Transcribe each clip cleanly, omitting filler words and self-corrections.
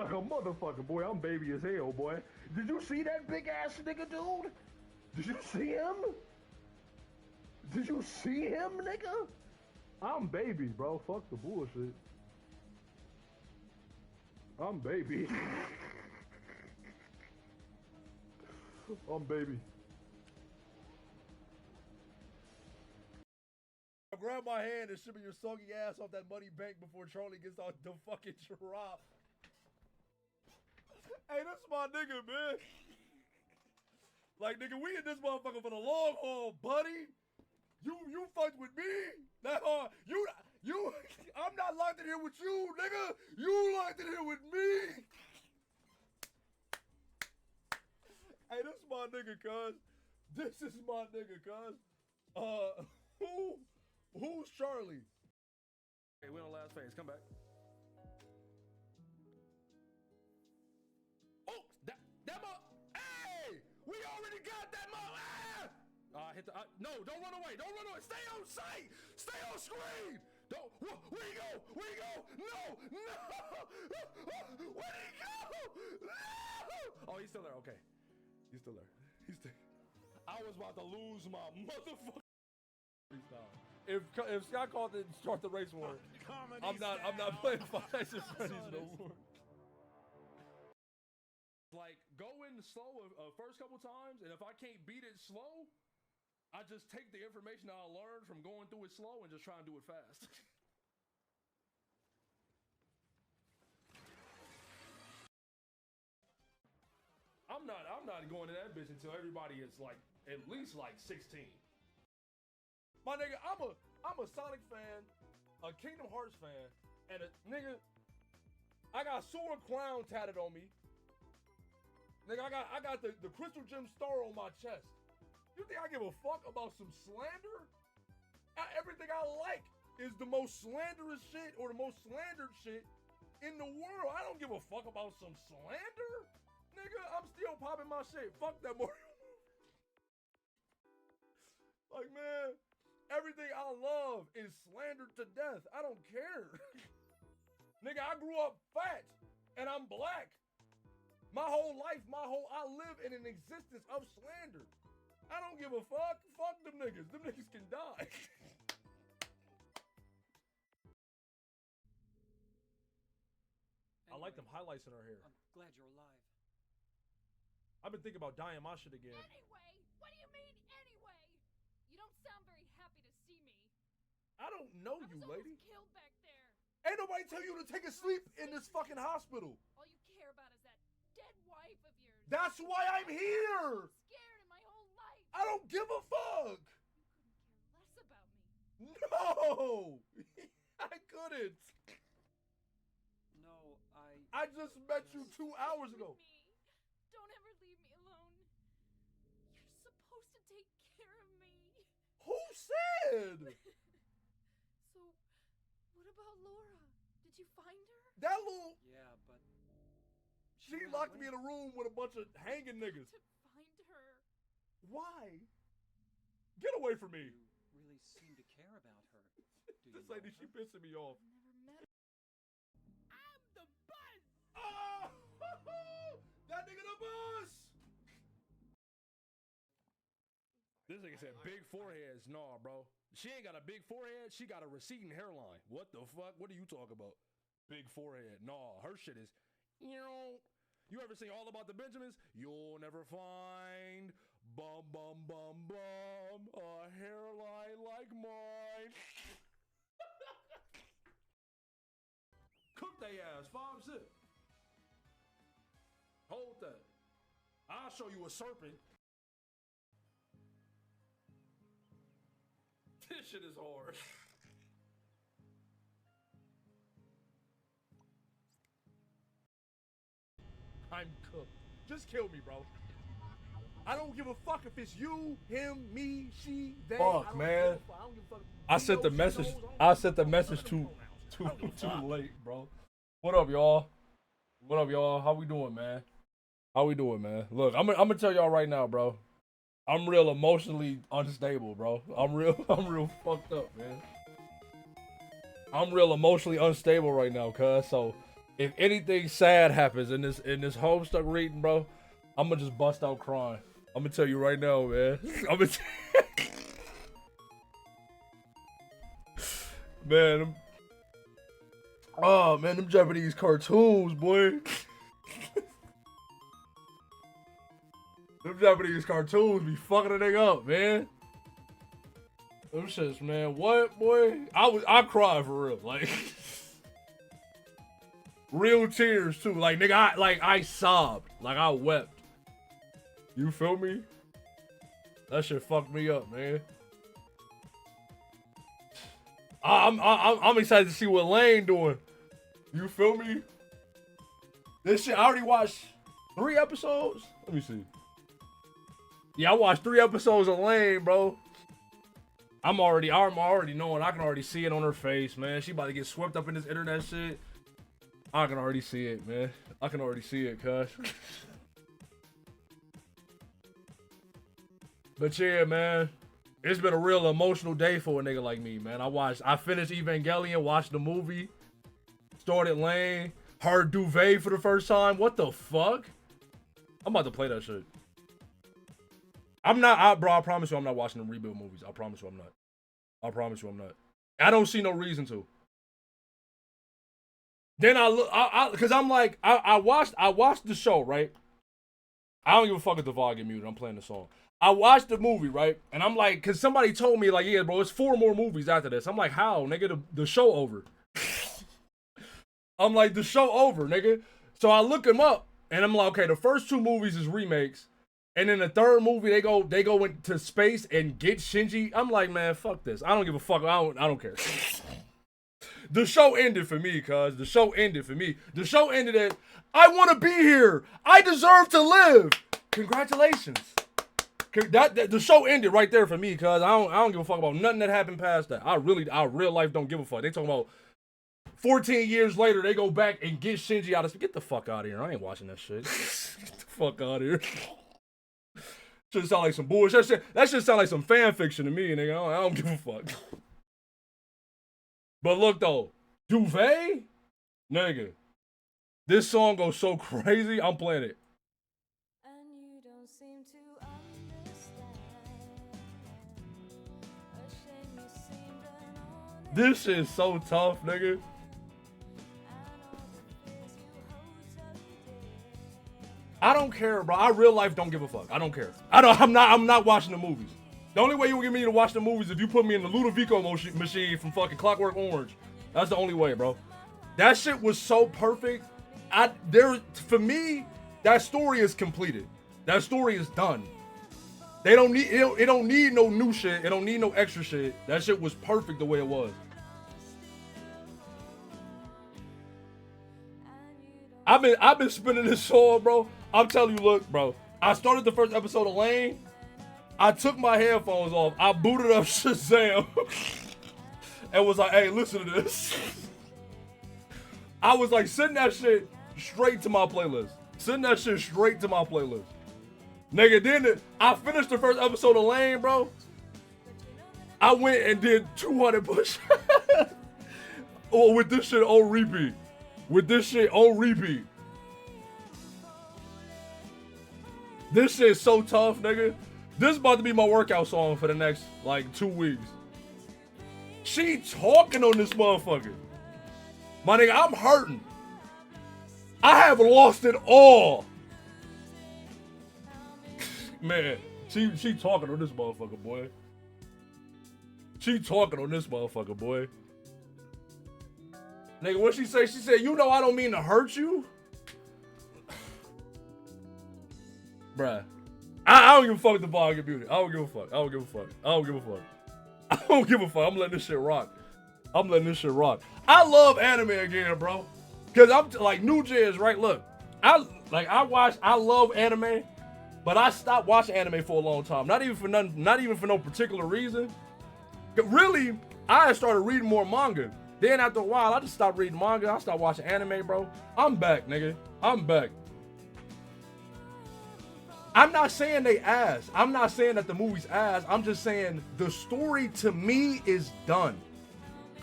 like a motherfucker, boy. I'm baby as hell, boy. Did you see that big ass nigga, dude? Did you see him? Did you see him, nigga? I'm baby, bro. Fuck the bullshit. I'm baby. I'm baby. Grab my hand and shimmy your soggy ass off that money bank before Charlie gets on the fucking drop. Hey, that's my nigga, man. Like, nigga, we in this motherfucker for the long haul, buddy. You fucked with me. Nah, you, I'm not locked in here with you, nigga. You locked in here with me. Hey, this is my nigga, cuz. This is my nigga, cuz. Who's Charlie? Hey, we on the last phase. Come back. Oh, that hey! We already got that hit the, no, don't run away. Don't run away. Stay on sight. Stay on screen. Don't, where you go? Where you go? No. Where'd he go? No! Oh, he's still there. Okay. He's still there. I was about to lose my motherfucker. If Scott called it start the race war, I'm not playing Five Nights at Freddy's no more. Like, go in slow first couple times, and if I can't beat it slow, I just take the information I learned from going through it slow and just try and do it fast. I'm not going to that bitch until everybody is like at least like 16. My nigga, I'm a Sonic fan, a Kingdom Hearts fan, and a nigga, I got Sword Crown tatted on me. Nigga, I got the Crystal Gem star on my chest. You think I give a fuck about some slander? Everything I like is the most slanderous shit or the most slandered shit in the world. I don't give a fuck about some slander. Nigga, I'm still popping my shit. Fuck that Mario. Like, man, everything I love is slandered to death. I don't care. Nigga, I grew up fat and I'm black. My whole life, I live in an existence of slander. I don't give a fuck. Fuck them niggas. Them niggas can die. I like them highlights in her hair. I'm glad you're alive. I've been thinking about dyeing my shit again. Anyway, what do you mean anyway? You don't sound very happy to see me. I don't know you, lady. I was killed back there. Ain't nobody tell you to take a sleep in this fucking hospital. All you care about is that dead wife of yours. That's why I'm here. I'm scared in my whole life. I don't give a fuck. You couldn't care less about me. No, I couldn't. No, I just met you 2 hours ago. Don't ever leave me alone. You're supposed to take care of me. Who said? So, what about Laura? Did you find her? That little... Yeah, but... She locked me in a room with a bunch of hanging niggas. To find her. Why? Get away from me. You really seem to care about her. This lady, she pissing me off. Never met her. I'm the buzz! Oh! That nigga the boss! This nigga said big foreheads. Nah, bro. She ain't got a big forehead. She got a receding hairline. What the fuck? What are you talking about? Big forehead. Nah, her shit is... You ever sing All About the Benjamins? You'll never find bum bum bum bum a hairline like mine. Cook they ass, 5-zip. Hold that. I'll show you a serpent. This shit is hard. I'm cooked. Just kill me, bro. I don't give a fuck if it's you, him, me, she, they. Fuck, man. I sent the message. I sent the message too late, bro. What up, y'all? What up, y'all? How we doing, man? How we doing, man? Look, I'm gonna tell y'all right now, bro. I'm real emotionally unstable, bro. I'm real fucked up, man. I'm real emotionally unstable right now, cuz. So if anything sad happens in this Homestuck reading, bro, I'm gonna just bust out crying. I'm gonna tell you right now, man. Man, oh man, them Japanese cartoons, boy. Them Japanese cartoons be fucking a nigga up, man. Them shits, man. What, boy? I cried for real, like real tears too. Like nigga, I sobbed, like I wept. You feel me? That shit fucked me up, man. I'm excited to see what Lane doing. You feel me? This shit, I already watched 3 episodes. Let me see. Yeah, I watched 3 episodes of Lane, bro. I'm already knowing. I can already see it on her face, man. She about to get swept up in this internet shit. I can already see it, man. I can already see it, cuz. But yeah, man. It's been a real emotional day for a nigga like me, man. I finished Evangelion, watched the movie, started Lane, heard Duvet for the first time. What the fuck? I'm about to play that shit. Bro, I promise you I'm not watching the rebuild movies. I promise you I'm not. I promise you I'm not. I don't see no reason to. Then I look, cause I'm like, I watched the show, right? I don't give a fuck if the VOD get muted. I'm playing the song. I watched the movie, right? And I'm like, cause somebody told me like, yeah, bro, it's 4 more movies after this. I'm like, how, nigga? The show over. I'm like, the show over, nigga. So I look them up, and I'm like, okay, the first 2 movies is remakes, and then the 3rd movie they go into space and get Shinji. I'm like, man, fuck this. I don't give a fuck. I don't care. The show ended for me, cuz. The show ended for me. The show ended at, I want to be here. I deserve to live. Congratulations. The show ended right there for me, cuz. I don't give a fuck about nothing that happened past that. I real life don't give a fuck. They talking about 14 years later, they go back and get Shinji out of... Get the fuck out of here. I ain't watching that shit. Get the fuck out of here. Should sound like some bullshit. That should sound like some fan fiction to me, nigga. I don't give a fuck. But look, though. Duvet? Nigga. This song goes so crazy, I'm playing it. And you don't seem to understand. This is so tough, nigga. I don't care, bro. I real life don't give a fuck. I don't care. I'm not watching the movies. The only way you will get me to watch the movies is if you put me in the Ludovico machine from fucking Clockwork Orange. That's the only way, bro. That shit was so perfect. For me, that story is completed. That story is done. They don't need it don't need no new shit. It don't need no extra shit. That shit was perfect the way it was. I've been spinning this song, bro. I'm telling you, look, bro. I started the first episode of Lane. I took my headphones off. I booted up Shazam and was like, hey, listen to this. I was like, send that shit straight to my playlist. Send that shit straight to my playlist. Nigga, then I finished the first episode of Lane, bro. I went and did 200 push oh, with this shit on repeat. With this shit on repeat. This shit is so tough, nigga. This is about to be my workout song for the next, like, 2 weeks. She talking on this motherfucker. My nigga, I'm hurting. I have lost it all. Man, she talking on this motherfucker, boy. She talking on this motherfucker, boy. Nigga, what she say? She said, you know I don't mean to hurt you. Bruh. I don't give a fuck if the ball get muted. I don't give a fuck. I don't give a fuck. I don't give a fuck. I don't give a fuck. I'm letting this shit rock. I'm letting this shit rock. I love anime again, bro. Cause I'm like New Jizz, right? Look, I love anime, but I stopped watching anime for a long time. Not even for no particular reason. Really, I started reading more manga. Then after a while, I just stopped reading manga. I stopped watching anime, bro. I'm back, nigga. I'm back. I'm not saying they ass. I'm not saying that the movie's ass. I'm just saying the story to me is done.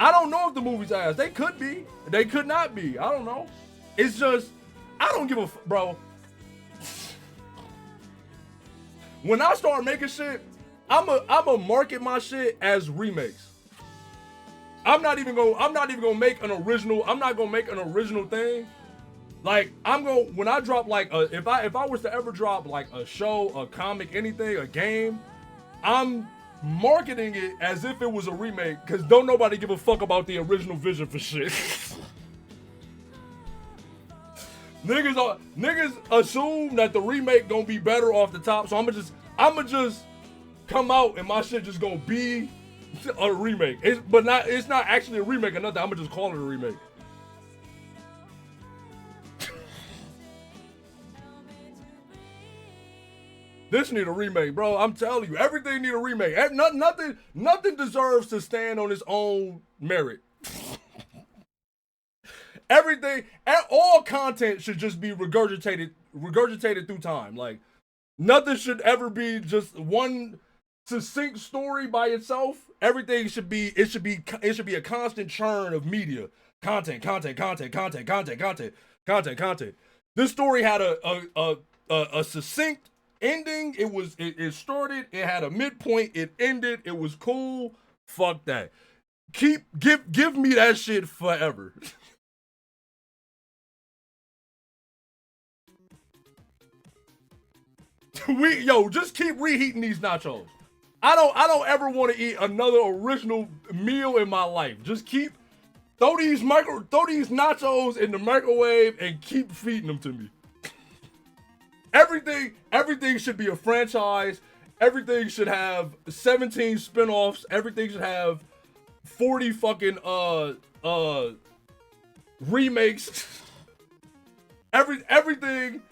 I don't know if the movie's ass. They could be. They could not be. I don't know. It's just, I don't give a bro. When I start making shit, I'ma market my shit as remakes. I'm not even gonna make an original. I'm not gonna make an original thing. Like when I drop like if I was to ever drop like a show, a comic, anything, a game, I'm marketing it as if it was a remake, because don't nobody give a fuck about the original vision for shit. Niggas assume that the remake gonna be better off the top, so I'ma just come out and my shit just gonna be a remake. It's not actually a remake or nothing. I'ma just call it a remake. This need a remake, bro. I'm telling you, everything need a remake. Nothing deserves to stand on its own merit. Everything, all content should just be regurgitated through time. Like, nothing should ever be just one succinct story by itself. Everything should be a constant churn of media. Content. This story had a succinct ending. It started, it had a midpoint, it ended, it was cool. Fuck that. Give me that shit forever. Just keep reheating these nachos. I don't ever want to eat another original meal in my life. Just throw these nachos in the microwave and keep feeding them to me. Everything should be a franchise. Everything should have 17 spin-offs. Everything should have 40 fucking remakes. Everything.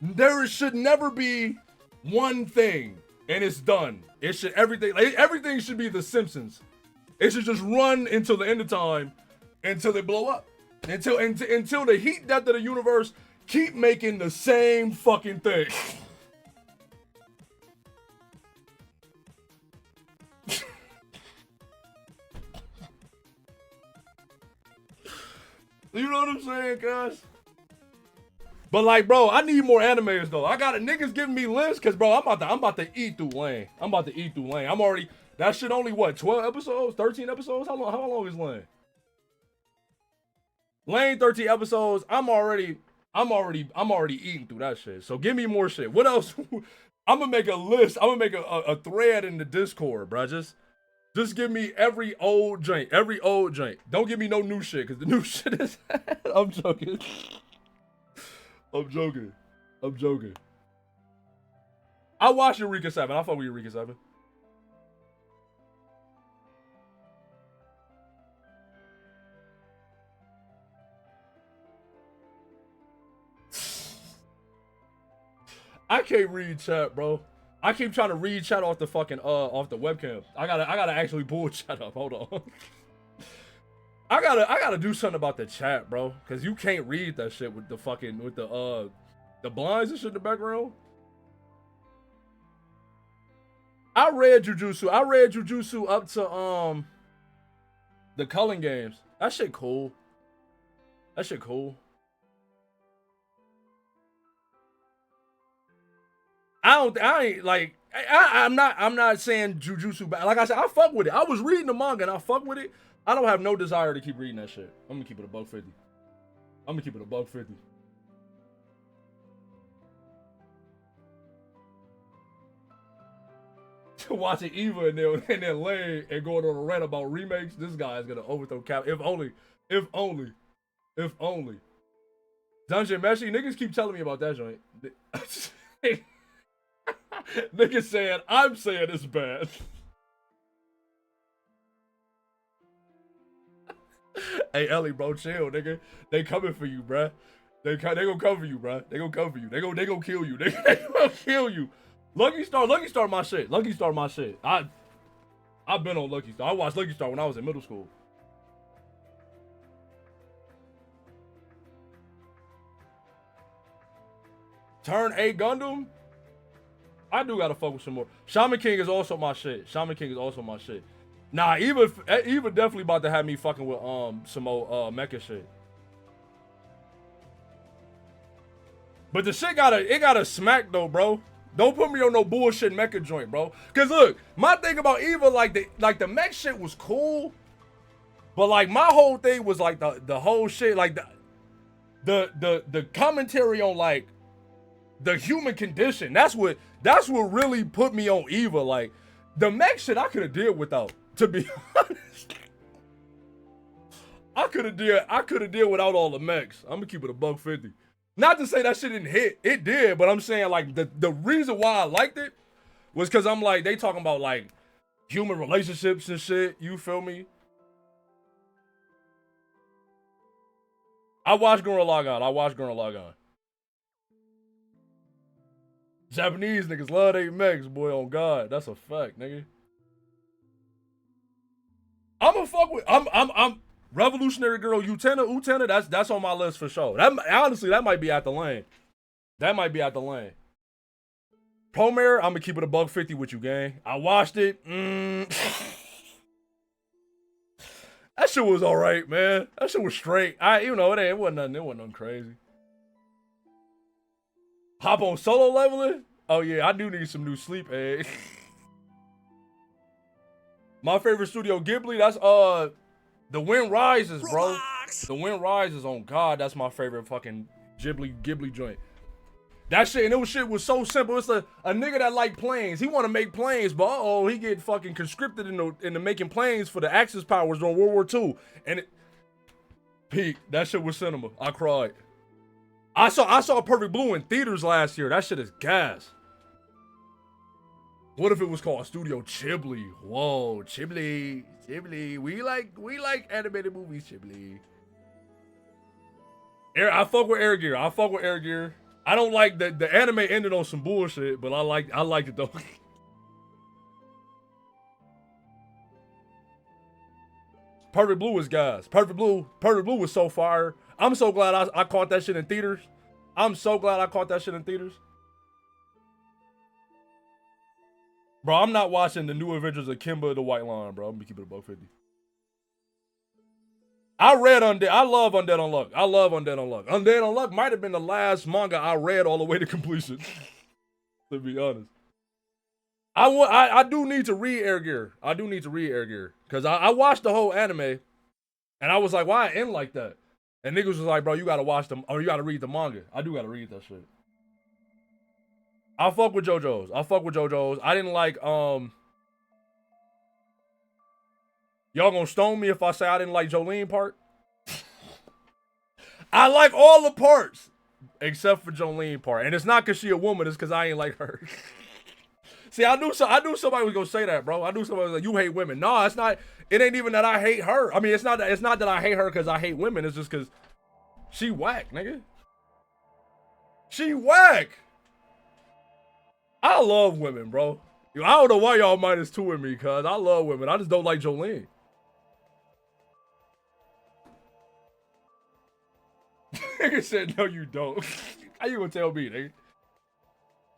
There should never be one thing and it's done. Everything should be The Simpsons. It should just run until the end of time, until they blow up, until the heat death of the universe keep making the same fucking thing. You know what I'm saying, guys? But like, bro, I need more animes though. I got niggas giving me lists, cause bro, I'm about to eat through Lane. That shit only what, 12 episodes, 13 episodes? How long is Lane? Lane 13 episodes. I'm already eating through that shit. So give me more shit. What else? I'm gonna make a list. I'm gonna make a thread in the Discord, bro. Just give me every old joint. Don't give me no new shit, cause the new shit is. I'm joking. I watched Eureka 7. I fuck with Eureka 7. I can't read chat, bro. I keep trying to read chat off the fucking off the webcam. I gotta actually pull chat up. Hold on. I gotta do something about the chat, bro, cause you can't read that shit with the blinds and shit in the background. I read Jujutsu up to the Culling games. That shit cool. I'm not saying Jujutsu bad. Like I said, I fuck with it. I was reading the manga and I fuck with it. I don't have no desire to keep reading that shit. I'm gonna keep it $1.50. Watching Eva and then Lane and going on a rant about remakes. This guy is gonna overthrow Cap. If only. Dungeon Meshi, niggas keep telling me about that joint. Niggas saying I'm saying it's bad. Hey Ellie, bro, chill, nigga. They coming for you, bruh. They gonna come for you, bruh. They gonna kill you. They gonna kill you. Lucky Star, my shit. I've been on Lucky Star. I watched Lucky Star when I was in middle school. Turn A Gundam. I do gotta fuck with some more. Shaman King is also my shit. Nah, Eva definitely about to have me fucking with some more mecha shit. But the shit gotta smack though, bro. Don't put me on no bullshit mecha joint, bro. Cause look, my thing about Eva, like the mech shit was cool, but like my whole thing was like the whole shit, like the commentary on like the human condition. That's what really put me on Eva. Like the mech shit I could have did without, to be honest. I could have did without all the mechs. I'm gonna keep it a $150. Not to say that shit didn't hit. It did, but I'm saying like the reason why I liked it was because I'm like, they talking about like human relationships and shit. You feel me? I watched Gurren Lagann. Japanese niggas love they mechs, boy, on God. That's a fact, nigga. I'm Revolutionary Girl Utena, that's on my list for sure. That honestly, that might be at the lane. Promare, I'm gonna keep it a $150 with you, gang. I watched it. That shit was alright, man. That shit was straight. It wasn't nothing crazy. Hop on Solo Leveling? Oh yeah, I do need some new sleep aids. My favorite Studio Ghibli, that's The Wind Rises, bro. The Wind Rises, on God, that's my favorite fucking Ghibli joint. That shit, and shit was so simple. It's a nigga that like planes. He want to make planes, but he get fucking conscripted into making planes for the Axis powers during World War II. And peak, that shit was cinema. I cried. I saw Perfect Blue in theaters last year. That shit is gas. What if it was called Studio Ghibli? Whoa, Ghibli. We like animated movies, Ghibli. I fuck with Air Gear. I don't like the anime ended on some bullshit, but I liked it though. Perfect Blue was gas. Perfect Blue was so fire. I'm so glad I caught that shit in theaters. Bro, I'm not watching the new Adventures of Kimba the White Line, bro. I'm gonna keep it a $150. I love Undead Unluck. Undead Unluck might have been the last manga I read all the way to completion. To be honest. I do need to read Air Gear. Because I watched the whole anime, and I was like, why it end like that? And niggas was like, bro, you gotta watch them, or you gotta read the manga. I do gotta read that shit. I fuck with JoJo's. I didn't like, y'all gonna stone me if I say I didn't like Jolene part? I like all the parts, except for Jolene part. And it's not cause she a woman, it's cause I ain't like her. See, I knew somebody was gonna say that, bro. I knew somebody was like, you hate women. No, it's not, it ain't even that I hate her. I mean, it's not that I hate her cause I hate women, it's just cause she whack, nigga. She whack. I love women, bro. I don't know why y'all -2 with me, cuz I love women. I just don't like Jolene. Nigga said, no, you don't. How you gonna tell me, nigga?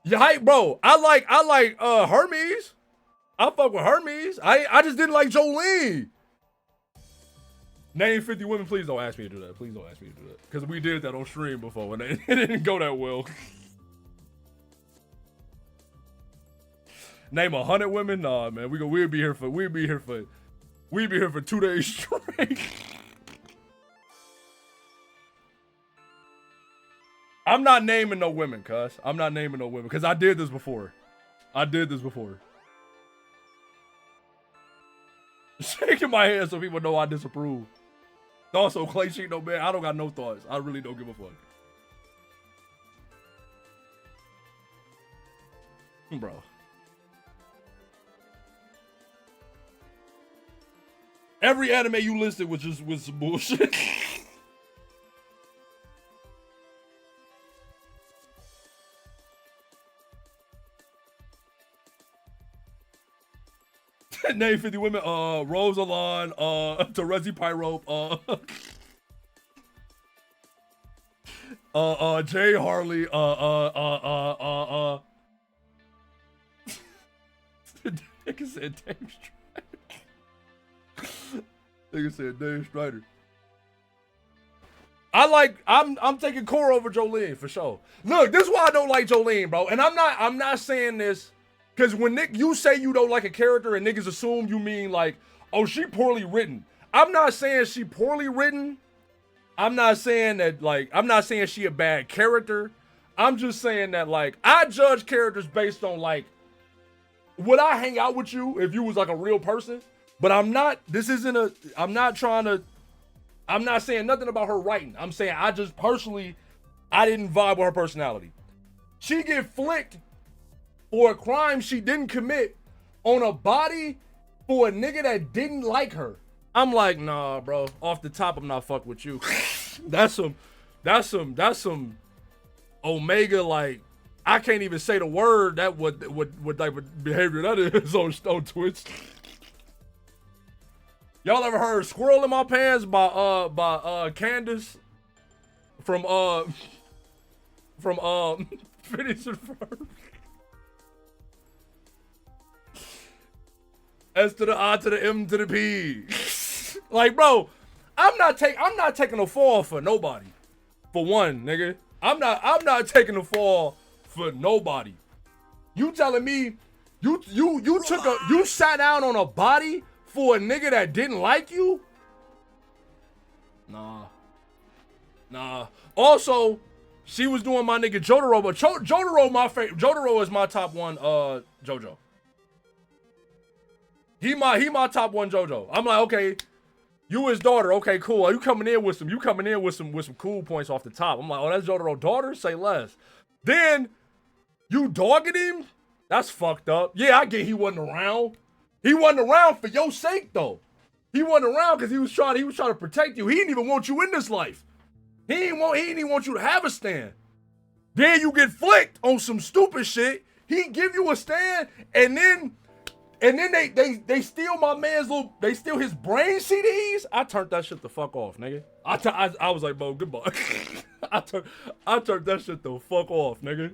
Yeah, bro. I like Hermes. I fuck with Hermes. I just didn't like Jolene. Name 50 women. Please don't ask me to do that. Because we did that on stream before and it didn't go that well. Name 100 women? Nah, man. We'll be here for 2 days straight. I'm not naming no women, cuz. Because I did this before. Shaking my head so people know I disapprove. Also, Clay Sheet, no man. I don't got no thoughts. I really don't give a fuck. Bro. Every anime you listed was some bullshit. Name 50 women. Rosalon, Terezi Pyrope, Jay Harley, nigga said Dave Strider. I'm taking Cora over Jolene for sure. Look, this is why I don't like Jolene, bro. And I'm not saying this because when you say you don't like a character and niggas assume you mean like, oh, she poorly written. I'm not saying she poorly written. I'm not saying she a bad character. I'm just saying that like I judge characters based on like, would I hang out with you if you was like a real person? But I'm not saying nothing about her writing. I'm saying I just personally, I didn't vibe with her personality. She get flicked for a crime she didn't commit on a body for a nigga that didn't like her. I'm like, nah, bro. Off the top, I'm not fucking with you. That's some Omega, like, I can't even say the word that what type of behavior that is on Twitch. Y'all ever heard "Squirrel in My Pants" by Candace from Phineas and Ferb? S to the I to the M to the P. Like, bro, I'm not taking a fall for nobody. For one, nigga. I'm not taking a fall for nobody. You telling me you sat down on a body for a nigga that didn't like you? Nah. Also, she was doing my nigga Jotaro, but Jotaro my favorite. Jotaro is my top one JoJo. He my top one JoJo. I'm like, okay, you his daughter. Okay, cool. You coming in with some cool points off the top. I'm like, oh, that's Jotaro's daughter? Say less. Then you dogging him? That's fucked up. Yeah, I get he wasn't around. He wasn't around for your sake though. He wasn't around because he was trying to protect you. He didn't even want you in this life. He didn't even want you to have a stand. Then you get flicked on some stupid shit. He give you a stand and then they steal my man's they steal his brain CDs. I turned that shit the fuck off, nigga. I was like, bro, goodbye. I turned that shit the fuck off, nigga.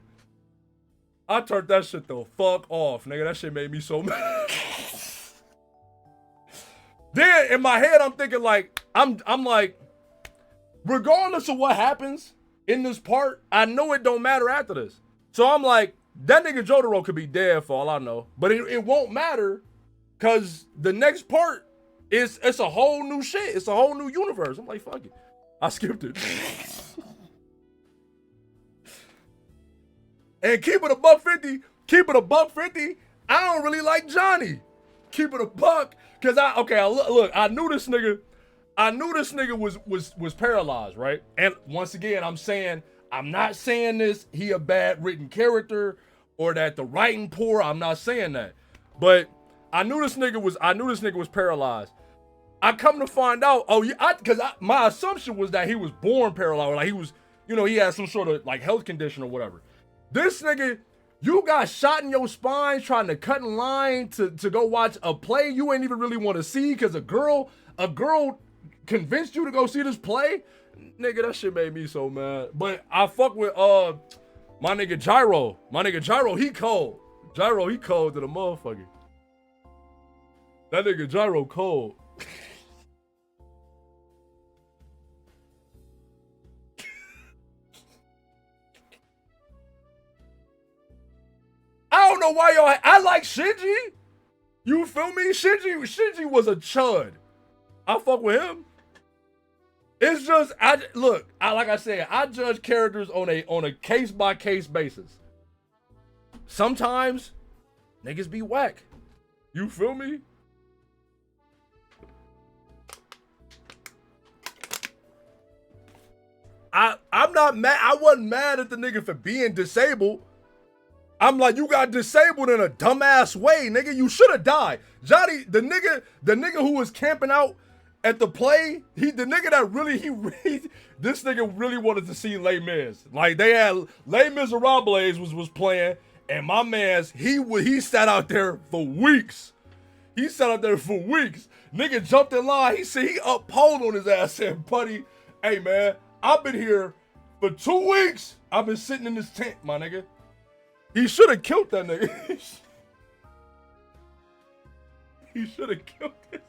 I turned that shit the fuck off, nigga. That shit made me so mad. Then in my head, I'm thinking like, I'm like, regardless of what happens in this part, I know it don't matter after this. So I'm like, that nigga Jotaro could be dead for all I know, but it won't matter because the next part it's a whole new shit. It's a whole new universe. I'm like, fuck it. I skipped it. And keep it a $1.50. I don't really like Johnny. Keep it a buck, cause I knew this nigga was paralyzed, right? And once again, I'm not saying this he a bad written character or that the writing poor. I'm not saying that, but I knew this nigga was paralyzed. I come to find out, my assumption was that he was born paralyzed, or like he was, he had some sort of like health condition or whatever. This nigga, you got shot in your spine trying to cut in line to go watch a play you ain't even really want to see because a girl convinced you to go see this play. Nigga, that shit made me so mad. But I fuck with my nigga Gyro. He cold. He cold to the motherfucker. That nigga Gyro cold. I don't know why I like Shinji. You feel me? Shinji was a chud. I fuck with him. It's just, like I said, I judge characters on a case by case basis. Sometimes niggas be whack. You feel me? I'm not mad. I wasn't mad at the nigga for being disabled. I'm like, you got disabled in a dumbass way, nigga. You should have died. Johnny, the nigga who was camping out at the play, this nigga really wanted to see Les Mis. Like, they had Les Miserables was playing, and my man's, he sat out there for weeks. Nigga jumped in line. He said he uphold on his ass, said, buddy, hey man, I've been here for 2 weeks. I've been sitting in this tent, my nigga. He should have killed that nigga. He should have killed him.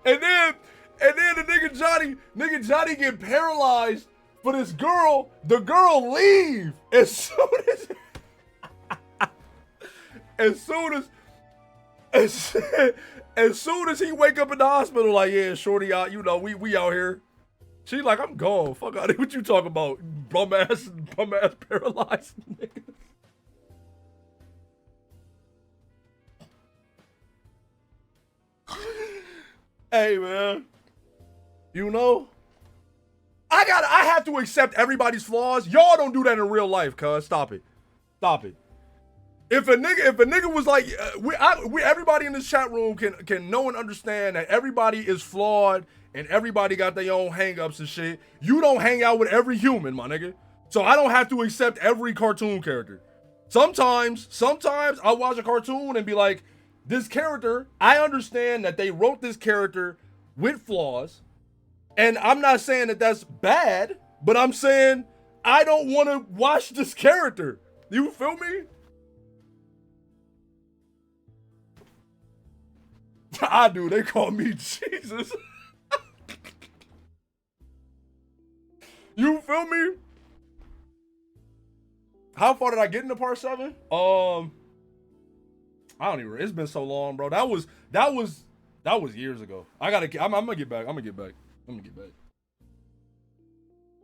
And And then the nigga Johnny get paralyzed for this girl. The girl leave as soon as he wake up in the hospital. Like, yeah, shorty out, you know, we out here. She like, I'm gone. Fuck out of here. What you talking about? Bum ass paralyzed nigga. Hey man, you know, I have to accept everybody's flaws. Y'all don't do that in real life, cuz. Stop it. If a nigga was like, everybody in this chat room can know and understand that everybody is flawed and everybody got their own hangups and shit. You don't hang out with every human, my nigga. So I don't have to accept every cartoon character. Sometimes I watch a cartoon and be like, this character, I understand that they wrote this character with flaws, and I'm not saying that that's bad, but I'm saying I don't want to watch this character. You feel me? I do. They call me Jesus. You feel me? How far did I get into part 7? I don't even. It's been so long, bro. That was years ago. I'm gonna get back. I'm gonna get back.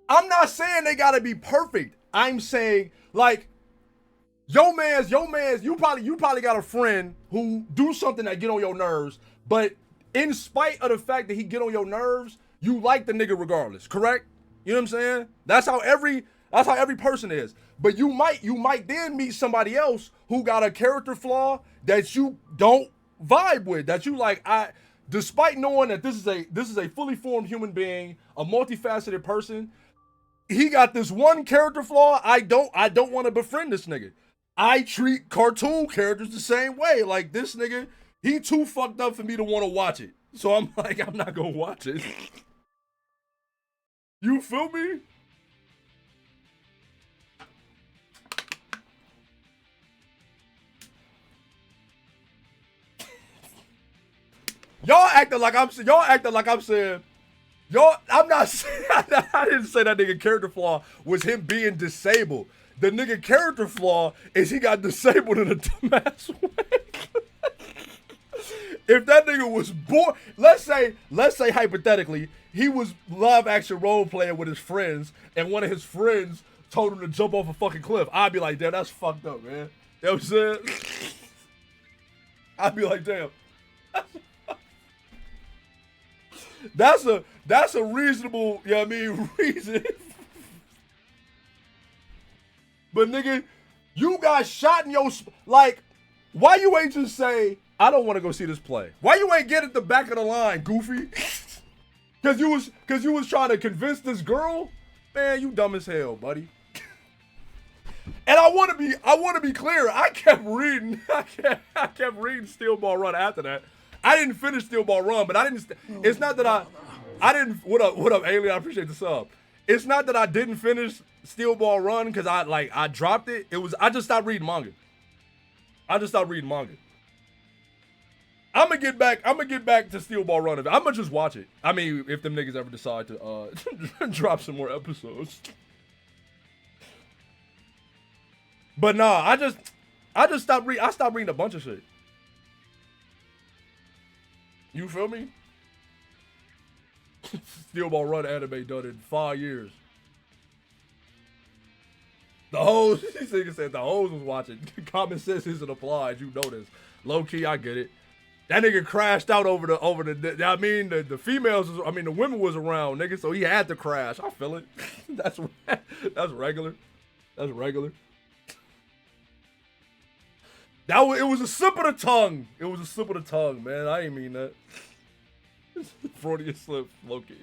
I'm not saying they gotta be perfect. I'm saying like, yo mans, you probably got a friend who do something that get on your nerves, but in spite of the fact that he get on your nerves, you like the nigga regardless. Correct? You know what I'm saying? That's how every person is. But you might then meet somebody else who got a character flaw that you don't vibe with, that you like. Despite knowing that this is a fully formed human being, a multifaceted person, he got this one character flaw. I don't want to befriend this nigga. I treat cartoon characters the same way. Like, this nigga, he too fucked up for me to want to watch it. So I'm like, I'm not gonna watch it. You feel me? Y'all acting like I'm saying, I'm not saying, I didn't say that nigga character flaw was him being disabled. The nigga character flaw is he got disabled in a dumbass way. If that nigga was born, let's say hypothetically, he was live action role playing with his friends, and one of his friends told him to jump off a fucking cliff. I'd be like, damn, that's fucked up, man. You know what I'm saying? I'd be like, damn. That's a reasonable, you know what I mean, reason. But nigga, you got shot in your, like, why you ain't just say, I don't want to go see this play? Why you ain't get at the back of the line, goofy? Cause you was trying to convince this girl? Man, you dumb as hell, buddy. And I want to be clear. I kept reading Steel Ball Run after that. I didn't finish Steel Ball Run, but I didn't. It's not that I didn't. What up, Alien? I appreciate the sub. It's not that I didn't finish Steel Ball Run because I dropped it. I just stopped reading manga. I'm gonna get back to Steel Ball Run. I'm gonna just watch it. I mean, if them niggas ever decide to drop some more episodes. But nah, I just stopped reading. I stopped reading a bunch of shit. You feel me? Steel Ball Run anime done in 5 years. The hoes, this nigga said the hoes was watching. Common sense isn't applied. You know this. Low key, I get it. That nigga crashed out over the. I mean, the females. The women was around, nigga. So he had to crash. I feel it. That's regular. That's regular. It was a slip of the tongue. It was a slip of the tongue, man. I ain't mean that. Freudian slip, Loki.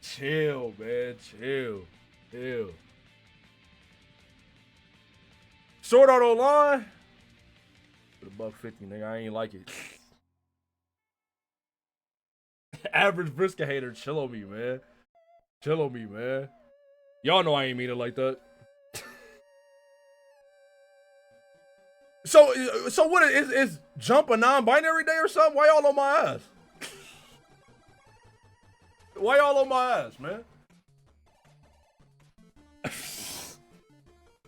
Chill, man. Chill. Sword Art Online. For the $1.50, nigga. I ain't like it. Average brisket hater. Chill on me, man. Y'all know I ain't mean it like that. So what is Jump a non-binary day or something? Why y'all on my ass? Why y'all on my ass, man?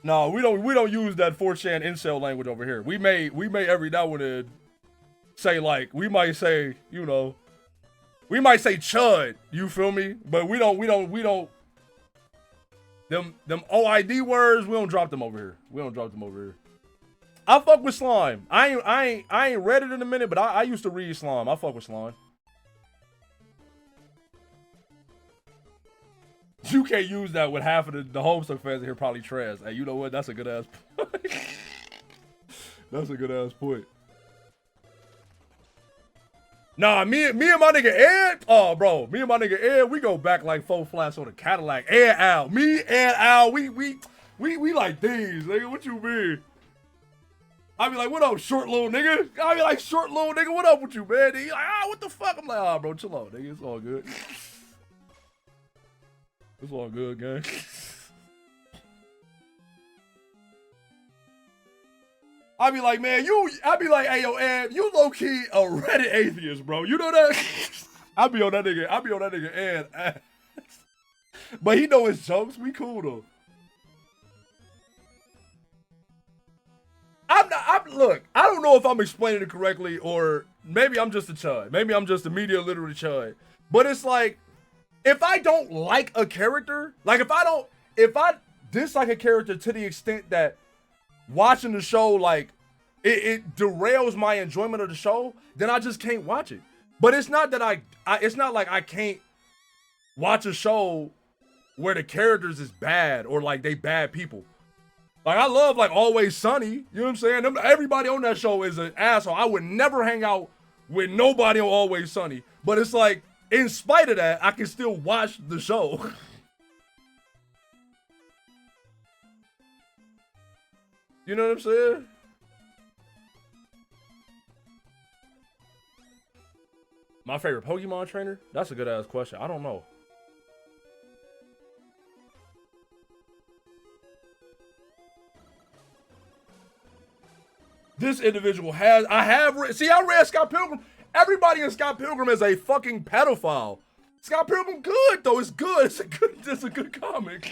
No, we don't use that 4chan incel language over here. We may every now and then say like we might say, you know, we might say chud, you feel me? But we don't them OID words, we don't drop them over here. We don't drop them over here. I fuck with slime. I ain't read it in a minute, but I used to read slime. I fuck with slime. You can't use that with half of the Homestuck fans in here probably trash. Hey, you know what? That's a good ass point. That's a good ass point. Nah, me and my nigga Ed, oh bro, me and my nigga Ed, we go back like 4 flats on the Cadillac. Ed Al, me and Al, we like these, nigga. What you mean? I be like, what up, short little nigga? I be like, short little nigga, what up with you, man? He like, what the fuck? I'm like, bro, chill out, nigga. It's all good. It's all good, gang. I be like, man, I be like, hey, yo, Ed, you low-key a Reddit atheist, bro. You know that? I be on that nigga, Ed. But he know his jokes. We cool, though. Look, I don't know if I'm explaining it correctly, or maybe I'm just a chud. Maybe I'm just a media literate chud. But it's like, if I don't like a character, like if I dislike a character to the extent that watching the show, like, it derails my enjoyment of the show, then I just can't watch it. But it's not that it's not like I can't watch a show where the characters is bad or like they bad people. Like, I love, like, Always Sunny. You know what I'm saying? Everybody on that show is an asshole. I would never hang out with nobody on Always Sunny. But it's like, in spite of that, I can still watch the show. You know what I'm saying? My favorite Pokemon trainer? That's a good ass question. I don't know. This individual has, I read Scott Pilgrim. Everybody in Scott Pilgrim is a fucking pedophile. Scott Pilgrim good though, it's good. It's a good comic.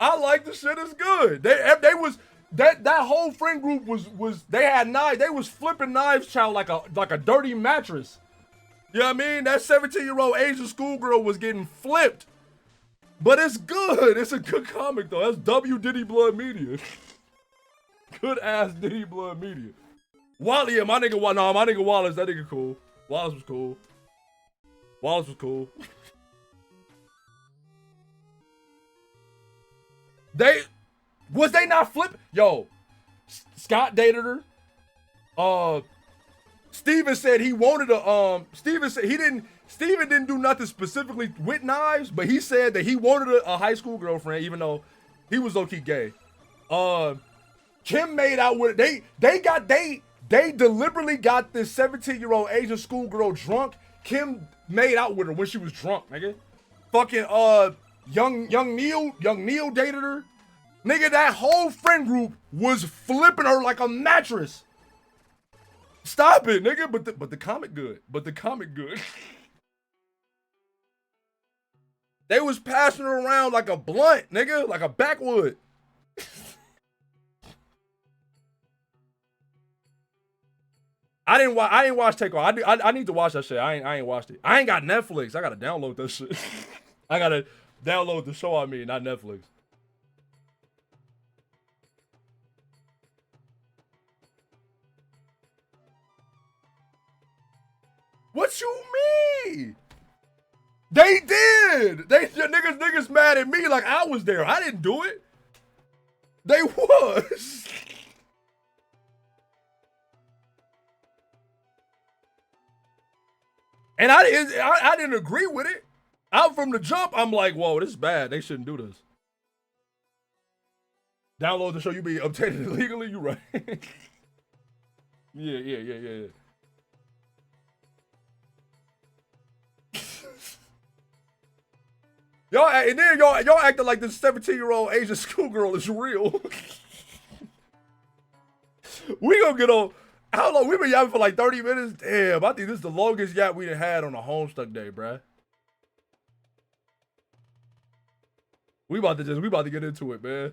I like the shit, it's good. They was, that whole friend group was they had knives, they was flipping knives, child, like a dirty mattress. You know what I mean? That 17-year-old Asian schoolgirl was getting flipped. But it's good. It's a good comic though. That's W Diddy Blood Media. Good ass Diddy Blood Media. Wally, yeah, my nigga Wallace, that nigga cool. Wallace was cool. Was they not flipping? Yo, Scott dated her. Steven said he wanted a, Steven didn't do nothing specifically with knives, but he said that he wanted a high school girlfriend, even though he was low-key gay. Kim made out with it. They deliberately got this 17-year-old Asian schoolgirl drunk. Kim made out with her when she was drunk, nigga. Fucking young Neil dated her. Nigga, that whole friend group was flipping her like a mattress. Stop it, nigga. But the comic good. They was passing her around like a blunt, nigga, like a backwood. I didn't watch Takeoff. I need to watch that shit. I ain't watched it. I ain't got Netflix. I gotta download that shit. I gotta download the show, not Netflix. What you mean? They did. Niggas mad at me like I was there. I didn't do it. They was. And I didn't agree with it. Out from the jump, I'm like, whoa, this is bad. They shouldn't do this. Download the show, you be obtained illegally, you right. Yeah. Y'all acting like this 17-year-old Asian schoolgirl is real. We gonna get on. How long? We've been yapping for like 30 minutes? Damn, I think this is the longest yap we done had on a Homestuck day, bruh. We about to get into it, man.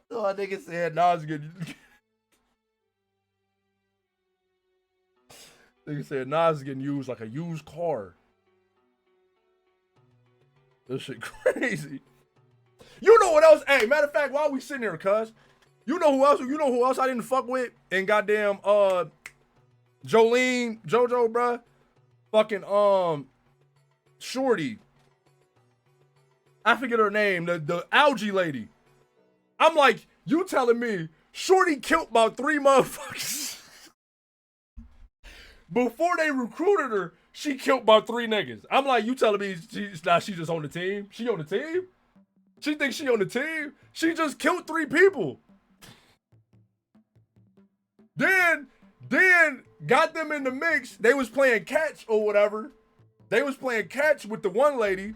Oh, nigga said Nas getting. Nigga said Nas is getting used like a used car. This shit crazy. You know what else? Hey, matter of fact, while we sitting here, cuz, you know who else? You know who else I didn't fuck with? And goddamn, JoJo, bruh. Fucking Shorty. I forget her name. The algae lady. I'm like, you telling me Shorty killed about 3 motherfuckers. Before they recruited her, she killed about 3 niggas. I'm like, you telling me she just on the team? She on the team? She thinks she on the team? She just killed 3 people. Then got them in the mix. They was playing catch or whatever. They was playing catch with the one lady.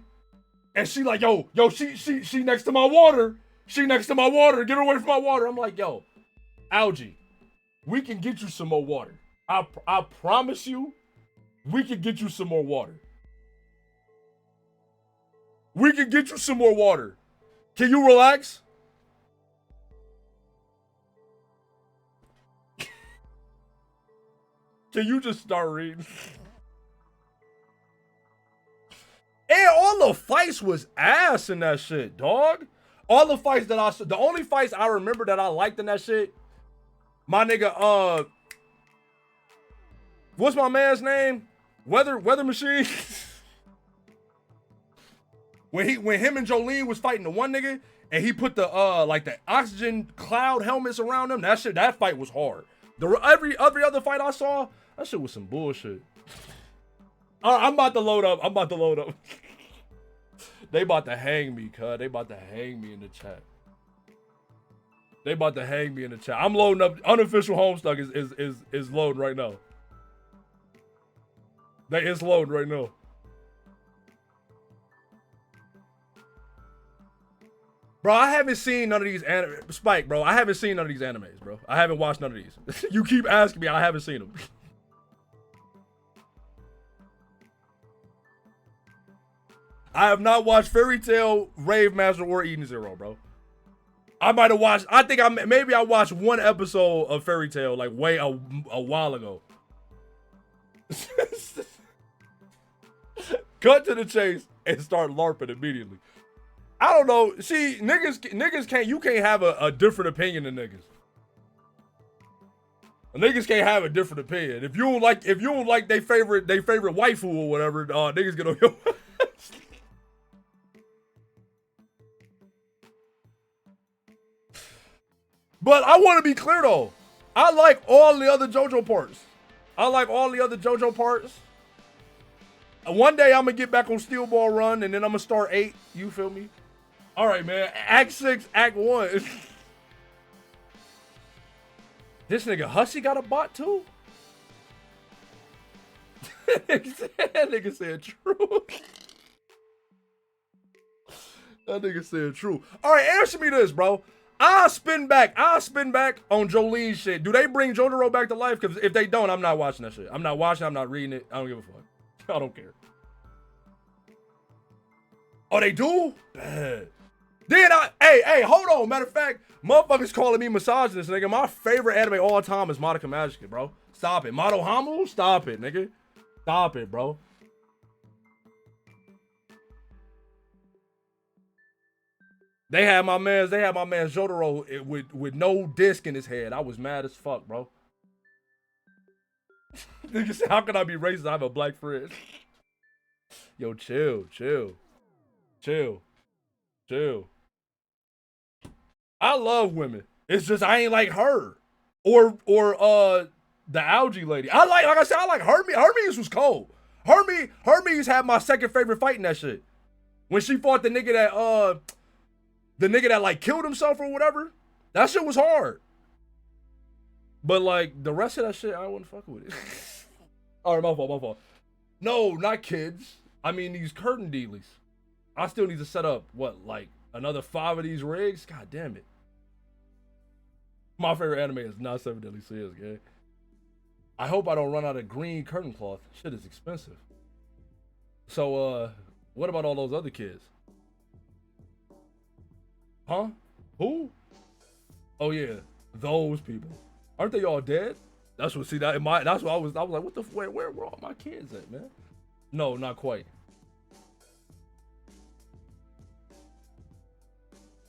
And she like, yo, she next to my water. She next to my water. Get away from my water. I'm like, yo, algae, we can get you some more water. I promise you, we can get you some more water. We can get you some more water. Can you relax? Can you just start reading? And all the fights was ass in that shit, dog. All the fights that the only fights I remember that I liked in that shit, my nigga, what's my man's name? Weather Machine. when him and Jolene was fighting the one nigga, and he put the like the oxygen cloud helmets around them. That fight was hard. Every other fight I saw, that shit was some bullshit. I'm about to load up. They about to hang me, cuz. They about to hang me in the chat. I'm loading up. Unofficial Homestuck is loading right now. It's loading right now. Bro, I haven't seen none of these Spike, bro. I haven't seen none of these animes, bro. I haven't watched none of these. You keep asking me, I haven't seen them. I have not watched Fairy Tail, Rave Master, or Eden Zero, bro. I might have watched. Maybe I watched one episode of Fairy Tail like a while ago. Cut to the chase and start LARPing immediately. I don't know. See, niggas can't. You can't have a different opinion than niggas. Niggas can't have a different opinion. If you don't like their favorite waifu or whatever, niggas get on your. But I want to be clear though. I like all the other JoJo parts. One day I'm gonna get back on Steel Ball Run, and then I'm gonna start 8. You feel me? All right, man. Act 6, Act 1. This nigga Hussy got a bot too? That nigga said true. That nigga said true. All right, answer me this, bro. I'll spin back on Jolene's shit. Do they bring JoJo back to life? Because if they don't, I'm not watching that shit. I'm not reading it. I don't give a fuck. I don't care. Oh, they do? Bad. Then hey, hold on. Matter of fact, motherfuckers calling me misogynist, nigga. My favorite anime all time is Madoka Magica, bro. Stop it. Madohamu? Stop it, nigga. Stop it, bro. They had my man Jotaro with no disc in his head. I was mad as fuck, bro. Nigga said, how can I be racist? I have a black friend. Yo, chill. I love women. It's just I ain't like her. Or the algae lady. Like I said, I like Hermes. Hermes was cold. Hermes had my second favorite fight in that shit. When she fought the nigga that like killed himself or whatever. That shit was hard. But like the rest of that shit, I wasn't fucking with it. All right, my fault. No, not kids. I mean these curtain dealies. I still need to set up like another 5 of these rigs. God damn it. My favorite anime is not Seven Deadly Sins, gang. I hope I don't run out of green curtain cloth. Shit is expensive. So, what about all those other kids? Huh? Who? Oh yeah, those people. Aren't they all dead? That's what. See that in my. That's what I was like, what the? Where were all my kids at, man? No, not quite.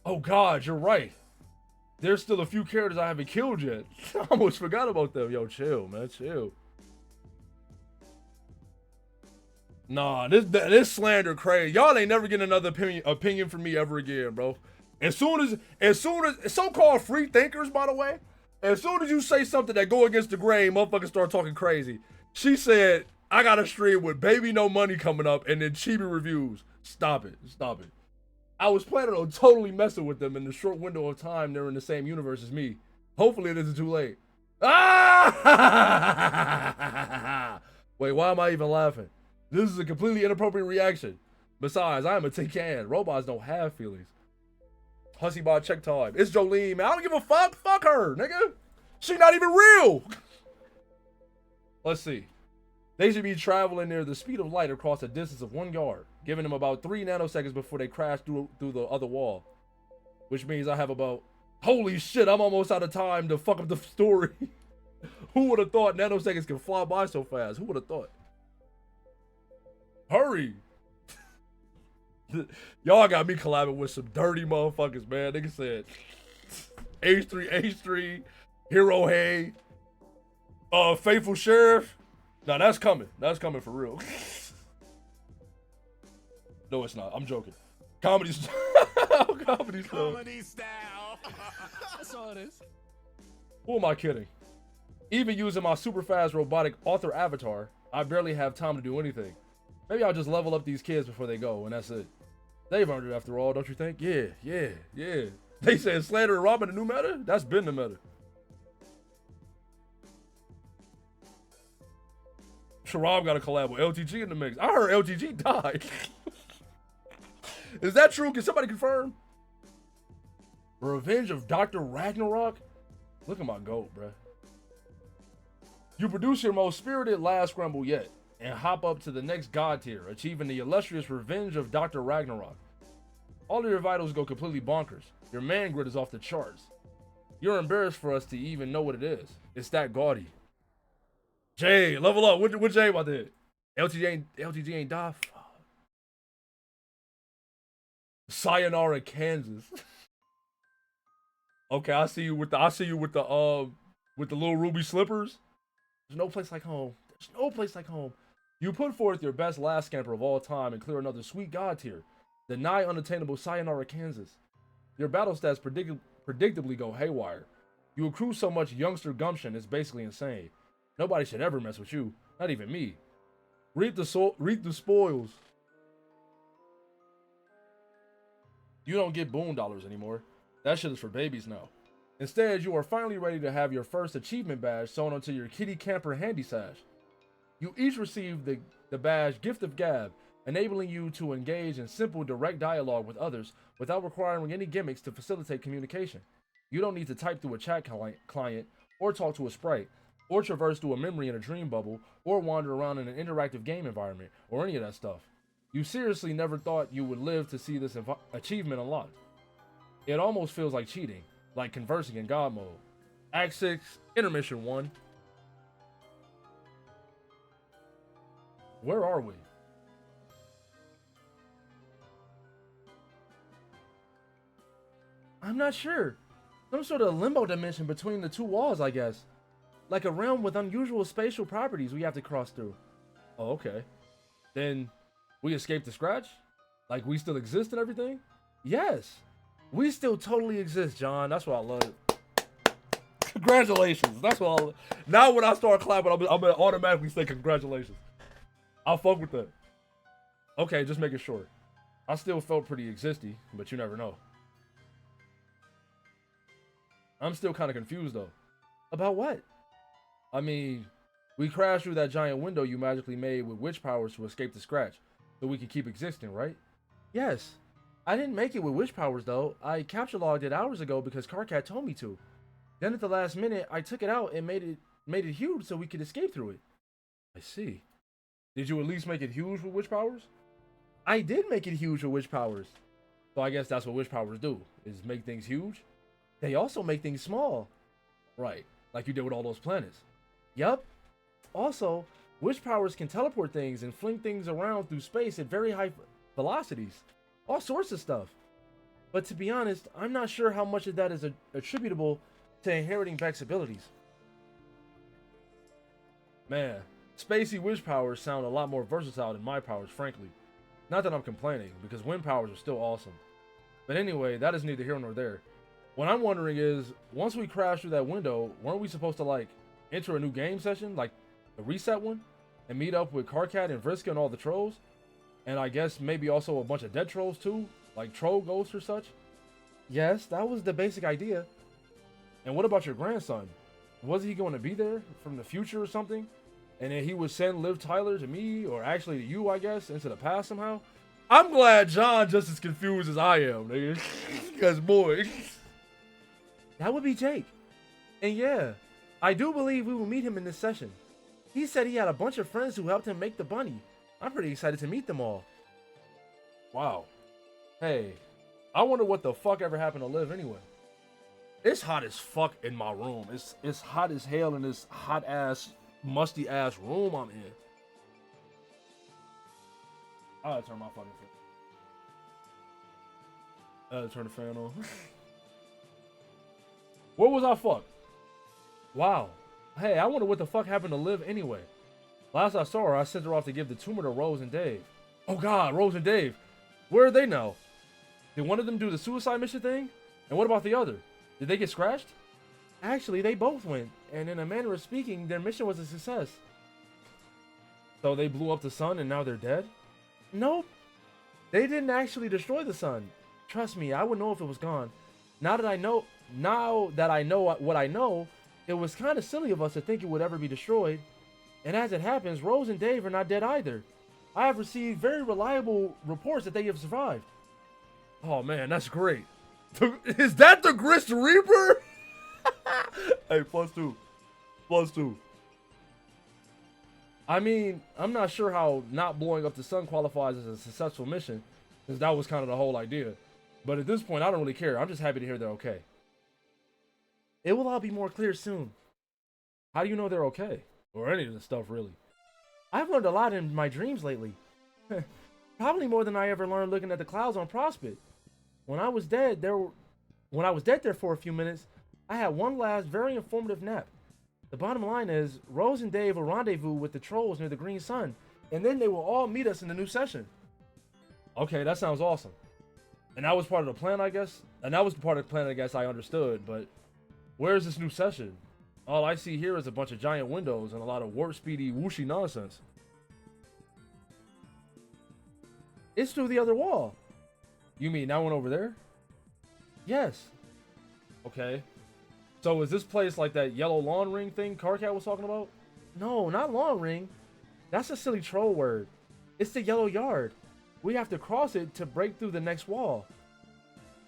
Oh God, you're right. There's still a few characters I haven't killed yet. I almost forgot about them. Yo, chill, man, chill. Nah, this slander crazy. Y'all ain't never getting another opinion from me ever again, bro. As soon as so-called free thinkers, by the way, as soon as you say something that go against the grain, motherfuckers start talking crazy. She said, I got a stream with Baby No Money coming up and then Chibi reviews. Stop it. Stop it. I was planning on totally messing with them in the short window of time they're in the same universe as me. Hopefully it isn't too late. Ah! Wait, why am I even laughing? This is a completely inappropriate reaction. Besides, I am a tin can. Robots don't have feelings. Hussy Bod check time. It's Jolene, man. I don't give a fuck. Fuck her, nigga. She not even real. Let's see. They should be traveling near the speed of light across a distance of 1 yard, giving them about 3 nanoseconds before they crash through the other wall. Which means I have about... Holy shit, I'm almost out of time to fuck up the story. Who would have thought nanoseconds can fly by so fast? Who would have thought? Hurry. Y'all got me collabing with some dirty motherfuckers, man. Nigga said H3, Hero Hay, Faithful Sheriff. Now that's coming. That's coming for real. No, it's not. I'm joking. Comedy style. Comedy style. Comedy style. That's all it is. Who am I kidding? Even using my super fast robotic author avatar, I barely have time to do anything. Maybe I'll just level up these kids before they go, and that's it. They've earned it after all, don't you think? Yeah. They said slander and robbing the new meta? That's been the meta. Sharab got a collab with LTG in the mix. I heard LTG died. Is that true? Can somebody confirm? Revenge of Dr. Ragnarok? Look at my goat, bruh. You produce your most spirited last scramble yet, and hop up to the next god tier, achieving the illustrious Revenge of Dr. Ragnarok. All of your vitals go completely bonkers. Your man grid is off the charts. You're embarrassed for us to even know what it is. It's that gaudy. Jay, level up. What Jay about that? LTG ain't die. Sayonara, Kansas. Okay, I see you with the little ruby slippers. There's no place like home. There's no place like home. You put forth your best last scamper of all time and clear another sweet god tier, the nigh unattainable Sayonara, Kansas. Your battle stats predictably go haywire. You accrue so much youngster gumption, it's basically insane. Nobody should ever mess with you, not even me. Reap the spoils. You don't get boon dollars anymore. That shit is for babies now. Instead, you are finally ready to have your first achievement badge sewn onto your kitty camper handy sash. You each receive the badge Gift of Gab, enabling you to engage in simple, direct dialogue with others without requiring any gimmicks to facilitate communication. You don't need to type through a chat client, or talk to a sprite, or traverse through a memory in a dream bubble, or wander around in an interactive game environment, or any of that stuff. You seriously never thought you would live to see this achievement unlocked. It almost feels like cheating, like conversing in God mode. Act 6, Intermission 1. Where are we? I'm not sure. Some sort of limbo dimension between the two walls, I guess. Like a realm with unusual spatial properties we have to cross through. Oh, okay. Then we escaped the scratch? Like we still exist and everything? Yes. We still totally exist, John. That's what I love. Congratulations. That's what I love. Now when I start clapping, I'm gonna automatically say congratulations. I'll fuck with that. Okay, just making sure. I still felt pretty existy, but you never know. I'm still kind of confused though. About what? I mean, we crashed through that giant window you magically made with witch powers to escape the scratch, so we could keep existing, right? Yes. I didn't make it with witch powers though. I capture logged it hours ago because Carcat told me to. Then at the last minute, I took it out and made it huge so we could escape through it. I see. Did you at least make it huge with witch powers? I did make it huge with witch powers. So I guess that's what witch powers do, is make things huge. They also make things small. Right, like you did with all those planets. Yup. Also, witch powers can teleport things and fling things around through space at very high velocities. All sorts of stuff. But to be honest, I'm not sure how much of that is attributable to inheriting Beck's abilities. Man, spacey witch powers sound a lot more versatile than my powers, frankly. Not that I'm complaining, because wind powers are still awesome. But anyway, that is neither here nor there. What I'm wondering is, once we crash through that window, weren't we supposed to, like, enter a new game session, like the reset one, and meet up with Carcat and Vriska and all the trolls? And I guess maybe also a bunch of dead trolls too, like troll ghosts or such? Yes, that was the basic idea. And what about your grandson? Was he going to be there from the future or something? And then he would send Liv Tyler to me, or actually to you, I guess, into the past somehow? I'm glad John just as confused as I am, nigga. Because, boy. That would be Jake. And yeah, I do believe we will meet him in this session. He said he had a bunch of friends who helped him make the bunny. I'm pretty excited to meet them all. Wow. Hey, I wonder what the fuck ever happened to Liv anyway. It's hot as fuck in my room. It's hot as hell in this hot ass, musty ass room I'm in. I gotta turn my fucking fan. I gotta turn the fan on. Where was I fucked? Wow. Hey, I wonder what the fuck happened to Liv anyway. Last I saw her, I sent her off to give the tumor to Rose and Dave. Oh god, Rose and Dave. Where are they now? Did one of them do the suicide mission thing? And what about the other? Did they get scratched? Actually, they both went, and in a manner of speaking, their mission was a success. So they blew up the sun and now they're dead? Nope. They didn't actually destroy the sun. Trust me, I would know if it was gone. Now that I know what I know, it was kind of silly of us to think it would ever be destroyed. And as it happens, Rose and Dave are not dead either. I have received very reliable reports that they have survived. Oh man, that's great. Is that the Grist Reaper? Hey, +2. +2. I mean, I'm not sure how not blowing up the sun qualifies as a successful mission, since that was kind of the whole idea. But at this point, I don't really care. I'm just happy to hear they're okay. It will all be more clear soon. How do you know they're okay? Or any of the stuff, really. I've learned a lot in my dreams lately. Probably more than I ever learned looking at the clouds on Prospect. When I was dead there for a few minutes, I had one last very informative nap. The bottom line is, Rose and Dave will rendezvous with the trolls near the Green Sun, and then they will all meet us in the new session. Okay, that sounds awesome. And that was part of the plan, I guess? And that was part of the plan, I guess I understood, but where is this new session? All I see here is a bunch of giant windows and a lot of warp speedy whooshy nonsense. It's through the other wall. You mean that one over there? Yes. Okay. So is this place like that yellow lawn ring thing Carcat was talking about? No, not lawn ring. That's a silly troll word. It's the yellow yard. We have to cross it to break through the next wall.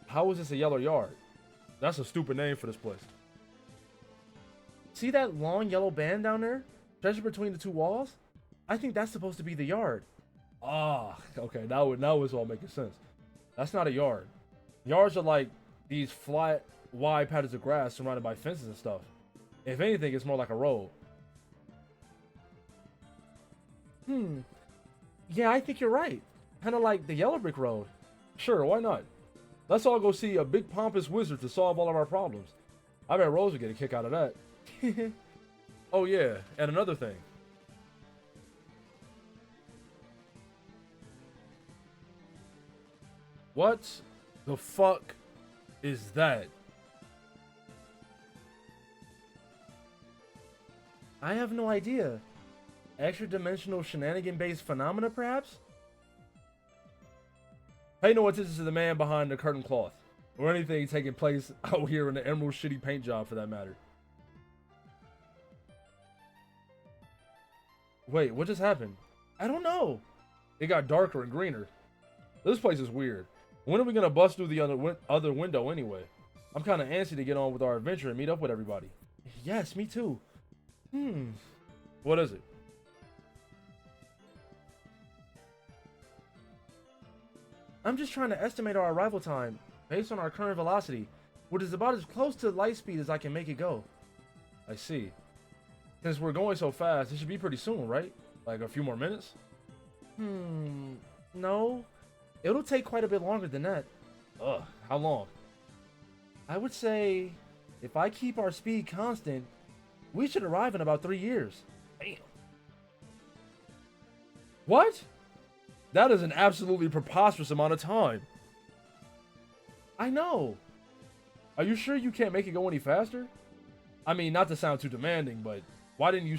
How is this a yellow yard? That's a stupid name for this place. See that long yellow band down there? Stretched between the two walls? I think that's supposed to be the yard. Ah, okay, now it's all making sense. That's not a yard. Yards are like these flat, wide patches of grass surrounded by fences and stuff. If anything, it's more like a road. Yeah, I think you're right. Kind of like the yellow brick road. Sure, why not? Let's all go see a big pompous wizard to solve all of our problems. I bet Rose would get a kick out of that. Oh yeah, and another thing. What the fuck is that? I have no idea. Extra-dimensional shenanigan-based phenomena, perhaps? Pay no attention to the man behind the curtain cloth, or anything taking place out here in the emerald shitty paint job for that matter. Wait, what just happened? I don't know. It got darker and greener. This place is weird. When are we gonna bust through the other window anyway? I'm kind of antsy to get on with our adventure and meet up with everybody. Yes, me too. What is it? I'm just trying to estimate our arrival time based on our current velocity, which is about as close to light speed as I can make it go. I see. Since we're going so fast, it should be pretty soon, right? Like a few more minutes? No. It'll take quite a bit longer than that. Ugh, how long? I would say, if I keep our speed constant, we should arrive in about 3 years. Damn. What? That is an absolutely preposterous amount of time. I know. Are you sure you can't make it go any faster? I mean, not to sound too demanding, but why didn't you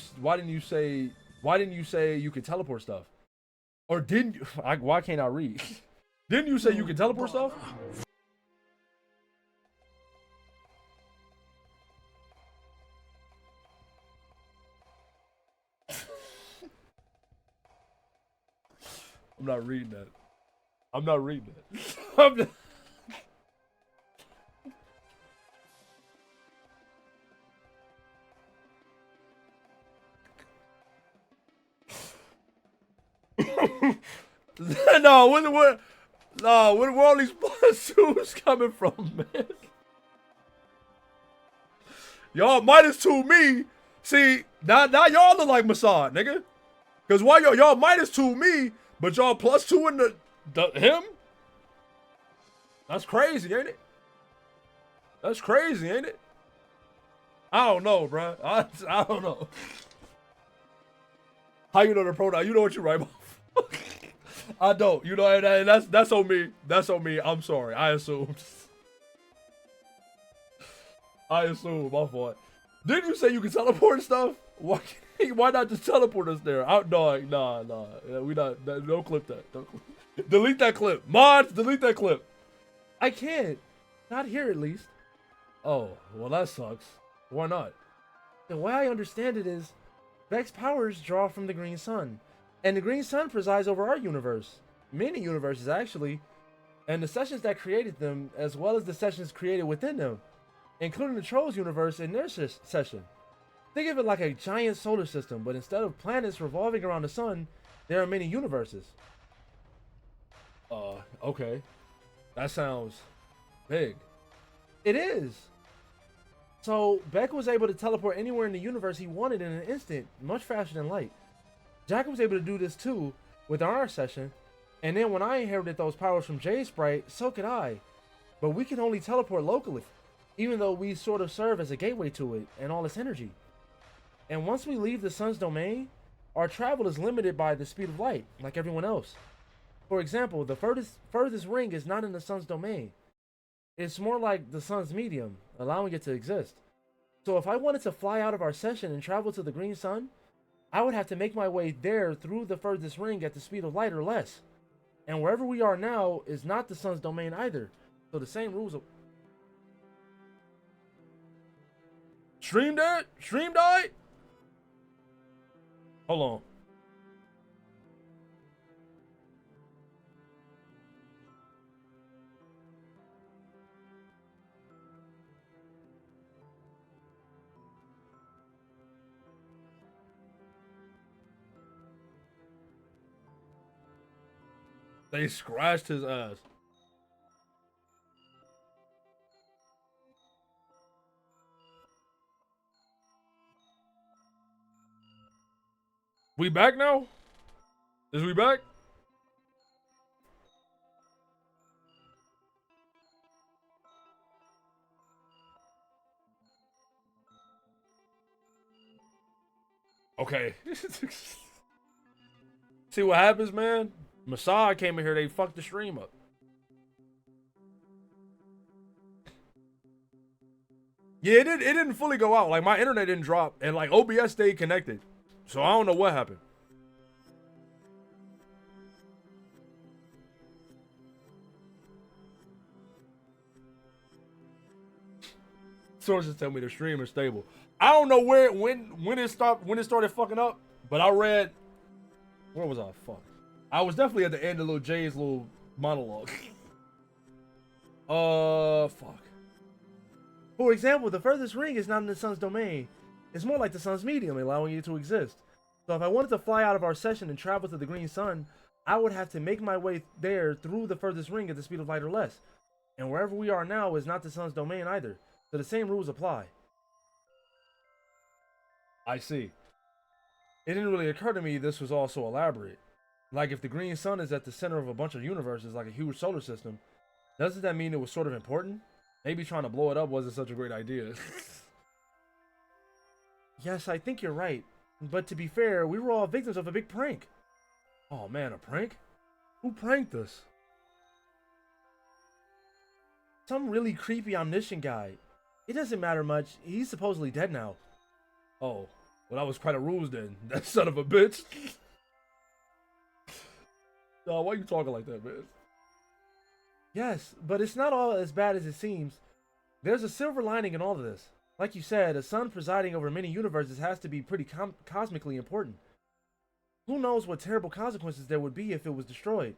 say you could teleport stuff? Or didn't you? Why can't I read? Didn't you say you could teleport stuff? I'm not reading that. I'm not reading that. I'm not. No, where all these plus twos coming from, man? Y'all -2 me. See, now y'all look like Masad, nigga. Cause why y'all -2 me, but y'all +2 in the him? That's crazy, ain't it? That's crazy, ain't it? I don't know, bruh. I don't know. How you know the pronoun? You know what you write off. I don't. You know, and that's on me. That's on me. I'm sorry. I assumed. My fault. Didn't you say you can teleport stuff? Why not just teleport us there? Nah. We not. Don't clip that. Delete that clip. Mods, delete that clip. I can't. Not here, at least. Oh, well, that sucks. Why not? The way I understand it is, Vex's powers draw from the green sun. And the green sun presides over our universe. Many universes, actually. And the sessions that created them, as well as the sessions created within them. Including the Trolls universe in their session. Think of it like a giant solar system, but instead of planets revolving around the sun, there are many universes. Okay. That sounds big. It is. So, Beck was able to teleport anywhere in the universe he wanted in an instant, much faster than light. Jack was able to do this too, with our session, and then when I inherited those powers from Jade Sprite, so could I. But we can only teleport locally, even though we sort of serve as a gateway to it and all its energy. And once we leave the sun's domain, our travel is limited by the speed of light, like everyone else. For example, the furthest ring is not in the sun's domain. It's more like the sun's medium, allowing it to exist. So if I wanted to fly out of our session and travel to the green sun, I would have to make my way there through the furthest ring at the speed of light or less. And wherever we are now is not the sun's domain either. So the same rules. Stream that? Stream died? Hold on. They scratched his ass. We back now? Is we back? Okay. See what happens, man? Masai came in here, they fucked the stream up. Yeah, it didn't fully go out. Like, my internet didn't drop, and like OBS stayed connected. So I don't know what happened. Sources tell me the stream is stable. I don't know when it started fucking up, but I read, where was I? Fuck. I was definitely at the end of little Jay's little monologue. Fuck. For example, the furthest ring is not in the sun's domain. It's more like the sun's medium, allowing it to exist. So if I wanted to fly out of our session and travel to the green sun, I would have to make my way there through the furthest ring at the speed of light or less. And wherever we are now is not the sun's domain either. So the same rules apply. I see. It didn't really occur to me this was all so elaborate. Like, if the green sun is at the center of a bunch of universes, like a huge solar system, doesn't that mean it was sort of important? Maybe trying to blow it up wasn't such a great idea. Yes, I think you're right. But to be fair, we were all victims of a big prank. Oh man, a prank? Who pranked us? Some really creepy omniscient guy. It doesn't matter much. He's supposedly dead now. Oh, well, that was quite a ruse then. That son of a bitch. Why are you talking like that, man? Yes, but it's not all as bad as it seems. There's a silver lining in all of this. Like you said, a sun presiding over many universes has to be pretty cosmically important. Who knows what terrible consequences there would be if it was destroyed?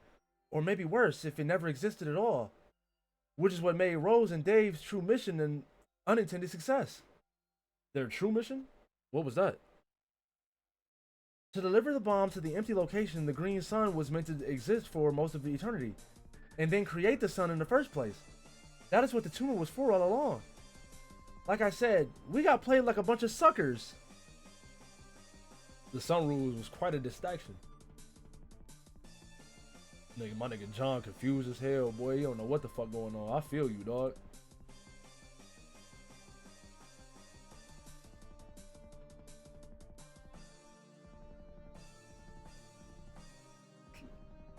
Or maybe worse, if it never existed at all. Which is what made Rose and Dave's true mission an unintended success. Their true mission? What was that? To deliver the bomb to the empty location the green sun was meant to exist for most of eternity, and then create the sun in the first place. That is what the tumor was for all along. Like I said, we got played like a bunch of suckers. The sun rules was quite a distraction. Nigga, my nigga John confused as hell, boy. He don't know what the fuck going on. I feel you, dog.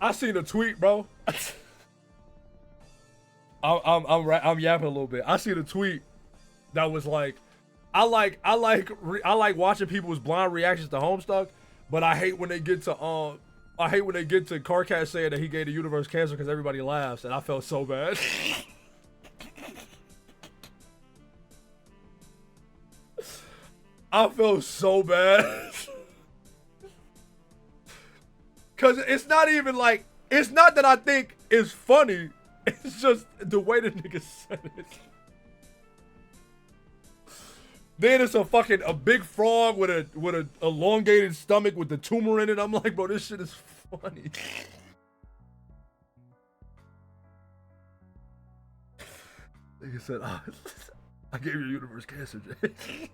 I seen a tweet, bro. I'm yapping a little bit. I seen a tweet that was like, I like watching people's blind reactions to Homestuck, but I hate when they get to Carcat saying that he gave the universe cancer because everybody laughs, and I felt so bad. I felt so bad. Cause it's not even like, it's not that I think it's funny, it's just the way the nigga said it. Then it's a big frog with a elongated stomach with the tumor in it. I'm like, bro, this shit is funny. Nigga said, oh, I gave your universe cancer, Jay.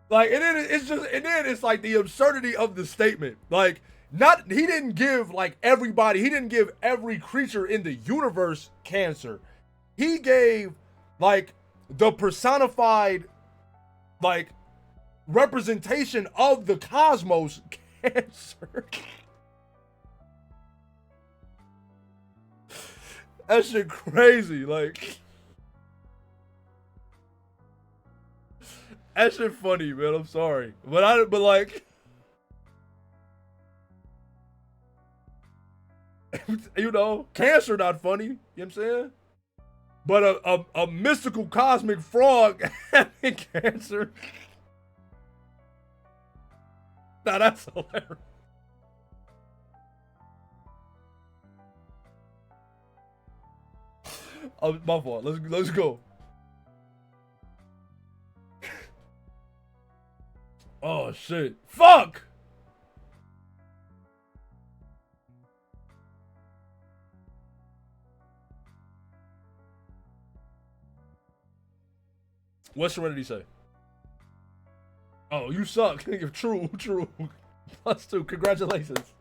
Like, and then it's like the absurdity of the statement. Like, he didn't give every creature in the universe cancer. He gave like the personified like representation of the cosmos cancer. That shit crazy, like. That shit funny, man. I'm sorry. But like, you know, cancer not funny. You know what I'm saying? But a mystical cosmic frog having cancer. Nah, that's hilarious. Oh, my fault. Let's go. Oh shit. Fuck! What Serenity say? Oh, you suck. True. +2. Congratulations.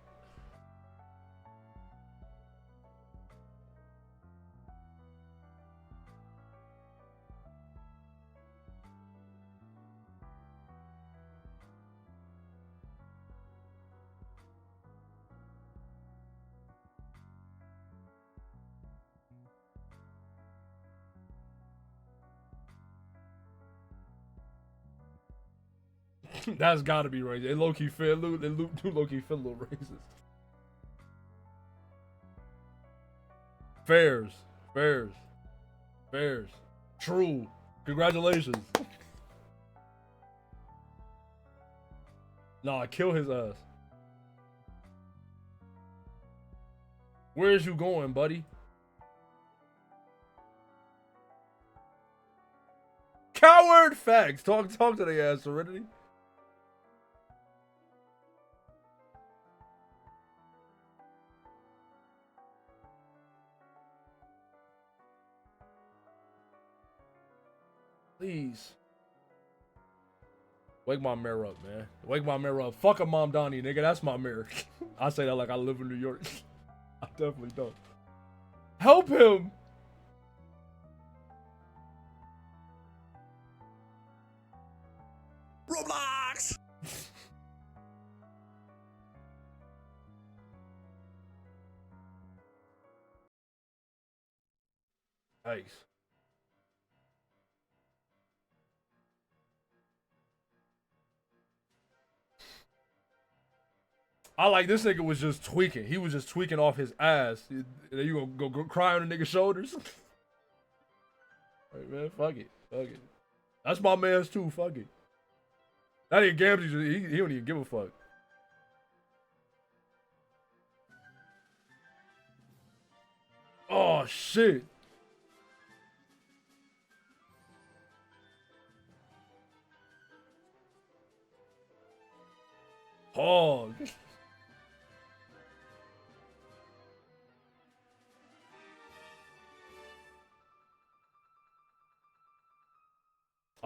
That's gotta be racist. They low-key feel low-key feel a little racist. Fairs. True. Congratulations. Nah, kill his ass. Where's you going, buddy? Coward! Facts. Talk to the ass, Serenity. Please. Wake my mirror up, man. Wake my mirror up. Fuck a Mom Donnie, nigga. That's my mirror. I say that like I live in New York. I definitely don't. Help him! Roblox! Nice. I like this nigga was just tweaking. He was just tweaking off his ass. And then you gonna go cry on the nigga's shoulders? Hey man, fuck it. Fuck it. That's my man's too, fuck it. That ain't Gamgee, he don't even give a fuck. Oh shit. Oh.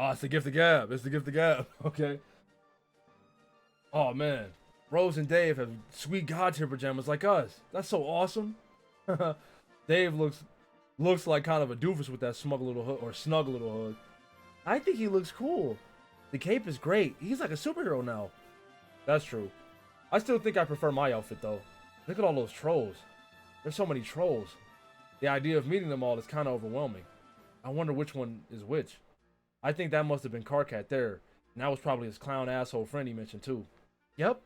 Oh, it's the gift of gab. It's the gift of gab. Okay. Oh man, Rose and Dave have sweet god tier pajamas like us. That's so awesome. Dave looks like kind of a doofus with that smug little hood or snug little hood. I think he looks cool. The cape is great. He's like a superhero now. That's true. I still think I prefer my outfit though. Look at all those trolls. There's so many trolls. The idea of meeting them all is kind of overwhelming. I wonder which one is which. I think that must have been Carcat there. And that was probably his clown asshole friend he mentioned too. Yep.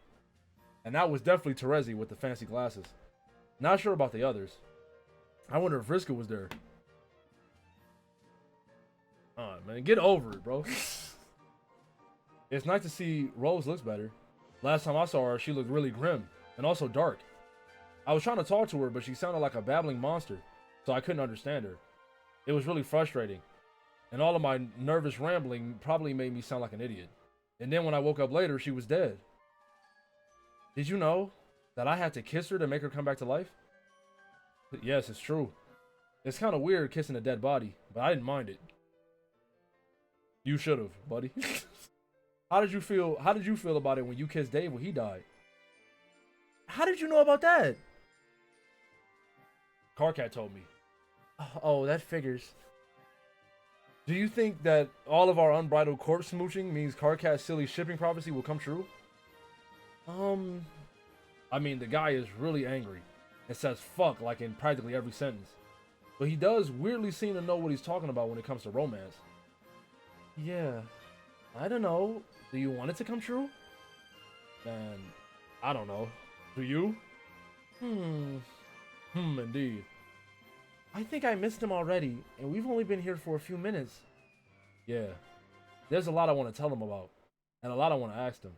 And that was definitely Terezi with the fancy glasses. Not sure about the others. I wonder if Vriska was there. Alright, man. Get over it, bro. It's nice to see Rose looks better. Last time I saw her, she looked really grim. And also dark. I was trying to talk to her, but she sounded like a babbling monster. So I couldn't understand her. It was really frustrating. And all of my nervous rambling probably made me sound like an idiot. And then when I woke up later, she was dead. Did you know that I had to kiss her to make her come back to life? Yes, it's true. It's kind of weird kissing a dead body, but I didn't mind it. You should have, buddy. How did you feel about it when you kissed Dave when he died? How did you know about that? Carcat told me. Oh, that figures. Do you think that all of our unbridled corpse smooching means Carcat's silly shipping prophecy will come true? I mean, the guy is really angry and says fuck like in practically every sentence. But he does weirdly seem to know what he's talking about when it comes to romance. Yeah, I don't know. Do you want it to come true? Man, I don't know. Do you? Indeed. I think I missed him already, and we've only been here for a few minutes. Yeah, there's a lot I want to tell him about, and a lot I want to ask him.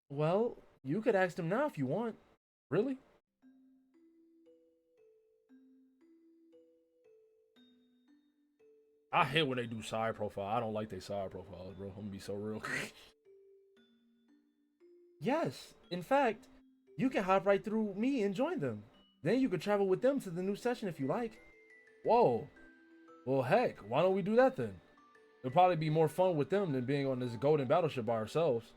Well, you could ask him now if you want. Really? I hate when they do side profile. I don't like their side profiles, bro. I'm gonna be so real. Yes, in fact, you can hop right through me and join them. Then you could travel with them to the new session if you like. Whoa. Well, heck, why don't we do that then? It'll probably be more fun with them than being on this golden battleship by ourselves.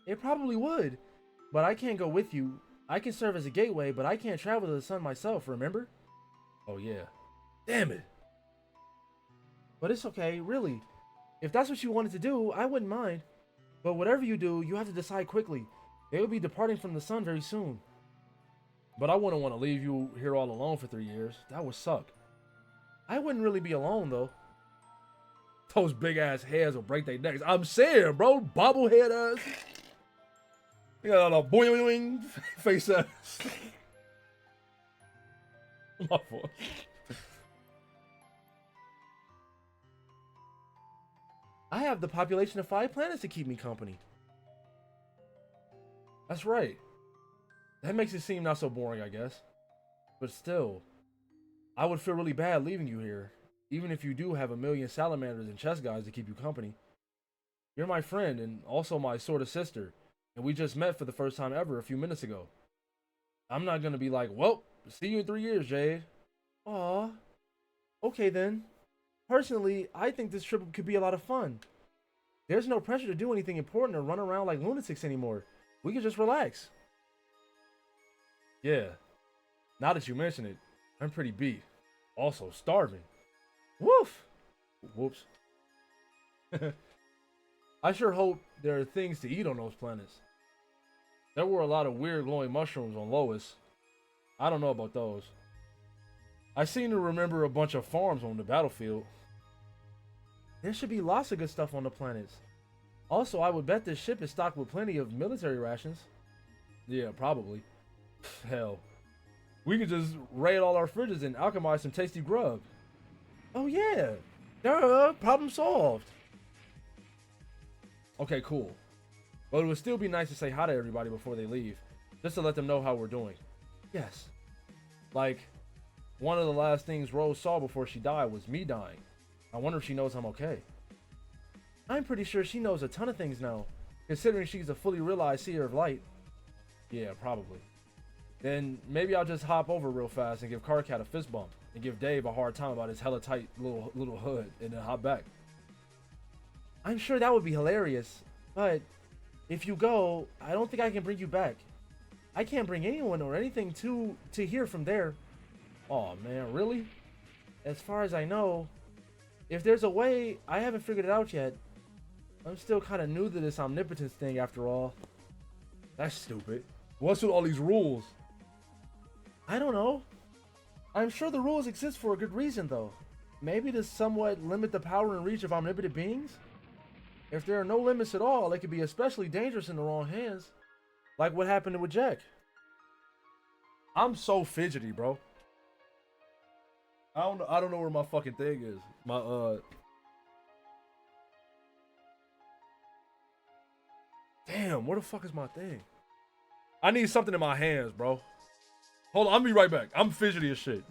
It probably would, but I can't go with you. I can serve as a gateway, but I can't travel to the sun myself, remember? Oh yeah. Damn it. But it's okay, really. If that's what you wanted to do, I wouldn't mind. But whatever you do, you have to decide quickly. They will be departing from the sun very soon. But I wouldn't want to leave you here all alone for 3 years. That would suck. I wouldn't really be alone, though. Those big ass hairs will break their necks. I'm saying, bro. Bobblehead ass. You got a boing face ass. My fault. I have the population of 5 planets to keep me company. That's right. That makes it seem not so boring, I guess. But still. I would feel really bad leaving you here, even if you do have a million salamanders and chess guys to keep you company. You're my friend and also my sort of sister, and we just met for the first time ever a few minutes ago. I'm not gonna be like, well, see you in 3 years, Jade. Aw. Okay then. Personally, I think this trip could be a lot of fun. There's no pressure to do anything important or run around like lunatics anymore. We can just relax. Yeah. Now that you mention it, I'm pretty beat. Also starving. Woof! Whoops. I sure hope there are things to eat on those planets. There were a lot of weird glowing mushrooms on Lois. I don't know about those. I seem to remember a bunch of farms on the battlefield. There should be lots of good stuff on the planets. Also, I would bet this ship is stocked with plenty of military rations. Yeah, probably. Hell. We could just raid all our fridges and alchemize some tasty grub. Oh yeah. Duh, problem solved. Okay, cool. But it would still be nice to say hi to everybody before they leave. Just to let them know how we're doing. Yes. Like, one of the last things Rose saw before she died was me dying. I wonder if she knows I'm okay. I'm pretty sure she knows a ton of things now, considering she's a fully realized seer of light. Yeah, probably. Then maybe I'll just hop over real fast and give Carcat a fist bump and give Dave a hard time about his hella tight little hood and then hop back. I'm sure that would be hilarious, but if you go, I don't think I can bring you back. I can't bring anyone or anything to here from there. Aw, man, really? As far as I know, if there's a way, I haven't figured it out yet. I'm still kind of new to this omnipotence thing after all. That's stupid. What's with all these rules? I don't know. I'm sure the rules exist for a good reason, though. Maybe to somewhat limit the power and reach of omnipotent beings? If there are no limits at all, it could be especially dangerous in the wrong hands. Like what happened with Jack. I'm so fidgety, bro. I don't know where my fucking thing is. My Damn, where the fuck is my thing? I need something in my hands, bro. Hold on, I'll be right back. I'm fidgety as shit.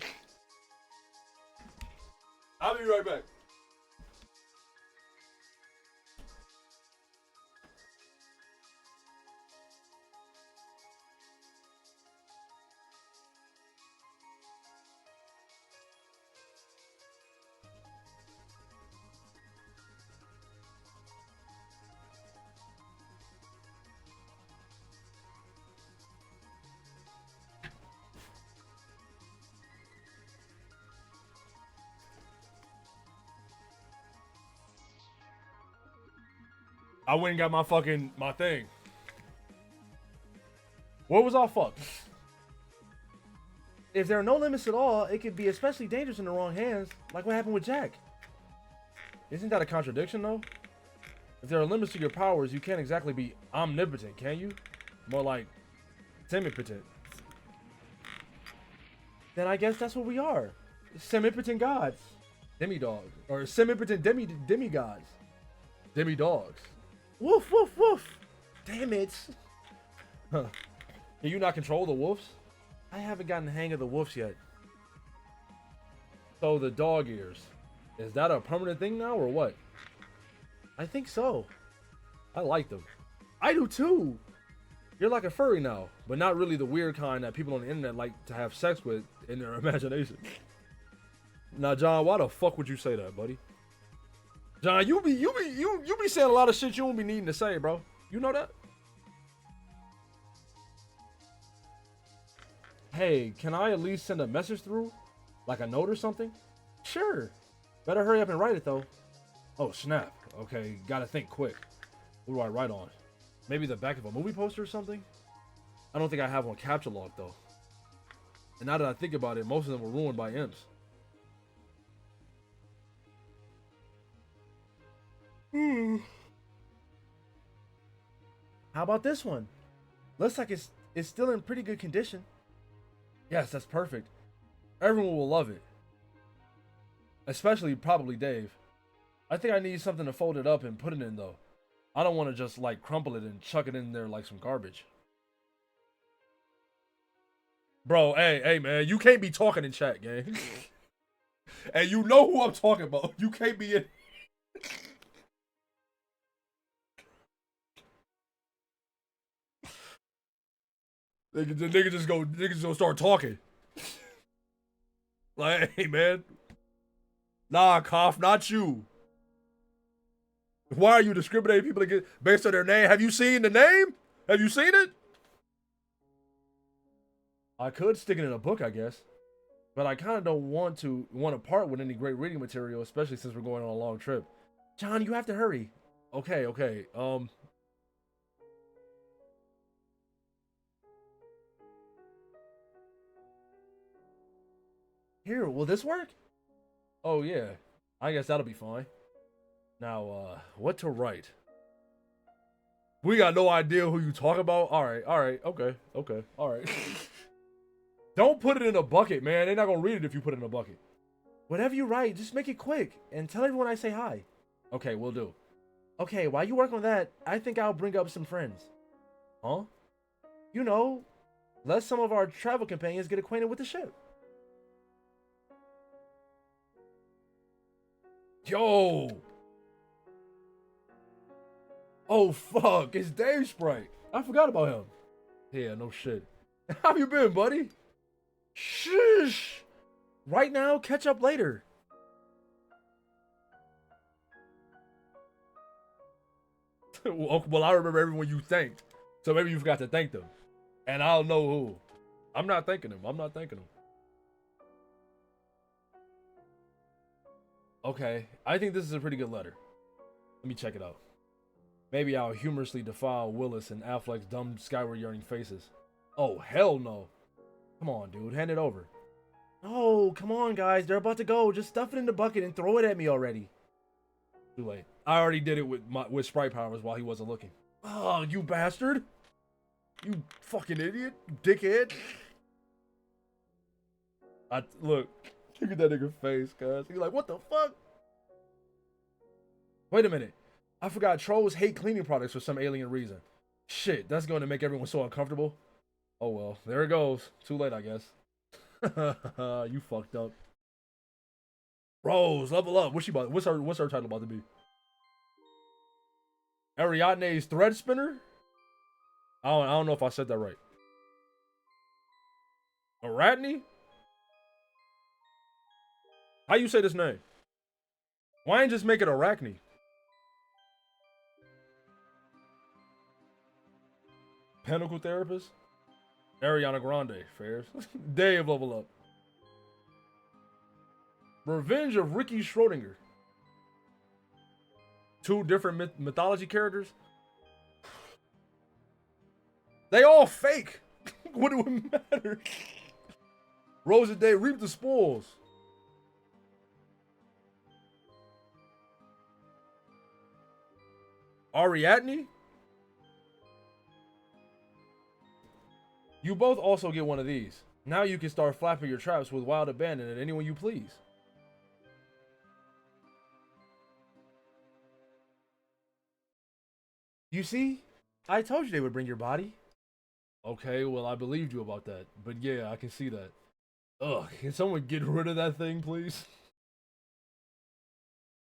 I'll be right back. I went and got my thing. What was all fucked? If there are no limits at all, it could be especially dangerous in the wrong hands, like what happened with Jack. Isn't that a contradiction, though? If there are limits to your powers, you can't exactly be omnipotent, can you? More like semipotent. Then I guess that's what we are. Semipotent gods. Demidogs. Or semipotent demigods. Demidogs. Woof, woof, woof. Damn it. Huh. Can you not control the wolves? I haven't gotten the hang of the wolves yet. So the dog ears. Is that a permanent thing now or what? I think so. I like them. I do too. You're like a furry now, but not really the weird kind that people on the internet like to have sex with in their imagination. Now, John, why the fuck would you say that, buddy? John, you be saying a lot of shit you won't be needing to say, bro. You know that? Hey, can I at least send a message through? Like a note or something? Sure. Better hurry up and write it, though. Oh, snap. Okay, gotta think quick. What do I write on? Maybe the back of a movie poster or something? I don't think I have one capture log, though. And now that I think about it, most of them were ruined by imps. How about this one? Looks like it's still in pretty good condition. Yes, that's perfect. Everyone will love it. Especially probably Dave. I think I need something to fold it up and put it in though. I don't want to just like crumple it and chuck it in there like some garbage. Bro, hey man, you can't be talking in chat, gang. And you know who I'm talking about. You can't be in. Niggas just gonna start talking. Like, hey man. Nah, Koff, not you. Why are you discriminating people against based on their name? Have you seen the name? Have you seen it? I could stick it in a book, I guess. But I kind of don't want to part with any great reading material, especially since we're going on a long trip. John, you have to hurry. Okay. Here, will this work? Oh, yeah. I guess that'll be fine. Now, what to write? We got no idea who you talk about. All right, okay, all right. Don't put it in a bucket, man. They're not gonna read it if you put it in a bucket. Whatever you write, just make it quick and tell everyone I say hi. Okay, will do. Okay, while you work on that, I think I'll bring up some friends. Huh? You know, let some of our travel companions get acquainted with the ship. Yo! Oh, fuck. It's Dave Sprite. I forgot about him. Yeah, no shit. How you been, buddy? Shush! Right now, catch up later. Well, I remember everyone you thanked. So maybe you forgot to thank them. And I'll know who. I'm not thanking them. Okay, I think this is a pretty good letter. Let me check it out. Maybe I'll humorously defile Willis and Affleck's dumb skyward yearning faces. Oh, hell no. Come on, dude, hand it over. Oh, come on, guys, they're about to go. Just stuff it in the bucket and throw it at me already. Too late. I already did it with Sprite powers while he wasn't looking. Oh, you bastard. You fucking idiot. You dickhead. Look at that nigga face, cuz. He's like, what the fuck? Wait a minute. I forgot trolls hate cleaning products for some alien reason. Shit, that's going to make everyone so uncomfortable. Oh well, there it goes. Too late, I guess. You fucked up. Rose, level up. What's her title about to be? Ariadne's thread spinner? I don't know if I said that right. Aratney? How you say this name? Why ain't just make it Arachne? Pinnacle therapist? Ariana Grande, fairs. Dave, level up. Revenge of Ricky Schrodinger. 2 different mythology characters. They all fake. What do it matter? Rose and Day reap the spoils. Ariadne? You both also get one of these. Now you can start flapping your traps with wild abandon at anyone you please. You see? I told you they would bring your body. Okay, well, I believed you about that. But yeah, I can see that. Ugh, can someone get rid of that thing, please?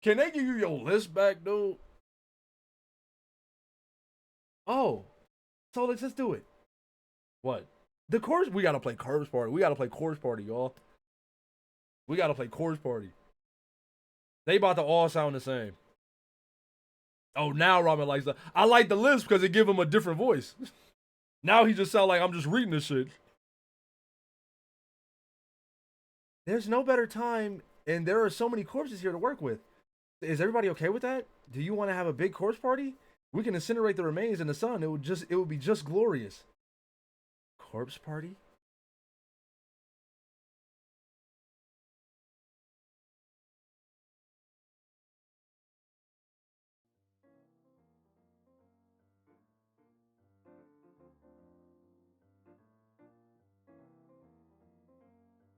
Can they give you your list back, dude? Oh, so let's just do it. What? The course? We gotta play Corpse Party. We gotta play Corpse Party, y'all. We gotta play Corpse Party. They about to all sound the same. Oh, now Robin likes that. I like the list because it give him a different voice. Now he just sound like I'm just reading this shit. There's no better time, and there are so many corpses here to work with. Is everybody okay with that? Do you want to have a big corpse party? We can incinerate the remains in the sun. It would be just glorious. Corpse party?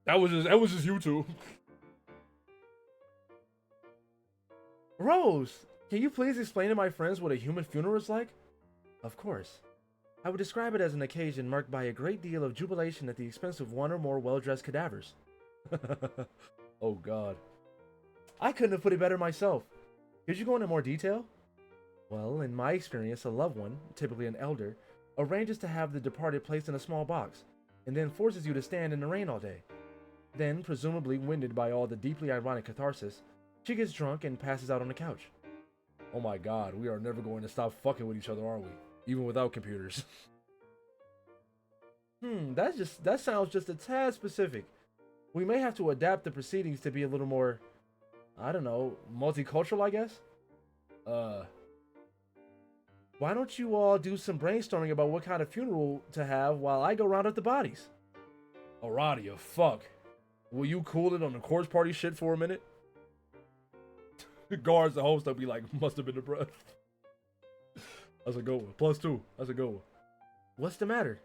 That was just you two. Rose, can you please explain to my friends what a human funeral is like? Of course. I would describe it as an occasion marked by a great deal of jubilation at the expense of one or more well-dressed cadavers. Oh god. I couldn't have put it better myself. Could you go into more detail? Well, in my experience, a loved one, typically an elder, arranges to have the departed placed in a small box, and then forces you to stand in the rain all day. Then, presumably winded by all the deeply ironic catharsis, she gets drunk and passes out on the couch. Oh my god, we are never going to stop fucking with each other, are we? Even without computers. That sounds just a tad specific. We may have to adapt the proceedings to be a little more, I don't know, multicultural, I guess? Why don't you all do some brainstorming about what kind of funeral to have while I go round up the bodies? Aradia, fuck. Will you cool it on the corpse party shit for a minute? The guards, the host, will be like, must have been the breath. That's a good one. +2. That's a good one. What's the matter?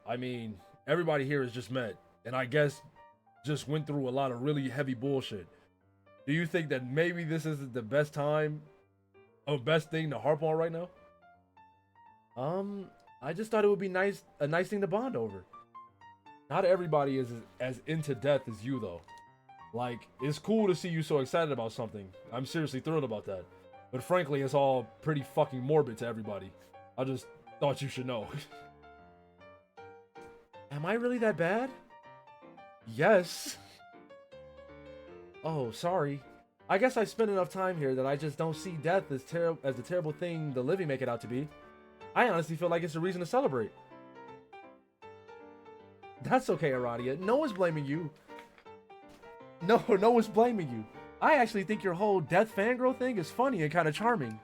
I mean, everybody here has just met, and I guess just went through a lot of really heavy bullshit. Do you think that maybe this isn't the best time or best thing to harp on right now? I just thought it would be a nice thing to bond over. Not everybody is as into death as you, though. Like, it's cool to see you so excited about something. I'm seriously thrilled about that. But frankly, it's all pretty fucking morbid to everybody. I just thought you should know. Am I really that bad? Yes. Oh, sorry. I guess I spent enough time here that I just don't see death as the terrible thing the living make it out to be. I honestly feel like it's a reason to celebrate. That's okay, Aradia. No one's blaming you. No one's blaming you. I actually think your whole death fangirl thing is funny and kind of charming.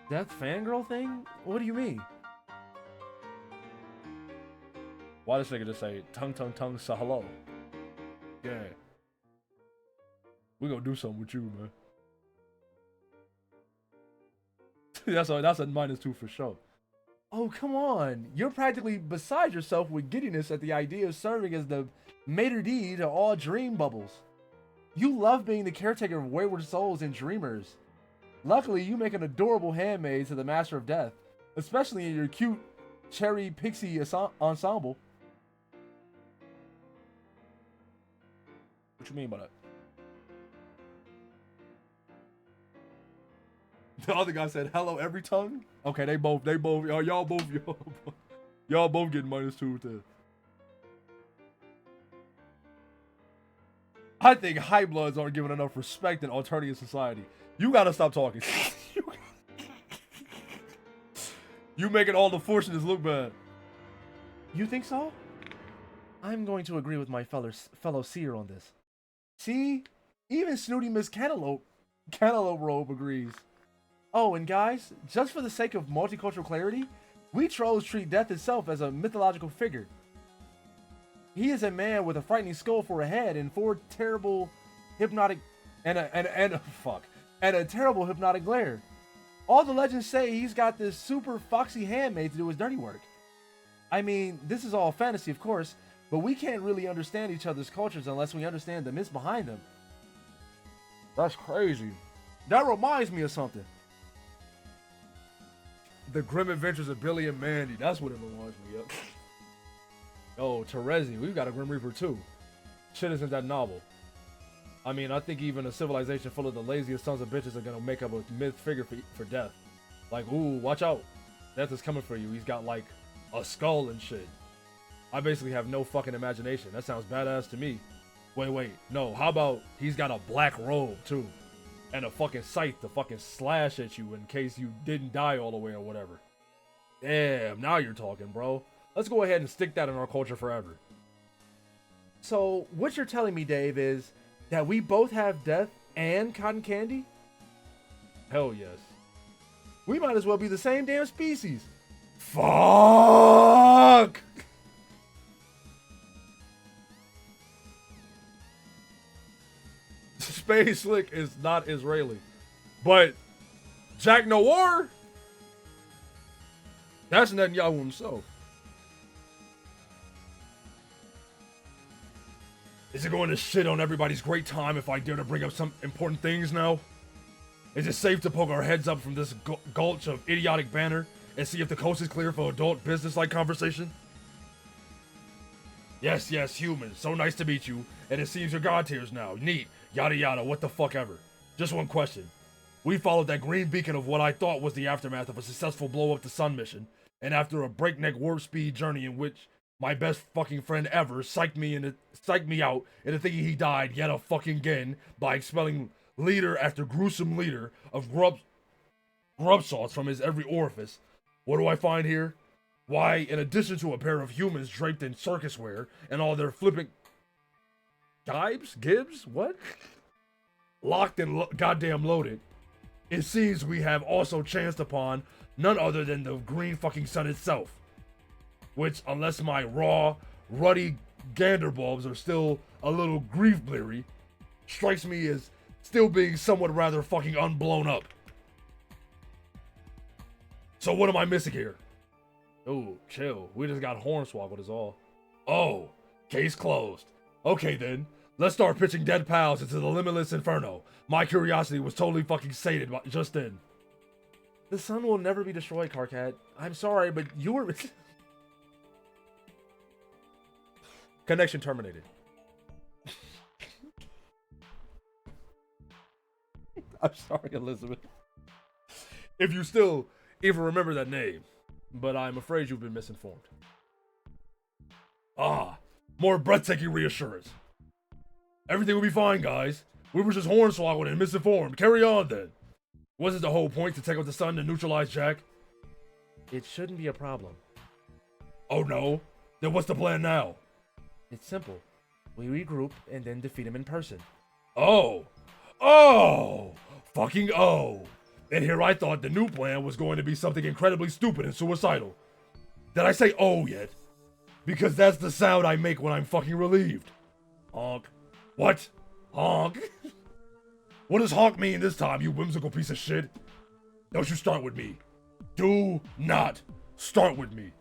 Death fangirl thing? What do you mean? Why does nigga just say tongue say hello? Yeah. We gonna do something with you, man. that's a -2 for sure. Oh, come on. You're practically beside yourself with giddiness at the idea of serving as the maitre d' to all dream bubbles. You love being the caretaker of wayward souls and dreamers. Luckily, you make an adorable handmaid to the master of death, especially in your cute cherry pixie ensemble. What you mean by that? The other guy said, hello, every tongue? Okay, y'all both getting -2 with that. I think high bloods aren't given enough respect in alternative society. You gotta stop talking. You making all the fortunates look bad. You think so? I'm going to agree with my fellow seer on this. See? Even snooty Miss Cantaloupe Robe agrees. Oh, and guys, just for the sake of multicultural clarity, we trolls treat death itself as a mythological figure. He is a man with a frightening skull for a head and a terrible hypnotic glare. All the legends say he's got this super foxy handmaid to do his dirty work. I mean, this is all fantasy, of course, but we can't really understand each other's cultures unless we understand the myths behind them. That's crazy. That reminds me of something. The Grim Adventures of Billy and Mandy. That's what it reminds me of. Oh, Terezi, we've got a Grim Reaper too. Shit isn't that novel. I mean, I think even a civilization full of the laziest sons of bitches are gonna make up a myth figure for death. Like, ooh, watch out. Death is coming for you. He's got like a skull and shit. I basically have no fucking imagination. That sounds badass to me. Wait, no. How about he's got a black robe too? And a fucking scythe to fucking slash at you in case you didn't die all the way or whatever. Damn, now you're talking, bro. Let's go ahead and stick that in our culture forever. So, what you're telling me, Dave, is that we both have death and cotton candy? Hell yes. We might as well be the same damn species. Fuck! Space Slick is not Israeli. But Jack Noir? That's Netanyahu himself. Is it going to shit on everybody's great time if I dare to bring up some important things now? Is it safe to poke our heads up from this gulch of idiotic banter and see if the coast is clear for adult business-like conversation? Yes, yes, humans. So nice to meet you. And it seems you're god tiers now. Neat. Yada yada. What the fuck ever. Just one question. We followed that green beacon of what I thought was the aftermath of a successful blow up the sun mission. And after a breakneck warp speed journey in which my best fucking friend ever psyched me out into thinking he died yet a fucking again by expelling leader after gruesome leader of grub sauce from his every orifice. What do I find here? Why, in addition to a pair of humans draped in circus wear and all their flipping Gibbs? What? Locked and goddamn loaded, it seems we have also chanced upon none other than the green fucking sun itself. Which, unless my raw, ruddy gander bulbs are still a little grief bleary, strikes me as still being somewhat rather fucking unblown up. So what am I missing here? Oh, chill. We just got hornswoggled is all. Oh, case closed. Okay then, let's start pitching dead pals into the limitless inferno. My curiosity was totally fucking sated just then. The sun will never be destroyed, Carcat. I'm sorry, but you were... Connection terminated. I'm sorry, Elizabeth. If you still even remember that name, but I'm afraid you've been misinformed. Ah, more breathtaking reassurance. Everything will be fine, guys. We were just hornswoggled and misinformed. Carry on, then. Wasn't the whole point to take out the sun and neutralize Jack? It shouldn't be a problem. Oh no? Then what's the plan now? It's simple. We regroup and then defeat him in person. Oh! Oh! Fucking oh! And here I thought the new plan was going to be something incredibly stupid and suicidal. Did I say oh yet? Because that's the sound I make when I'm fucking relieved. Honk. What? Honk? What does honk mean this time, you whimsical piece of shit? Don't you start with me. Do not start with me.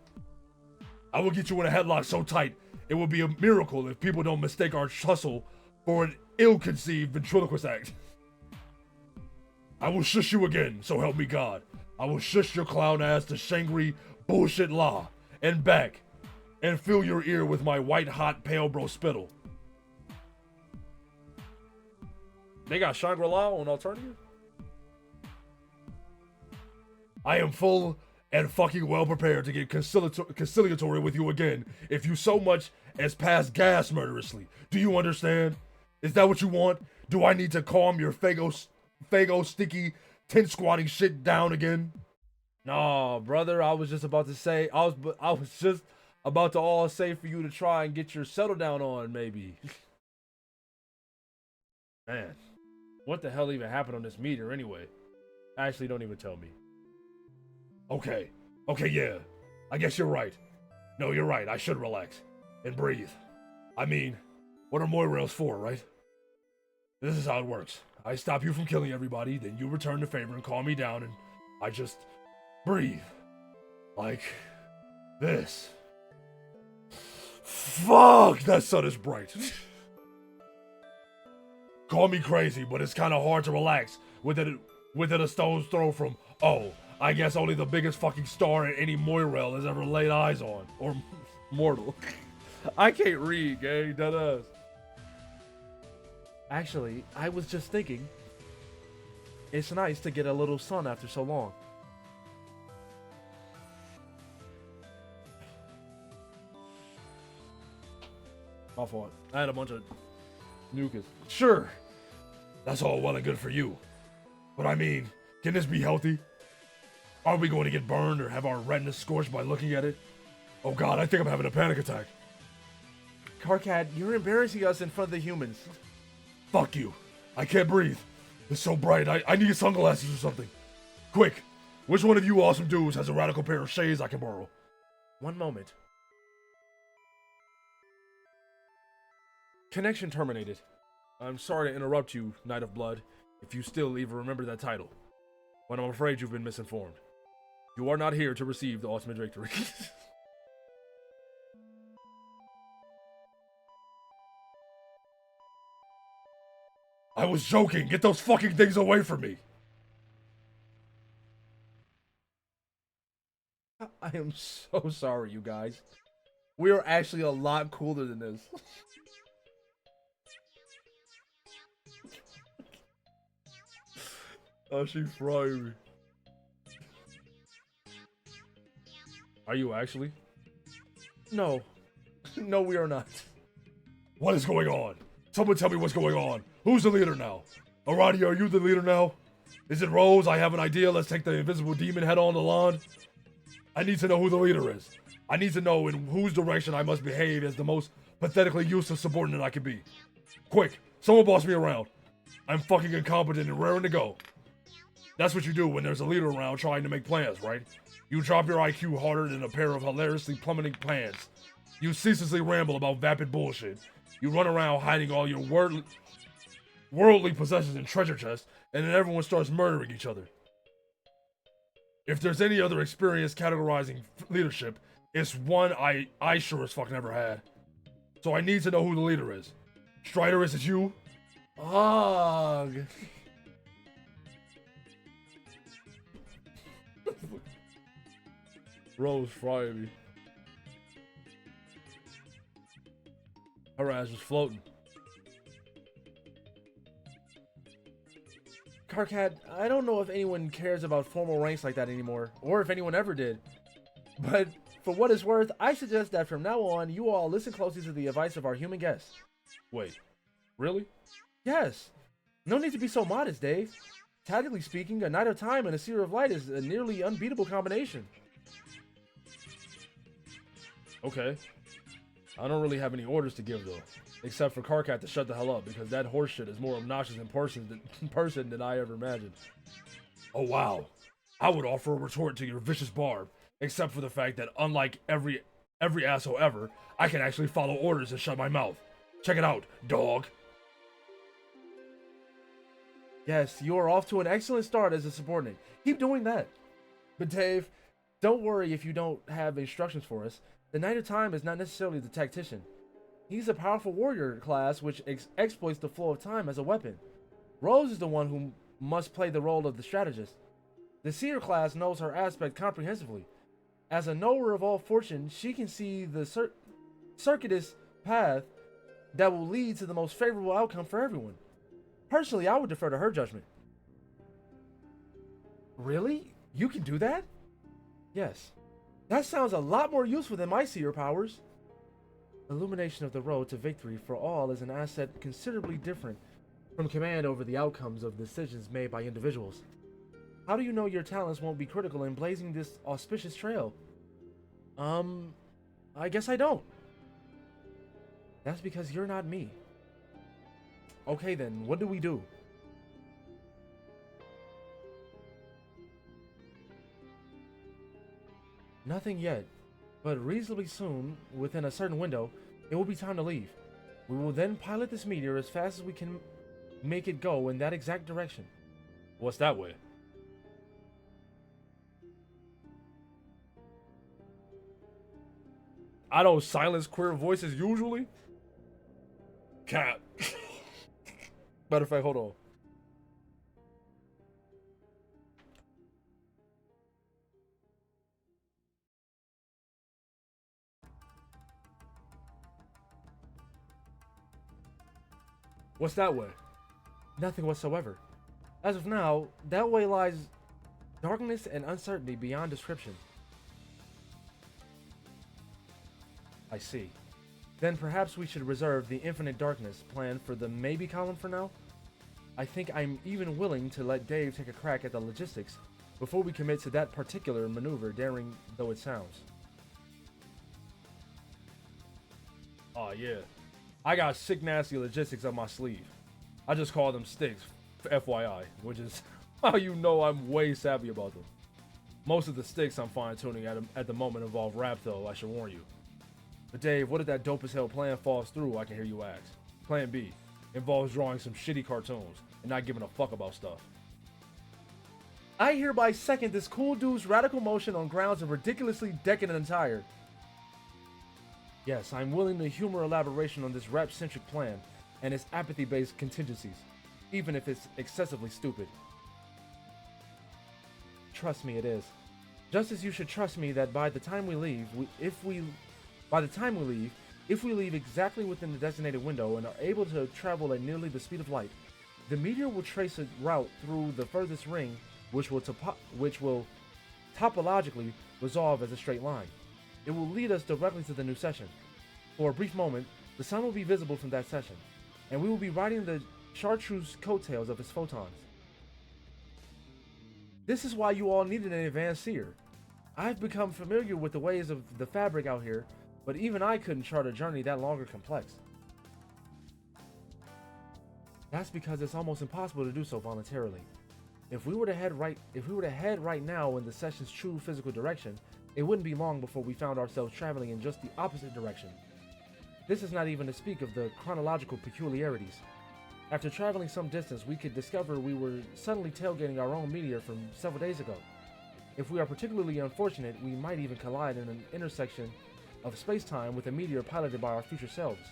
I will get you in a headlock so tight, it will be a miracle if people don't mistake our tussle for an ill-conceived ventriloquist act. I will shush you again, so help me God. I will shush your clown ass to Shangri bullshit la and back and fill your ear with my white hot pale bro spittle. They got Shangri-La on alternative? I am full and fucking well prepared to get conciliatory with you again if you so much as pass gas murderously. Do you understand? Is that what you want? Do I need to calm your Fago sticky tent squatting shit down again? No, brother, I was just about to say, I was just about to all say for you to try and get your settle down on, maybe. Man, what the hell even happened on this meter anyway? Actually, don't even tell me. Okay, yeah. I guess you're right. No, you're right. I should relax and breathe. I mean, what are Moirails for, right? This is how it works. I stop you from killing everybody, then you return the favor and calm me down, and I just breathe. Like this. Fuck, that sun is bright. Call me crazy, but it's kind of hard to relax within a stone's throw from, oh, I guess only the biggest fucking star any Moirail has ever laid eyes on. Or mortal. I can't read, gang. Deadass. Actually, I was just thinking, it's nice to get a little sun after so long. My fault. I had a bunch of mucus. Sure. That's all well and good for you. But I mean, can this be healthy? Are we going to get burned or have our retinas scorched by looking at it? Oh god, I think I'm having a panic attack. Carcat, you're embarrassing us in front of the humans. Fuck you. I can't breathe. It's so bright. I need sunglasses or something. Quick, which one of you awesome dudes has a radical pair of shades I can borrow? One moment. Connection terminated. I'm sorry to interrupt you, Knight of Blood, if you still even remember that title. But I'm afraid you've been misinformed. You are not here to receive the ultimate victory. I was joking. Get those fucking things away from me. I am so sorry, you guys. We are actually a lot cooler than this. Oh, she fried me. Are you actually? No. No, we are not. What is going on? Someone tell me what's going on. Who's the leader now? Arati, are you the leader now? Is it Rose? I have an idea. Let's take the invisible demon head on the lawn. I need to know who the leader is. I need to know in whose direction I must behave as the most pathetically useless subordinate I can be. Quick, someone boss me around. I'm fucking incompetent and raring to go. That's what you do when there's a leader around trying to make plans, right? You drop your IQ harder than a pair of hilariously plummeting pants. You ceaselessly ramble about vapid bullshit. You run around hiding all your worldly possessions in treasure chests, and then everyone starts murdering each other. If there's any other experience categorizing leadership, it's one I sure as fuck never had. So I need to know who the leader is. Strider, is it you? Ugh. Rose fried me. Her ass was floating. Carcat, I don't know if anyone cares about formal ranks like that anymore, or if anyone ever did. But for what it's worth, I suggest that from now on, you all listen closely to the advice of our human guests. Wait, really? Yes. No need to be so modest, Dave. Tactically speaking, a Knight of Time and a Seer of Light is a nearly unbeatable combination. Okay. I don't really have any orders to give, though. Except for Carcat to shut the hell up, because that horseshit is more obnoxious in person than I ever imagined. Oh, wow. I would offer a retort to your vicious barb, except for the fact that unlike every asshole ever, I can actually follow orders and shut my mouth. Check it out, dog. Yes, you are off to an excellent start as a subordinate. Keep doing that. But Dave, don't worry if you don't have instructions for us. The Knight of Time is not necessarily the tactician. He's a powerful warrior class which exploits the flow of time as a weapon. Rose is the one who must play the role of the strategist. The Seer class knows her aspect comprehensively. As a knower of all fortune, she can see the circuitous path that will lead to the most favorable outcome for everyone. Personally, I would defer to her judgment. Really? You can do that? Yes. That sounds a lot more useful than my Seer powers. Illumination of the road to victory for all is an asset considerably different from command over the outcomes of decisions made by individuals. How do you know your talents won't be critical in blazing this auspicious trail? I guess I don't. That's because you're not me. Okay then, what do we do? Nothing yet, but reasonably soon, within a certain window, it will be time to leave. We will then pilot this meteor as fast as we can make it go in that exact direction. What's that way? I don't silence queer voices usually. Cat. Matter of fact, hold on. What's that way? Nothing whatsoever. As of now, that way lies darkness and uncertainty beyond description. I see. Then perhaps we should reserve the infinite darkness plan for the maybe column for now. I think I'm even willing to let Dave take a crack at the logistics before we commit to that particular maneuver, daring though it sounds. Oh yeah. I got sick nasty logistics up my sleeve. I just call them sticks, FYI, which is how you know I'm way savvy about them. Most of the sticks I'm fine-tuning at the moment involve rap though, I should warn you. But Dave, what if that dope as hell plan falls through, I can hear you ask. Plan B involves drawing some shitty cartoons and not giving a fuck about stuff. I hereby second this cool dude's radical motion on grounds of ridiculously decadent attire. Yes, I'm willing to humor elaboration on this rap-centric plan and its apathy-based contingencies, even if it's excessively stupid. Trust me, it is. Just as you should trust me that by the time we leave, if we By the time we leave, if we leave exactly within the designated window and are able to travel at nearly the speed of light, the meteor will trace a route through the furthest ring, which will topologically resolve as a straight line. It will lead us directly to the new session. For a brief moment, the sun will be visible from that session, and we will be riding the chartreuse coattails of its photons. This is why you all needed an advanced seer. I've become familiar with the ways of the fabric out here, but even I couldn't chart a journey that long or complex. That's because it's almost impossible to do so voluntarily. If we were to head right now in the session's true physical direction, it wouldn't be long before we found ourselves traveling in just the opposite direction. This is not even to speak of the chronological peculiarities. After traveling some distance, we could discover we were suddenly tailgating our own meteor from several days ago. If we are particularly unfortunate, we might even collide in an intersection of space-time with a meteor piloted by our future selves.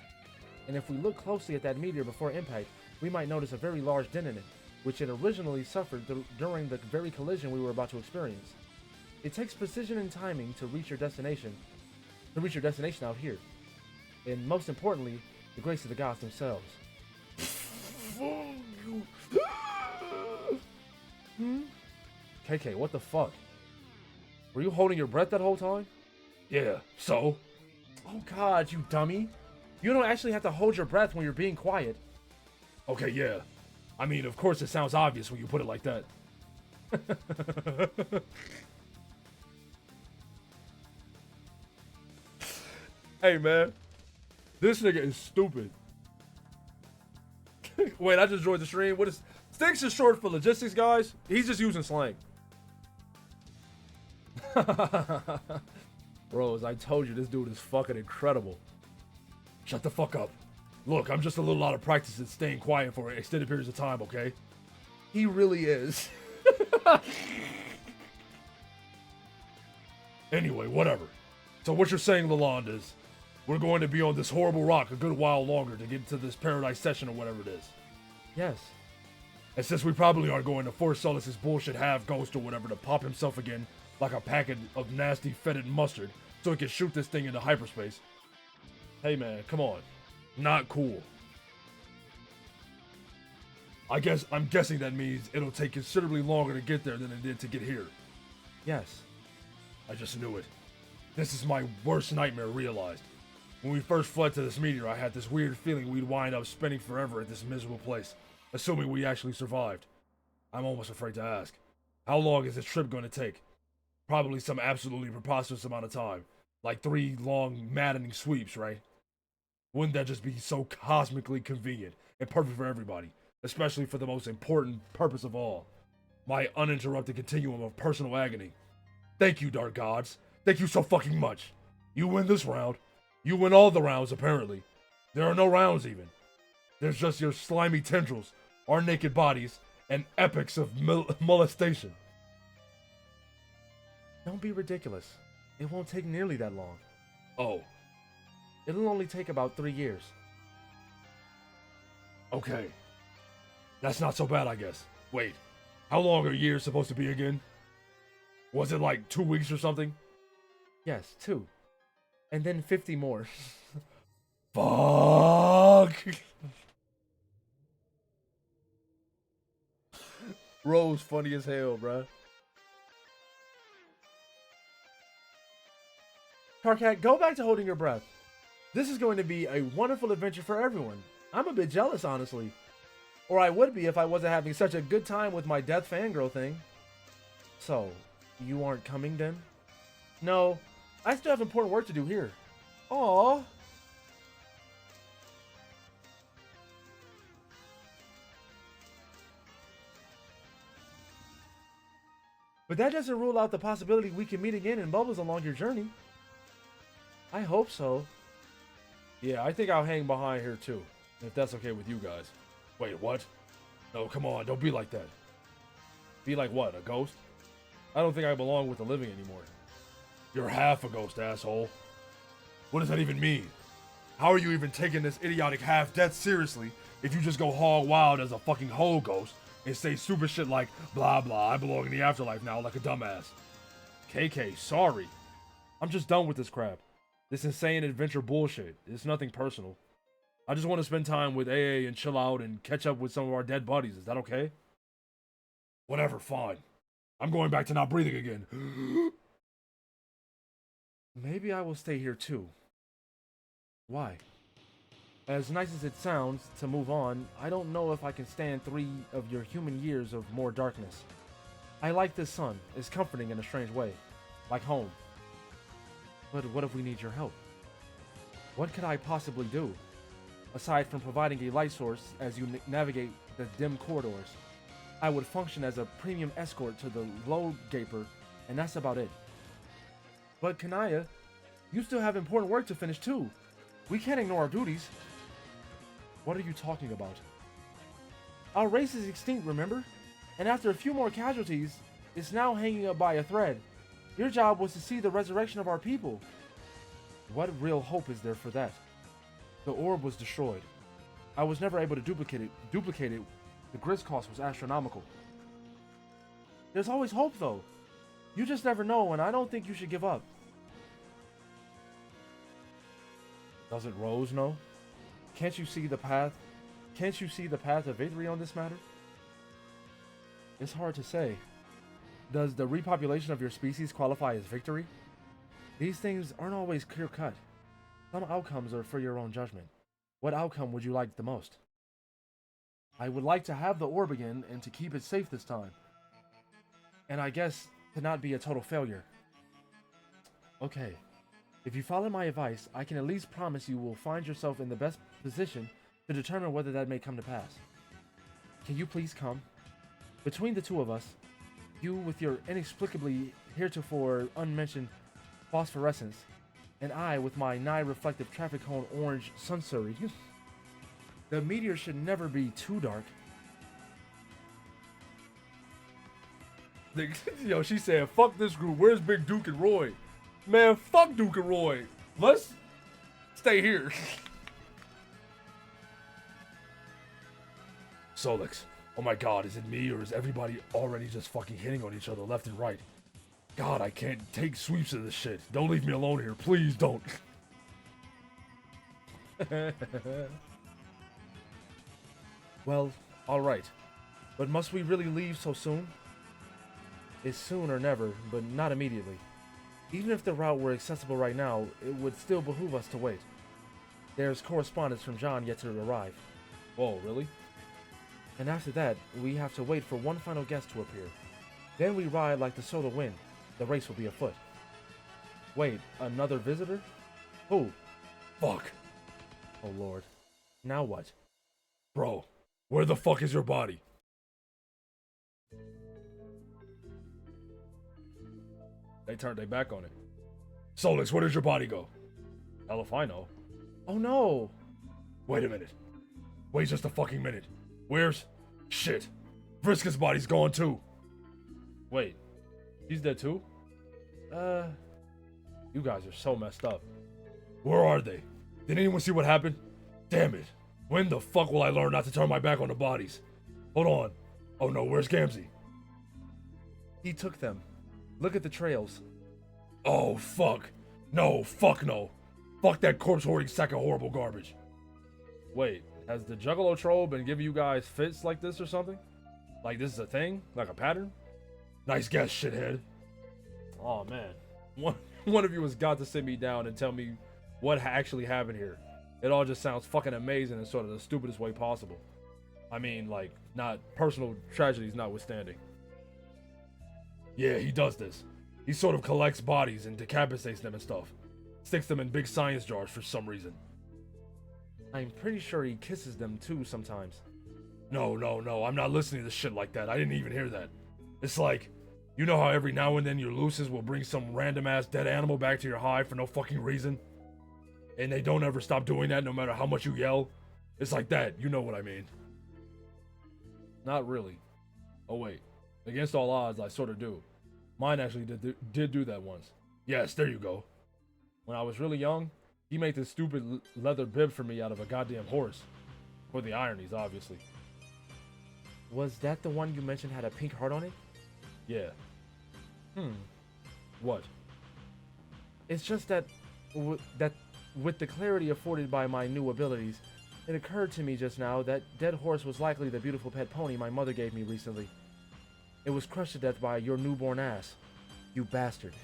And if we look closely at that meteor before impact, we might notice a very large dent in it, which it originally suffered during the very collision we were about to experience. It takes precision and timing to reach your destination out here. And most importantly, the grace of the gods themselves. KK, what the fuck? Were you holding your breath that whole time? Yeah, so? Oh god, you dummy. You don't actually have to hold your breath when you're being quiet. Okay, yeah. I mean, of course it sounds obvious when you put it like that. Hey, man. This nigga is stupid. Wait, I just joined the stream. What is... Sticks is short for logistics, guys. He's just using slang. Bros, I told you this dude is fucking incredible. Shut the fuck up. Look, I'm just a little out of practice at staying quiet for extended periods of time, okay? He really is. Anyway, whatever. So what you're saying, Lalonde, is we're going to be on this horrible rock a good while longer to get to this paradise session or whatever it is. Yes. And since we probably are going to force Solus's bullshit half-ghost or whatever to pop himself again like a packet of nasty fetid mustard so he can shoot this thing into hyperspace. Hey man, come on. Not cool. I'm guessing that means it'll take considerably longer to get there than it did to get here. Yes. I just knew it. This is my worst nightmare realized. When we first fled to this meteor, I had this weird feeling we'd wind up spending forever at this miserable place, assuming we actually survived. I'm almost afraid to ask. How long is this trip going to take? Probably some absolutely preposterous amount of time. Like 3 long, maddening sweeps, right? Wouldn't that just be so cosmically convenient and perfect for everybody? Especially for the most important purpose of all. My uninterrupted continuum of personal agony. Thank you, Dark Gods. Thank you so fucking much. You win this round. You win all the rounds, apparently. There are no rounds, even. There's just your slimy tendrils, our naked bodies, and epics of molestation. Don't be ridiculous. It won't take nearly that long. Oh. It'll only take about 3 years. Okay. That's not so bad, I guess. Wait. How long are years supposed to be again? Was it like 2 weeks or something? Yes, 2. And then 50 more. Fuck! Rose funny as hell, bruh. Carcat, go back to holding your breath. This is going to be a wonderful adventure for everyone. I'm a bit jealous, honestly. Or I would be if I wasn't having such a good time with my death fangirl thing. So, you aren't coming then? No, I still have important work to do here. Aww. But that doesn't rule out the possibility we can meet again in Bubbles along your journey. I hope so. Yeah, I think I'll hang behind here too, if that's okay with you guys. Wait, what? No, come on, don't be like that. Be like what, a ghost? I don't think I belong with the living anymore. You're half a ghost, asshole. What does that even mean? How are you even taking this idiotic half-death seriously if you just go hog wild as a fucking whole ghost and say stupid shit like, blah blah, I belong in the afterlife now like a dumbass? KK, sorry. I'm just done with this crap. This insane adventure bullshit. It's nothing personal. I just want to spend time with AA and chill out and catch up with some of our dead buddies. Is that okay? Whatever, fine. I'm going back to not breathing again. Maybe I will stay here too. Why? As nice as it sounds to move on, I don't know if I can stand 3 of your human years of more darkness. I like this sun. It's comforting in a strange way. Like home. But what if we need your help? What could I possibly do? Aside from providing a light source as you navigate the dim corridors. I would function as a premium escort to the low gaper, and that's about it. But Kanaya, you still have important work to finish too. We can't ignore our duties. What are you talking about? Our race is extinct, remember? And after a few more casualties, it's now hanging up by a thread. Your job was to see the resurrection of our people. What real hope is there for that? The orb was destroyed. I was never able to duplicate it. The grizz cost was astronomical. There's always hope though. You just never know, and I don't think you should give up. Doesn't Rose know? Can't you see the path? Can't you see the path of victory on this matter? It's hard to say. Does the repopulation of your species qualify as victory? These things aren't always clear-cut. Some outcomes are for your own judgment. What outcome would you like the most? I would like to have the orb again and to keep it safe this time. And I guess to not be a total failure. Okay. If you follow my advice, I can at least promise you will find yourself in the best position to determine whether that may come to pass. Can you please come? Between the two of us, you with your inexplicably heretofore unmentioned phosphorescence, and I with my nigh-reflective traffic cone orange sunsurry. The meteor should never be too dark. Yo, she said, fuck this group. Where's Big Duke and Roy? Man, fuck Duke and Roy. Let's stay here. Solix. Oh my god, is it me or is everybody already just fucking hitting on each other left and right? God, I can't take sweeps of this shit. Don't leave me alone here. Please don't. Well, alright. But must we really leave so soon? It's soon or never, but not immediately. Even if the route were accessible right now, it would still behoove us to wait. There's correspondence from John yet to arrive. Whoa, really? And after that, we have to wait for one final guest to appear. Then we ride like the solar wind. The race will be afoot. Wait, another visitor? Who? Fuck. Oh lord. Now what? Bro, where the fuck is your body? They turned their back on it. Solix, where does your body go? Hell if I know. Oh no! Wait a minute. Wait just a fucking minute. Where's... Shit. Vriska's body's gone too. Wait. He's dead too? You guys are so messed up. Where are they? Did anyone see what happened? Damn it. When the fuck will I learn not to turn my back on the bodies? Hold on. Oh no, where's Gamzee? He took them. Look at the trails. Oh, fuck. No, fuck no. Fuck that corpse-hoarding sack of horrible garbage. Wait, has the Juggalo troll been giving you guys fits like this or something? Like this is a thing? Like a pattern? Nice guess, shithead. Oh man. One of you has got to sit me down and tell me what actually happened here. It all just sounds fucking amazing in sort of the stupidest way possible. I mean, like, not personal tragedies notwithstanding. Yeah, he does this. He sort of collects bodies and decapitates them and stuff. Sticks them in big science jars for some reason. I'm pretty sure he kisses them too sometimes. No, I'm not listening to shit like that. I didn't even hear that. It's like, you know how every now and then your luces will bring some random ass dead animal back to your hive for no fucking reason? And they don't ever stop doing that no matter how much you yell? It's like that, you know what I mean. Not really. Oh wait, against all odds I sort of do. Mine actually did do that once. Yes, there you go. When I was really young, he made this stupid leather bib for me out of a goddamn horse. For the ironies, obviously. Was that the one you mentioned had a pink heart on it? Yeah. What? It's just that with the clarity afforded by my new abilities, it occurred to me just now that dead horse was likely the beautiful pet pony my mother gave me recently. It was crushed to death by your newborn ass. You bastard.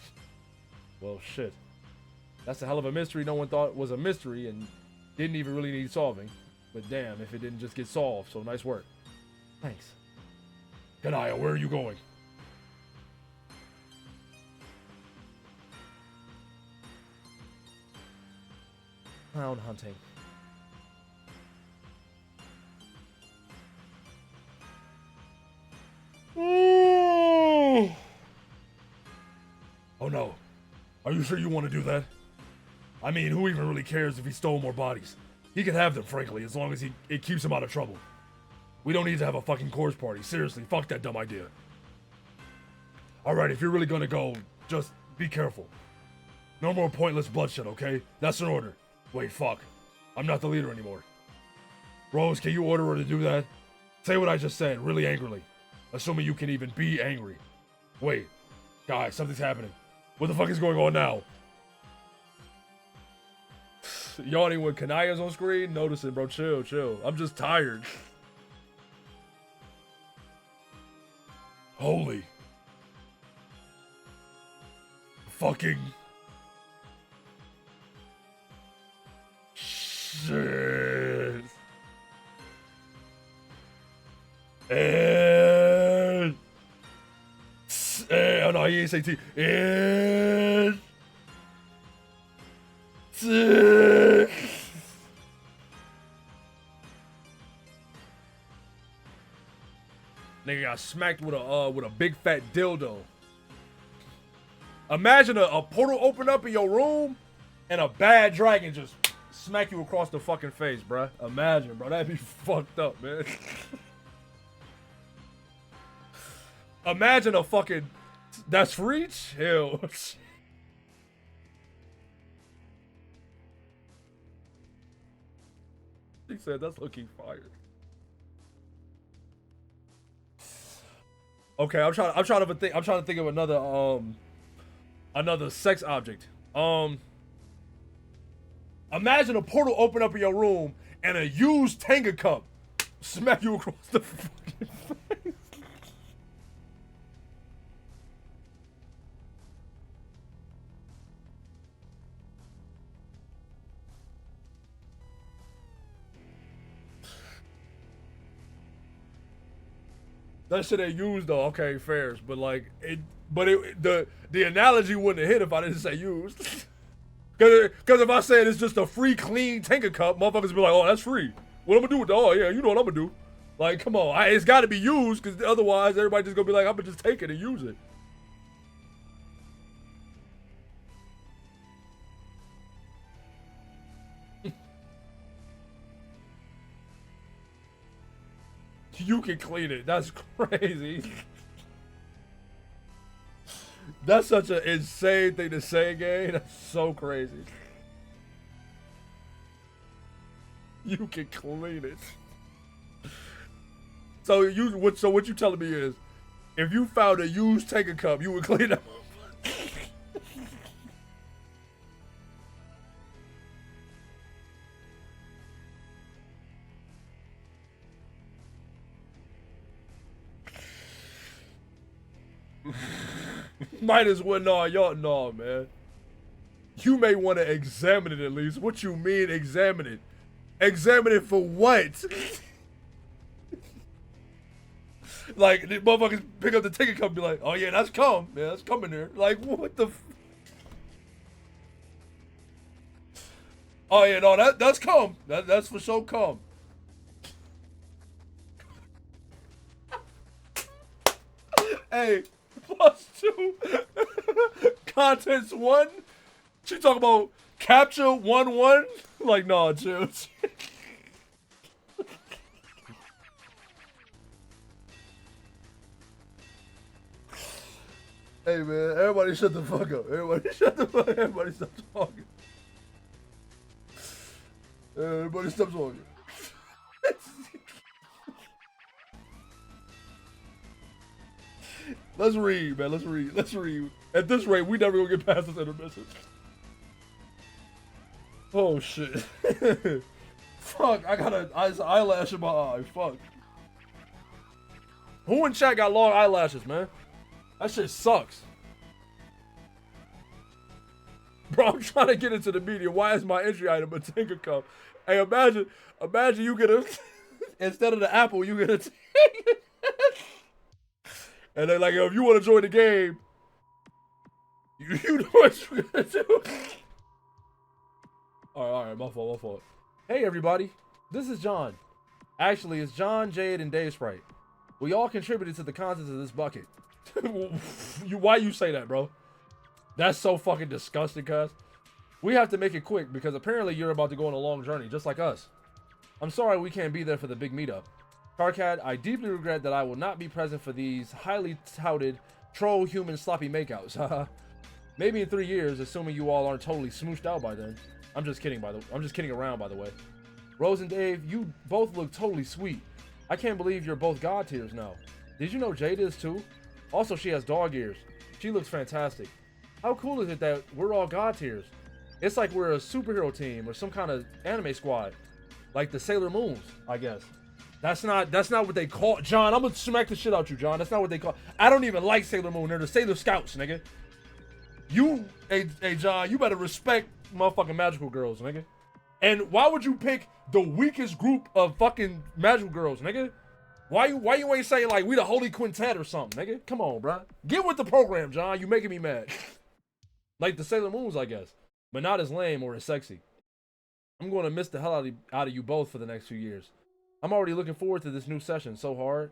Well, shit. That's a hell of a mystery no one thought was a mystery and didn't even really need solving. But damn, if it didn't just get solved, so nice work. Thanks. Kanaya, where are you going? Clown hunting. Oh no. Are you sure you want to do that? I mean, who even really cares if he stole more bodies? He can have them, frankly, as long as it keeps him out of trouble. We don't need to have a fucking corpse party. Seriously, fuck that dumb idea. Alright, if you're really gonna go, just be careful. No more pointless bloodshed, okay? That's an order. Wait, fuck. I'm not the leader anymore. Rose, can you order her to do that? Say what I just said, really angrily. Assuming you can even be angry. Wait. Guys, something's happening. What the fuck is going on now? Yawning when Kanaya's on screen? Notice it, bro. Chill, chill. I'm just tired. Holy. Fucking. Shit. And. Oh no, he ain't say T. And. Nigga got smacked with a big fat dildo. Imagine a portal open up in your room and a bad dragon just smack you across the fucking face, bruh. Imagine, bro. That'd be fucked up, man. Imagine a fucking... That's free? Chill. He said that's looking fire. Okay, I'm trying to think of another sex object. Imagine a portal open up in your room and a used Tenga cup smack you across the fucking face. That shit ain't used though. Okay, fairs, but like the analogy wouldn't have hit if I didn't say used. Cause if I said it's just a free clean Tenga cup, motherfuckers be like, oh, that's free. What I'm gonna do with that? Oh yeah, you know what I'm gonna do. Like, come on, it's got to be used, cause otherwise everybody just gonna be like, I'm gonna just take it and use it. You can clean it. That's crazy. That's such an insane thing to say, gang. That's so crazy. You can clean it. So what you telling me is, if you found a used Tenga cup, you would clean it. Might as well, no, man. You may want to examine it at least. What you mean, examine it? Examine it for what? Like, the motherfuckers pick up the ticket cup and be like, oh yeah, that's cum. Yeah, that's cum in there. Like, what the Oh yeah, no, that's cum. That's for sure cum. Hey. +2 contents 1. She talking about capture 1-1. Like, nah, chill. Hey man, everybody shut the fuck up. Everybody shut the fuck up. Everybody stop talking. Everybody stop talking. Let's read, man. Let's read. At this rate, we never gonna get past this intermission. Oh shit. Fuck, I got an eyelash in my eye. Fuck. Who in chat got long eyelashes, man? That shit sucks. Bro, I'm trying to get into the media. Why is my entry item a Tinker Cup? Hey, imagine you get a instead of the apple, you get a Tinker. And they're like, yo, if you want to join the game, you know what you're gonna do. All right, my fault. Hey, everybody, this is John. Actually, it's John, Jade, and Dave Sprite. We all contributed to the contents of this bucket. Why you say that, bro? That's so fucking disgusting, cuz. We have to make it quick because apparently you're about to go on a long journey, just like us. I'm sorry we can't be there for the big meetup. Carcat, I deeply regret that I will not be present for these highly touted troll human sloppy makeouts. Maybe in 3 years, assuming you all aren't totally smooshed out by then. I'm just kidding around, by the way. Rose and Dave, you both look totally sweet. I can't believe you're both god tiers now. Did you know Jade is too? Also, she has dog ears. She looks fantastic. How cool is it that we're all god tiers? It's like we're a superhero team or some kind of anime squad. Like the Sailor Moons, I guess. That's not what they call. John, I'm gonna smack the shit out you, John. That's not what they call. I don't even like Sailor Moon. They're the Sailor Scouts, nigga. Hey John, you better respect motherfucking magical girls, nigga. And why would you pick the weakest group of fucking magical girls, nigga? Why you ain't saying like we the Holy Quintet or something, nigga? Come on, bro. Get with the program, John. You making me mad. Like the Sailor Moons, I guess, but not as lame or as sexy. I'm going to miss the hell out of you both for the next few years. I'm already looking forward to this new session so hard.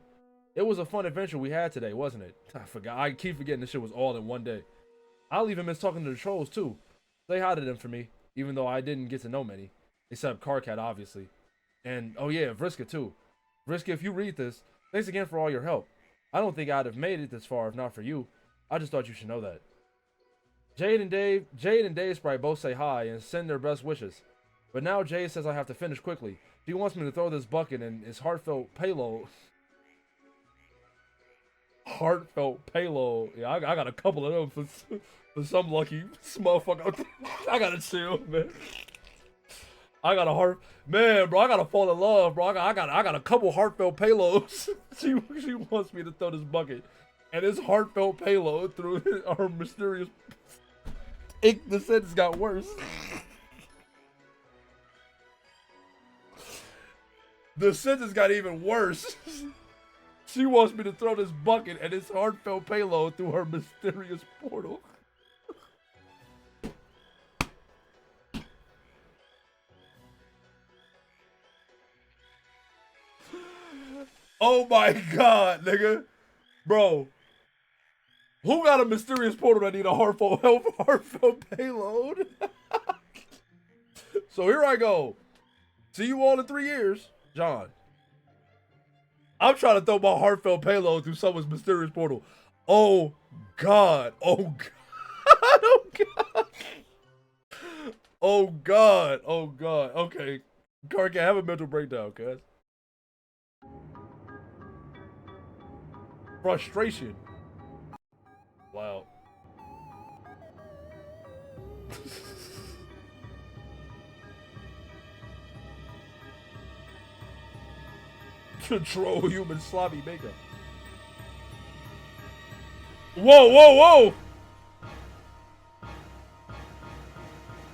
It was a fun adventure we had today, wasn't it? I forgot. I keep forgetting this shit was all in one day. I'll even miss talking to the trolls too. Say hi to them for me, even though I didn't get to know many. Except Carcat, obviously. And, oh yeah, Vriska too. Vriska, if you read this, thanks again for all your help. I don't think I'd have made it this far if not for you. I just thought you should know that. Jade and Dave Sprite both say hi and send their best wishes. But now Jade says I have to finish quickly. She wants me to throw this bucket and its heartfelt payload. Heartfelt payload. Yeah, I got a couple of them for some lucky motherfucker. I gotta chill, man. I got a heart, man, bro. I gotta fall in love, bro. I got a couple heartfelt payloads. She wants me to throw this bucket and it's heartfelt payload through our mysterious. The sentence got worse. The sentence got even worse. She wants me to throw this bucket and its heartfelt payload through her mysterious portal. Oh my god, nigga. Bro. Who got a mysterious portal that need a heartfelt payload? So here I go. See you all in 3 years. John. I'm trying to throw my heartfelt payload through someone's mysterious portal. Oh god. Oh god. Oh god. Oh god. Oh god. Okay. Carcat, have a mental breakdown, cuz. Frustration. Wow. Control human sloppy makeup. Whoa, whoa, whoa!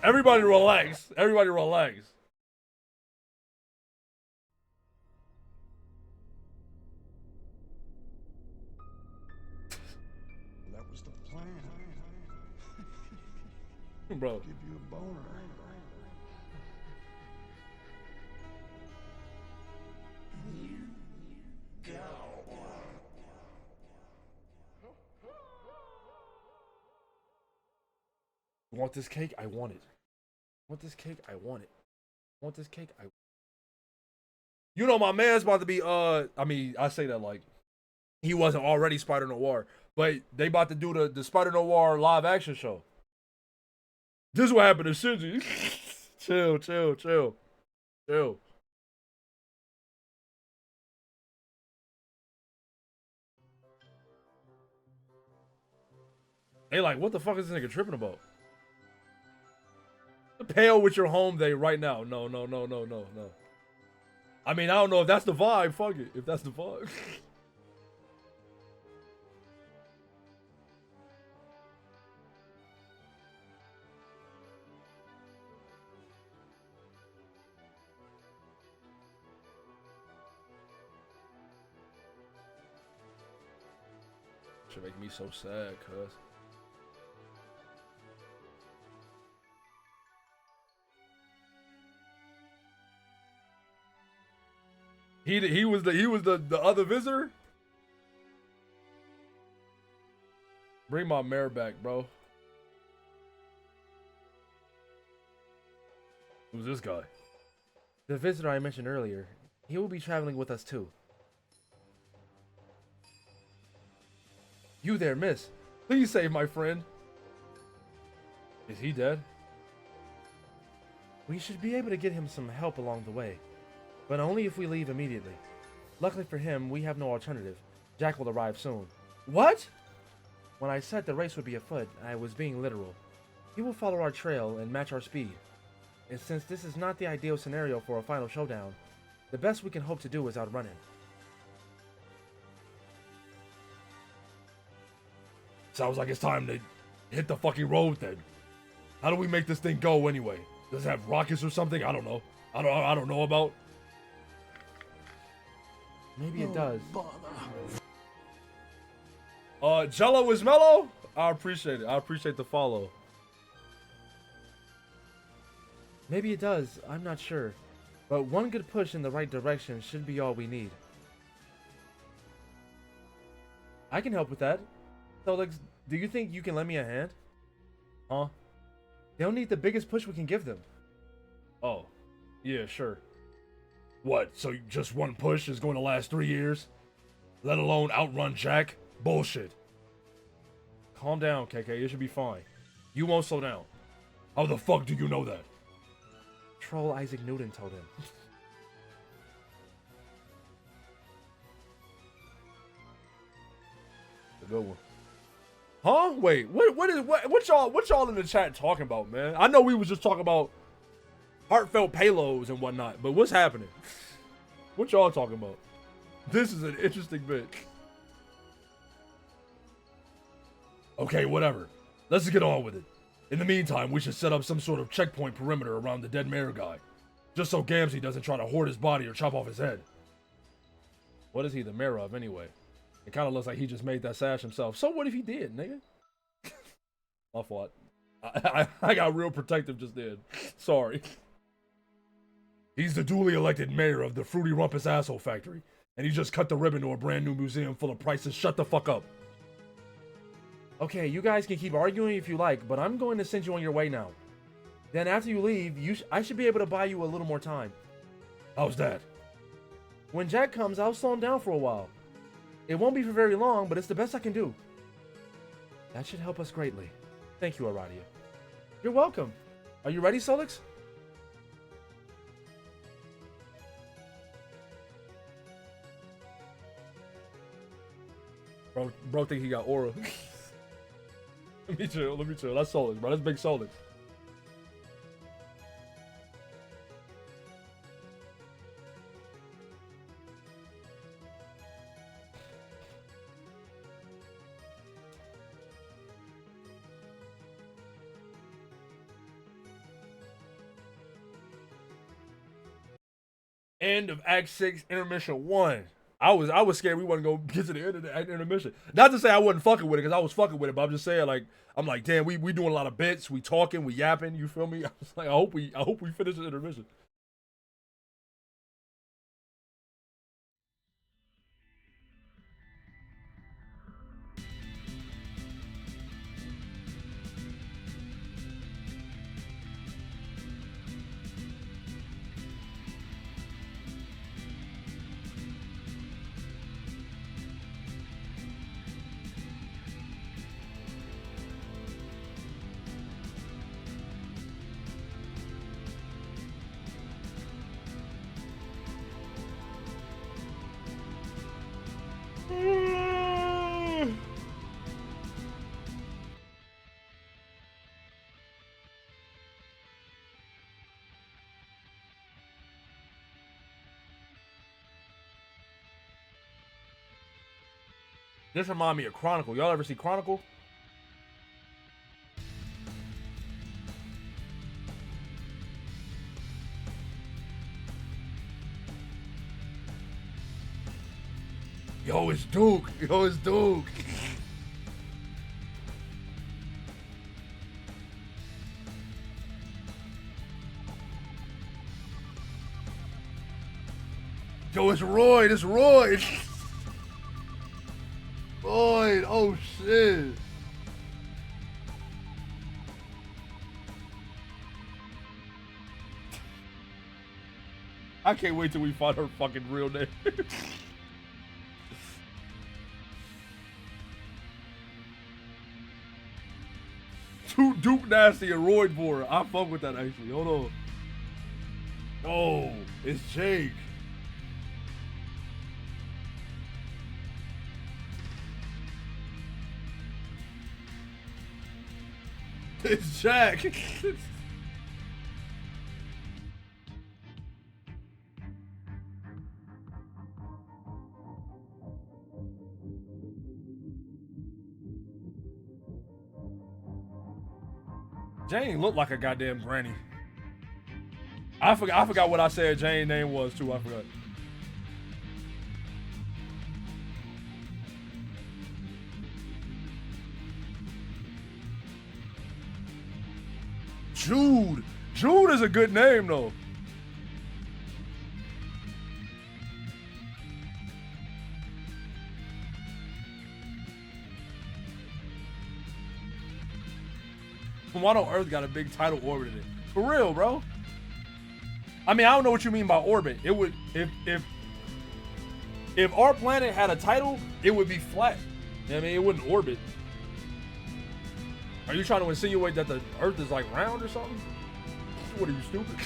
Everybody relax. Everybody relax. That was the plan. Bro. Give you a boner. Want this cake? I want it. Want this cake? I want it. Want this cake? I. You know my man's about to be I mean I say that like he wasn't already Spider Noir, but they about to do the Spider Noir live action show. This is what happened to Shinji. Chill, chill, chill, chill. They like, what the fuck is this nigga tripping about? Pale with your home day right now. No. I mean, I don't know if that's the vibe. Fuck it. If that's the vibe. Should make me so sad, cuz. He was the other visitor. Bring my mare back, bro. Who's this guy? The visitor I mentioned earlier. He will be traveling with us too. You there, miss. Please save my friend. Is he dead? We should be able to get him some help along the way, but only if we leave immediately. Luckily for him, we have no alternative. Jack will arrive soon. What? When I said the race would be afoot, I was being literal. He will follow our trail and match our speed. And since this is not the ideal scenario for a final showdown, the best we can hope to do is outrun him. Sounds like it's time to hit the fucking road then. How do we make this thing go anyway? Does it have rockets or something? I don't know. I don't know about. Maybe it does. Jello is mellow? I appreciate it. I appreciate the follow. Maybe it does. I'm not sure. But one good push in the right direction should be all we need. I can help with that. So, Lex, do you think you can lend me a hand? Huh? They'll need the biggest push we can give them. Oh. Yeah, sure. What, so just one push is going to last 3 years? Let alone outrun Jack? Bullshit. Calm down, KK. It should be fine. You won't slow down. How the fuck do you know that? Troll Isaac Newton told him. A good one. Huh? Wait, what y'all in the chat talking about, man? I know we was just talking about heartfelt payloads and whatnot, but what's happening? What y'all talking about? This is an interesting bit. Okay, whatever. Let's just get on with it. In the meantime, we should set up some sort of checkpoint perimeter around the dead mayor guy, just so Gamzee doesn't try to hoard his body or chop off his head. What is he the mayor of anyway? It kind of looks like he just made that sash himself. So what if he did, nigga? My fault. I got real protective just then. Sorry. He's the duly elected mayor of the Fruity Rumpus Asshole Factory, and he just cut the ribbon to a brand new museum full of prices. Shut the fuck up. Okay, you guys can keep arguing if you like, but I'm going to send you on your way now. Then after you leave, I should be able to buy you a little more time. How's that? When Jack comes, I'll slow him down for a while. It won't be for very long, but it's the best I can do. That should help us greatly. Thank you, Aradia. You're welcome. Are you ready, Solix? Bro think he got aura. Let me chill. That's Solix, bro. That's big Solix. End of Act 6, Intermission 1. I was scared we wasn't gonna get to the end of the intermission. Not to say I wasn't fucking with it, because I was fucking with it, but I'm just saying, like, I'm like, damn, we doing a lot of bits, we talking, we yapping, you feel me? I was like, I hope we finish the intermission. This remind me of Chronicle. Y'all ever see Chronicle? Yo, it's Duke. Yo, it's Duke. Yo, it's Roy. It's Roy. Roy. Oh, shit. I can't wait till we find her fucking real name. Duke Nasty and Roy Boar. I fuck with that actually. Hold on. Oh, it's Jake. It's Jack. Jane looked like a goddamn granny. I forgot what I said Jane's name was too. I forgot. Jude. Jude is a good name though. Why don't Earth got a big tidal orbit in it? For real, bro. I mean, I don't know what you mean by orbit. It would if our planet had a tidal, it would be flat. I mean, it wouldn't orbit. Are you trying to insinuate that the Earth is like round or something? What are you, stupid?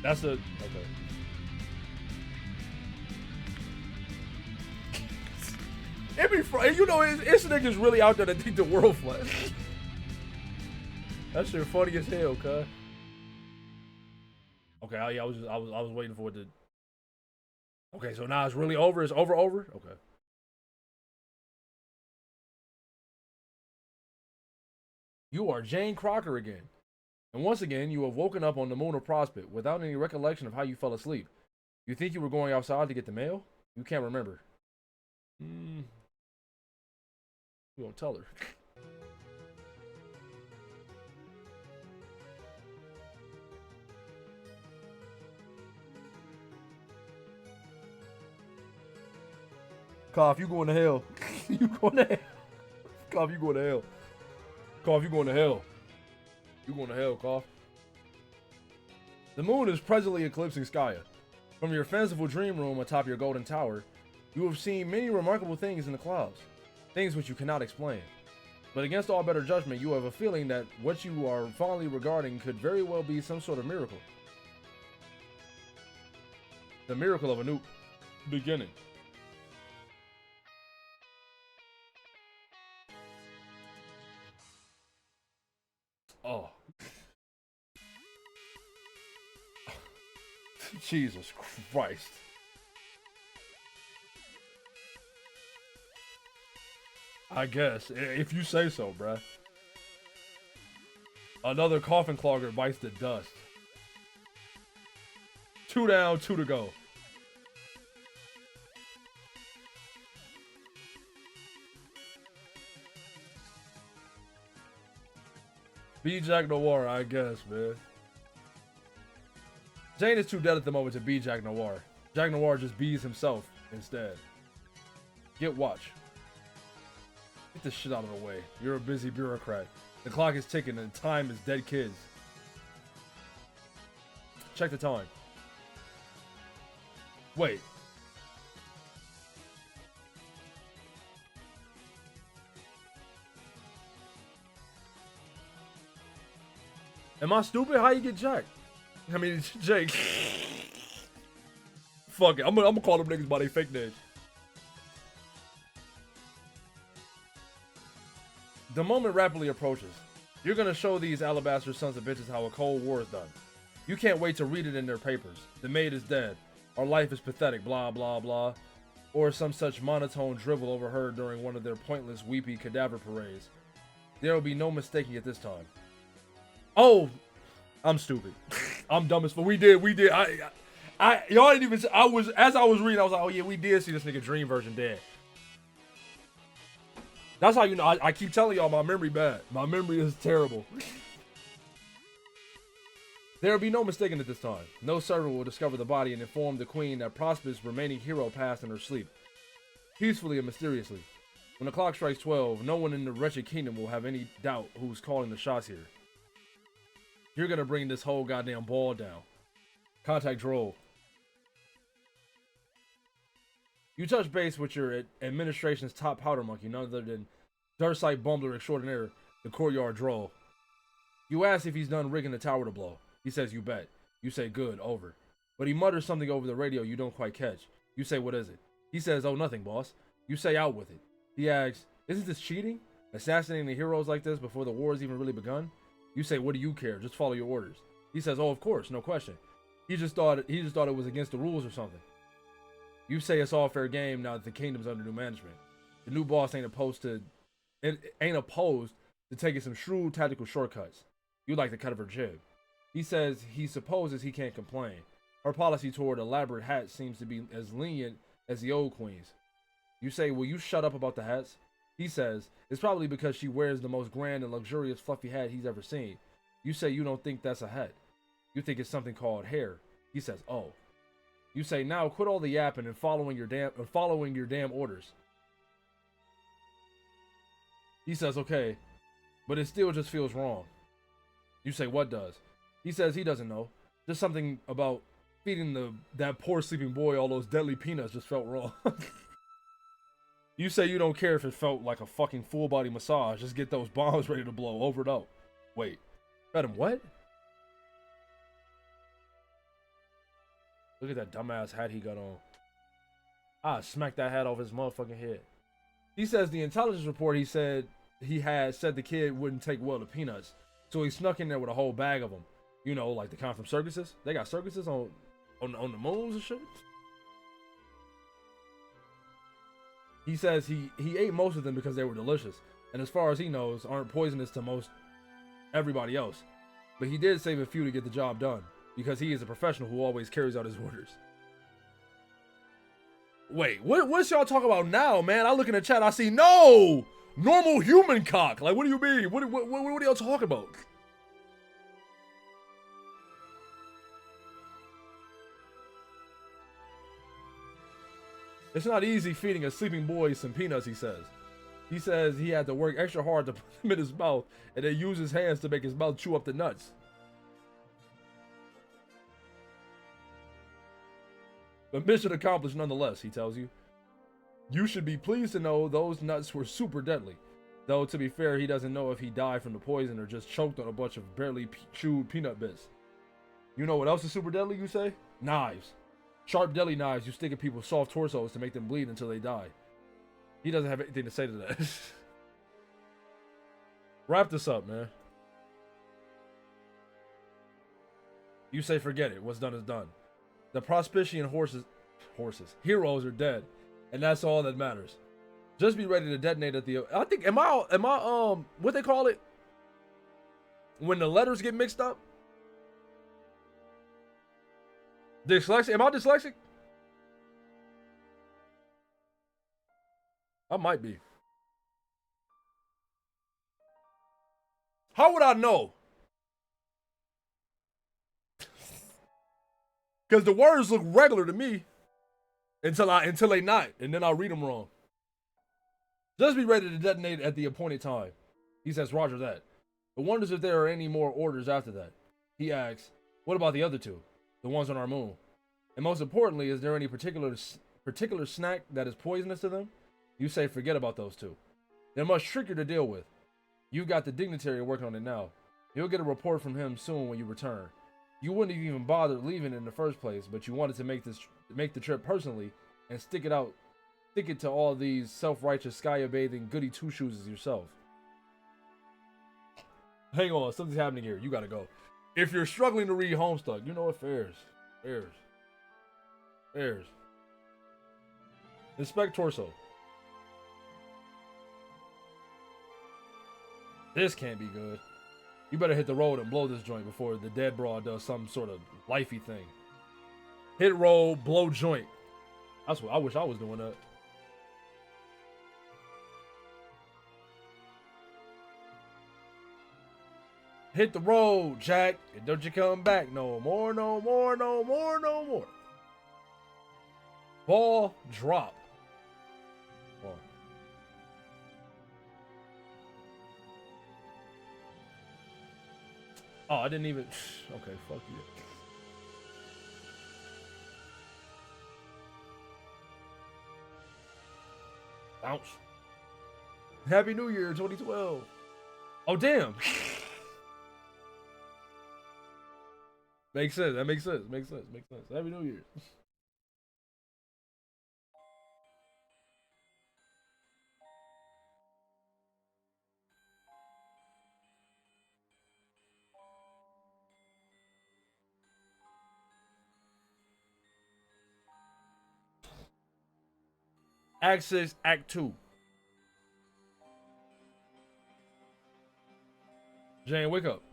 That's a okay. It be you know it's niggas really out there that think the world flat. That shit funny as hell, cuz. Okay, yeah, I was waiting for it to. Okay, so now it's really over. It's over. Okay. You are Jane Crocker again, and once again you have woken up on the moon of Prospect without any recollection of how you fell asleep. You think you were going outside to get the mail? You can't remember. You won't tell her. Cough, you going to hell. You going to hell. Cough, you going to hell. Cough, you going to hell. You going to hell, Cough. The moon is presently eclipsing Skya. From your fanciful dream room atop your golden tower, you have seen many remarkable things in the clouds. Things which you cannot explain. But against all better judgment, you have a feeling that what you are fondly regarding could very well be some sort of miracle. The miracle of a new beginning. Oh. Jesus Christ. I guess, if you say so, bruh. Another coffin clogger bites the dust. 2 down, 2 to go. Be Jack Noir, I guess, man. Jane is too dead at the moment to be Jack Noir. Jack Noir just bees himself instead. Get watch. Get this shit out of the way. You're a busy bureaucrat. The clock is ticking and time is dead kids. Check the time. Wait. Am I stupid? How you get Jack? I mean, it's Jake. Fuck it. I'm gonna call them niggas by their fake names. The moment rapidly approaches. You're gonna show these alabaster sons of bitches how a cold war is done. You can't wait to read it in their papers. The maid is dead. Our life is pathetic, blah, blah, blah. Or some such monotone drivel overheard during one of their pointless, weepy cadaver parades. There will be no mistaking it this time. Oh, I'm stupid. I'm dumb as fuck. We did. Y'all didn't even. As I was reading, I was like, oh yeah, we did see this nigga Dream version dead. That's how you know. I keep telling y'all my memory bad. My memory is terrible. There will be no mistaking it this time. No servant will discover the body and inform the queen that Prosper's remaining hero passed in her sleep, peacefully and mysteriously. When the clock strikes 12, no one in the wretched kingdom will have any doubt who's calling the shots here. You're gonna bring this whole goddamn ball down. Contact Droll. You touch base with your administration's top powder monkey, none other than Dursite Bumbler Extraordinaire, the courtyard Droll. You ask if he's done rigging the tower to blow. He says, you bet. You say, good, over. But he mutters something over the radio you don't quite catch. You say, what is it? He says, oh, nothing, boss. You say, out with it. He asks, isn't this cheating? Assassinating the heroes like this before the war's even really begun? You say, what do you care? Just follow your orders. He says, oh, of course, no question. He just thought it was against the rules or something. You say it's all fair game now that the kingdom's under new management. The new boss ain't opposed to taking some shrewd tactical shortcuts. You like the cut of her jib. He says he supposes he can't complain. Her policy toward elaborate hats seems to be as lenient as the old queen's. You say, will you shut up about the hats? He says, it's probably because she wears the most grand and luxurious fluffy hat he's ever seen. You say you don't think that's a hat. You think it's something called hair. He says, oh. You say, now quit all the yapping and following your damn orders. He says, okay, but it still just feels wrong. You say, what does? He says he doesn't know. Just something about feeding that poor sleeping boy all those deadly peanuts just felt wrong. You say you don't care if it felt like a fucking full body massage. Just get those bombs ready to blow. Over and out. Wait. Fed him what? Look at that dumbass hat he got on. I smacked that hat off his motherfucking head. He says the intelligence report he had said the kid wouldn't take well to peanuts. So he snuck in there with a whole bag of them. You know, like the kind from circuses. They got circuses on the moons and shit. He says he ate most of them because they were delicious. And as far as he knows, aren't poisonous to most everybody else. But he did save a few to get the job done. Because he is a professional who always carries out his orders. Wait, what's y'all talking about now, man? I look in the chat, I see no normal human cock. Like, what do you mean? What are y'all talking about? It's not easy feeding a sleeping boy some peanuts, he says. He says he had to work extra hard to put them in his mouth and then use his hands to make his mouth chew up the nuts. But mission accomplished nonetheless, he tells you. You should be pleased to know those nuts were super deadly. Though, to be fair, he doesn't know if he died from the poison or just choked on a bunch of barely chewed peanut bits. You know what else is super deadly, you say? Knives. Sharp, deadly knives you stick in people's soft torsos to make them bleed until they die. He doesn't have anything to say to that. Wrap this up, man. You say forget it. What's done is done. The Prospician heroes are dead, and that's all that matters. Just be ready to detonate at the. I think am I what they call it when the letters get mixed up? Dyslexic? Am I dyslexic? I might be. How would I know? Because the words look regular to me until they not, and then I'll read them wrong. Just be ready to detonate at the appointed time. He says, Roger that. But wonders if there are any more orders after that. He asks, what about the other two? The ones on our moon? And most importantly, is there any particular snack that is poisonous to them? You say, forget about those two. They're much trickier to deal with. You've got the dignitary working on it now. You'll get a report from him soon when you return. You wouldn't have even bothered leaving in the first place, but you wanted to make the trip personally and stick it to all these self-righteous sky-bathing goody two-shoes yourself. Hang on, something's happening here. You gotta go. If you're struggling to read Homestuck, you know what? Fairs. Inspect torso. This can't be good. You better hit the road and blow this joint before the dead broad does some sort of lifey thing. Hit roll, blow joint. That's what I wish I was doing that. Hit the road, Jack, and don't you come back no more, no more, no more, no more. Ball drop. Ball. Oh, I didn't even. Okay, fuck you. Bounce. Happy New Year 2012. Oh, damn. Makes sense. That makes sense. Makes sense. Makes sense. Happy New Year. Act 6, Act 2. Jane, wake up.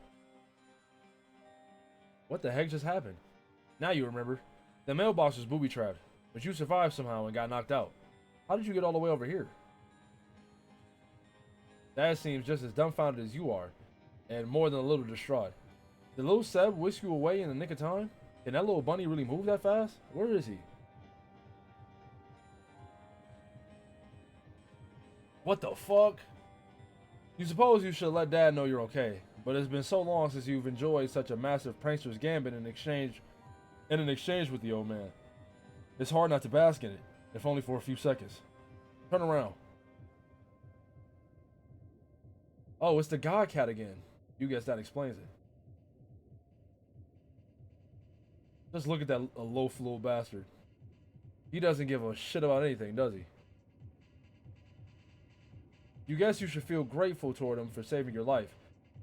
What the heck just happened? Now you remember. The mailbox was booby-trapped, but you survived somehow and got knocked out. How did you get all the way over here? Dad seems just as dumbfounded as you are, and more than a little distraught. Did little Seb whisk you away in the nick of time? Can that little bunny really move that fast? Where is he? What the fuck? You suppose you should let Dad know you're okay, but it's been so long since you've enjoyed such a massive prankster's gambit in exchange with the old man. It's hard not to bask in it, if only for a few seconds. Turn around. Oh, it's the God Cat again. You guess that explains it. Just look at that loaf little bastard. He doesn't give a shit about anything, does he? You guess you should feel grateful toward him for saving your life,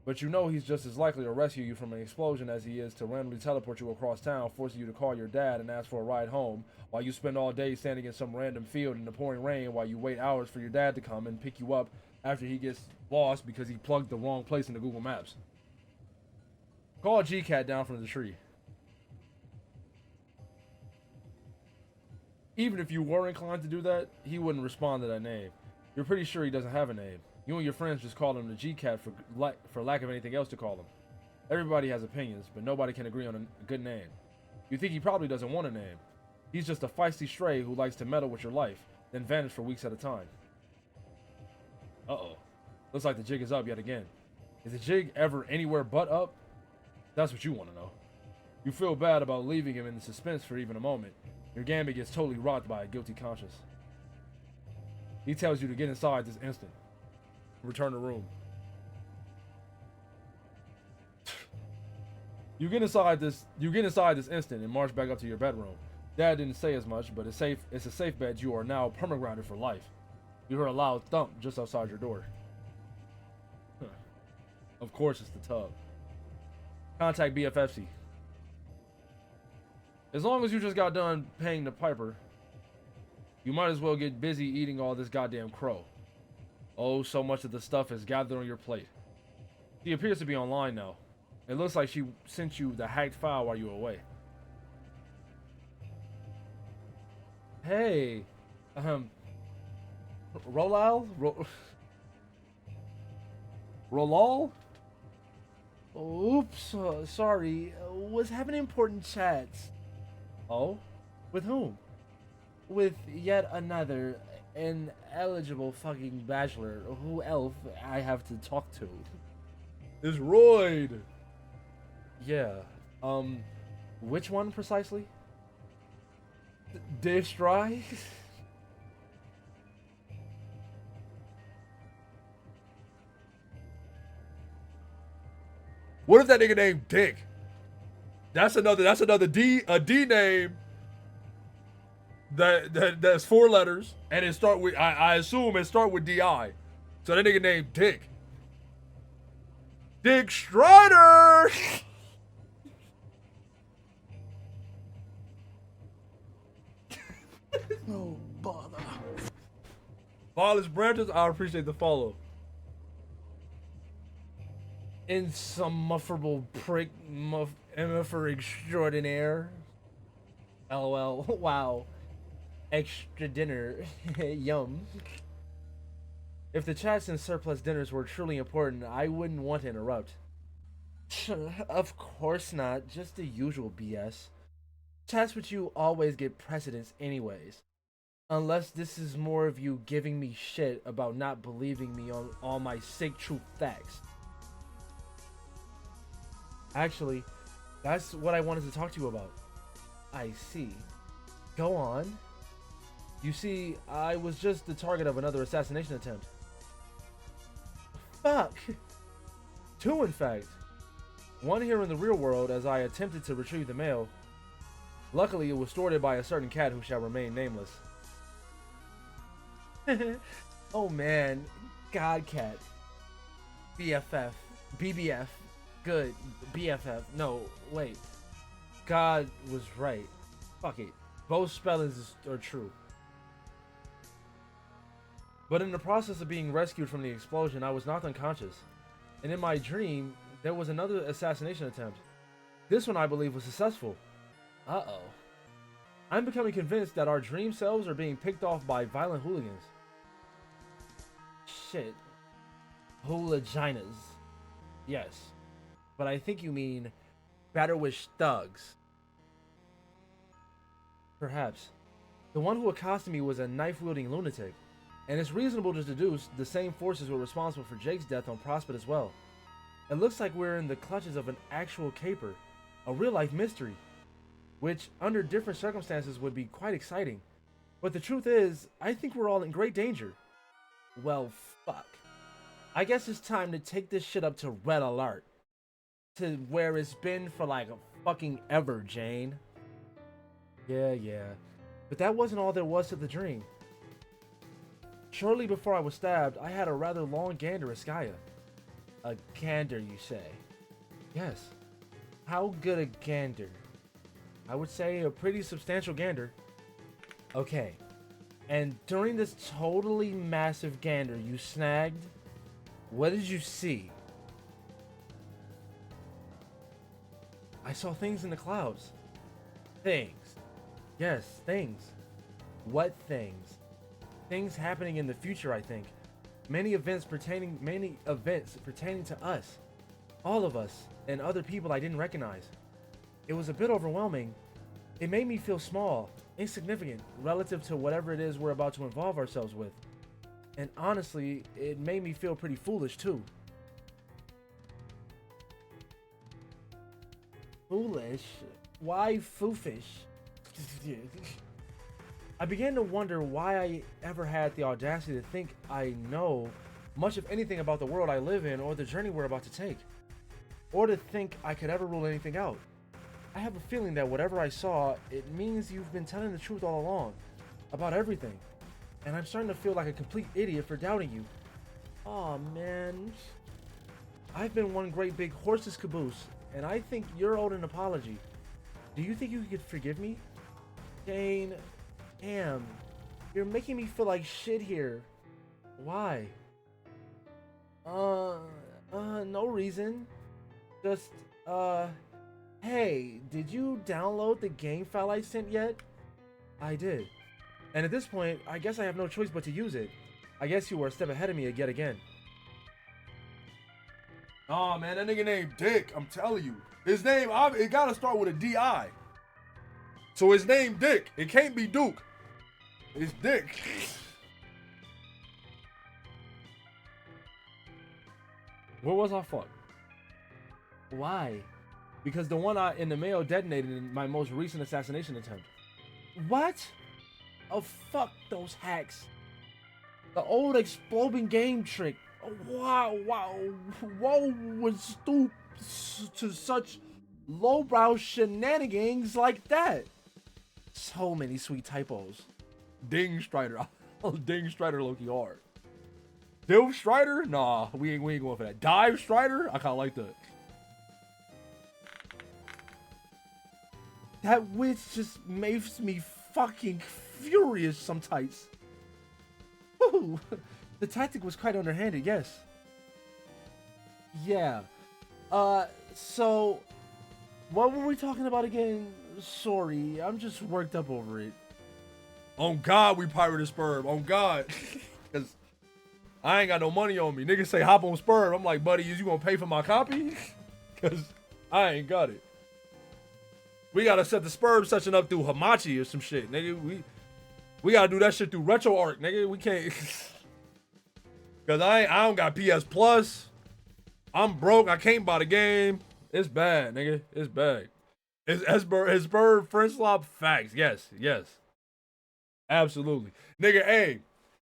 but you know he's just as likely to rescue you from an explosion as he is to randomly teleport you across town, forcing you to call your dad and ask for a ride home, while you spend all day standing in some random field in the pouring rain while you wait hours for your dad to come and pick you up after he gets lost because he plugged the wrong place into Google Maps. Call G-Cat down from the tree. Even if you were inclined to do that, he wouldn't respond to that name. You're pretty sure he doesn't have a name. You and your friends just call him the G-Cat for lack of anything else to call him. Everybody has opinions, but nobody can agree on a good name. You think he probably doesn't want a name. He's just a feisty stray who likes to meddle with your life, then vanish for weeks at a time. Uh-oh. Looks like the jig is up yet again. Is the jig ever anywhere but up? That's what you want to know. You feel bad about leaving him in suspense for even a moment. Your gambit gets totally rocked by a guilty conscience. He tells you to get inside this instant. Return to room. You get inside this instant and march back up to your bedroom. Dad didn't say as much, but it's a safe bet you are now permagrounded for life. You heard a loud thump just outside your door. Of course it's the tub. Contact BFFC. As long as you just got done paying the piper, you might as well get busy eating all this goddamn crow. Oh, so much of the stuff is gathered on your plate. She appears to be online now. It looks like she sent you the hacked file while you were away. Hey, Rolal? Rolal? Oops, sorry. Was having important chats. Oh? With whom? With yet another ineligible fucking bachelor. Who else I have to talk to? It's Royd. Yeah. Which one precisely? Destroy? What if that nigga named Dick? That's another D name. That's 4 letters, and it start with I assume it start with DI. So that nigga named Dick. Dick Strider. Polished branches, I appreciate the follow. Insufferable prick for extraordinaire. LOL. Wow. Extra dinner. Yum. If the chats and surplus dinners were truly important, I wouldn't want to interrupt. Of course not. Just the usual BS. Chats with you always get precedence anyways. Unless this is more of you giving me shit about not believing me on all my sick truth facts. Actually, that's what I wanted to talk to you about. I see. Go on. You see, I was just the target of another assassination attempt. Fuck! 2, in fact. One here in the real world as I attempted to retrieve the mail. Luckily, it was thwarted by a certain cat who shall remain nameless. Oh man, God cat. BFF. BBF. Good. BFF. No, wait. God was right. Fuck it. Both spellings are true. But in the process of being rescued from the explosion, I was knocked unconscious. And in my dream, there was another assassination attempt. This one I believe was successful. Uh-oh. I'm becoming convinced that our dream selves are being picked off by violent hooligans. Shit. Hooliginas. Yes. But I think you mean Batterwish thugs. Perhaps. The one who accosted me was a knife-wielding lunatic. And it's reasonable to deduce the same forces were responsible for Jake's death on Prospect as well. It looks like we're in the clutches of an actual caper. A real-life mystery. Which, under different circumstances, would be quite exciting. But the truth is, I think we're all in great danger. Well, fuck. I guess it's time to take this shit up to red alert. To where it's been for like a fucking ever, Jane. Yeah. But that wasn't all there was to the dream. Shortly before I was stabbed, I had a rather long gander at Skya. A gander, you say? Yes. How good a gander? I would say a pretty substantial gander. Okay. And during this totally massive gander you snagged, what did you see? I saw things in the clouds. Things. Yes, things. What things? Things happening in the future, I think. Many events pertaining to us. All of us, and other people I didn't recognize. It was a bit overwhelming. It made me feel small, insignificant, relative to whatever it is we're about to involve ourselves with. And honestly, it made me feel pretty foolish too. Foolish? Why foofish? I began to wonder why I ever had the audacity to think I know much of anything about the world I live in or the journey we're about to take. Or to think I could ever rule anything out. I have a feeling that whatever I saw, it means you've been telling the truth all along. About everything. And I'm starting to feel like a complete idiot for doubting you. Aw, man. I've been one great big horse's caboose, and I think you're owed an apology. Do you think you could forgive me? Jane, damn. You're making me feel like shit here. Why? No reason. Just, hey, did you download the game file I sent yet? I did. And at this point, I guess I have no choice but to use it. I guess you were a step ahead of me yet again. Oh man, that nigga named Dick, I'm telling you. His name, it gotta start with a D-I. So his name Dick. It can't be Duke. It's Dick. Where was I fucked? Why? Because the one in the mail detonated in my most recent assassination attempt. What? Oh, fuck those hacks. The old exploding game trick. Wow. Whoa, would stoop to such lowbrow shenanigans like that. So many sweet typos. Ding Strider. Ding Strider low-key hard. Div Strider? Nah, we ain't going for that. Dive Strider? I kinda like that. That witch just makes me fucking furious sometimes. true. The tactic was quite underhanded, yes. Yeah. So what were we talking about again? Sorry, I'm just worked up over it. On God, we pirated Spurb. On God. Because I ain't got no money on me. Niggas say hop on Spurb. I'm like, buddy, is you gonna pay for my copy? Because I ain't got it. We gotta set the Spurb section up through Hamachi or some shit, nigga. We gotta do that shit through RetroArch, nigga. We can't. Because I don't got PS Plus. I'm broke. I can't buy the game. It's bad, nigga. It's bad. Is Spurb French Slop facts? Yes. Absolutely. Nigga, hey,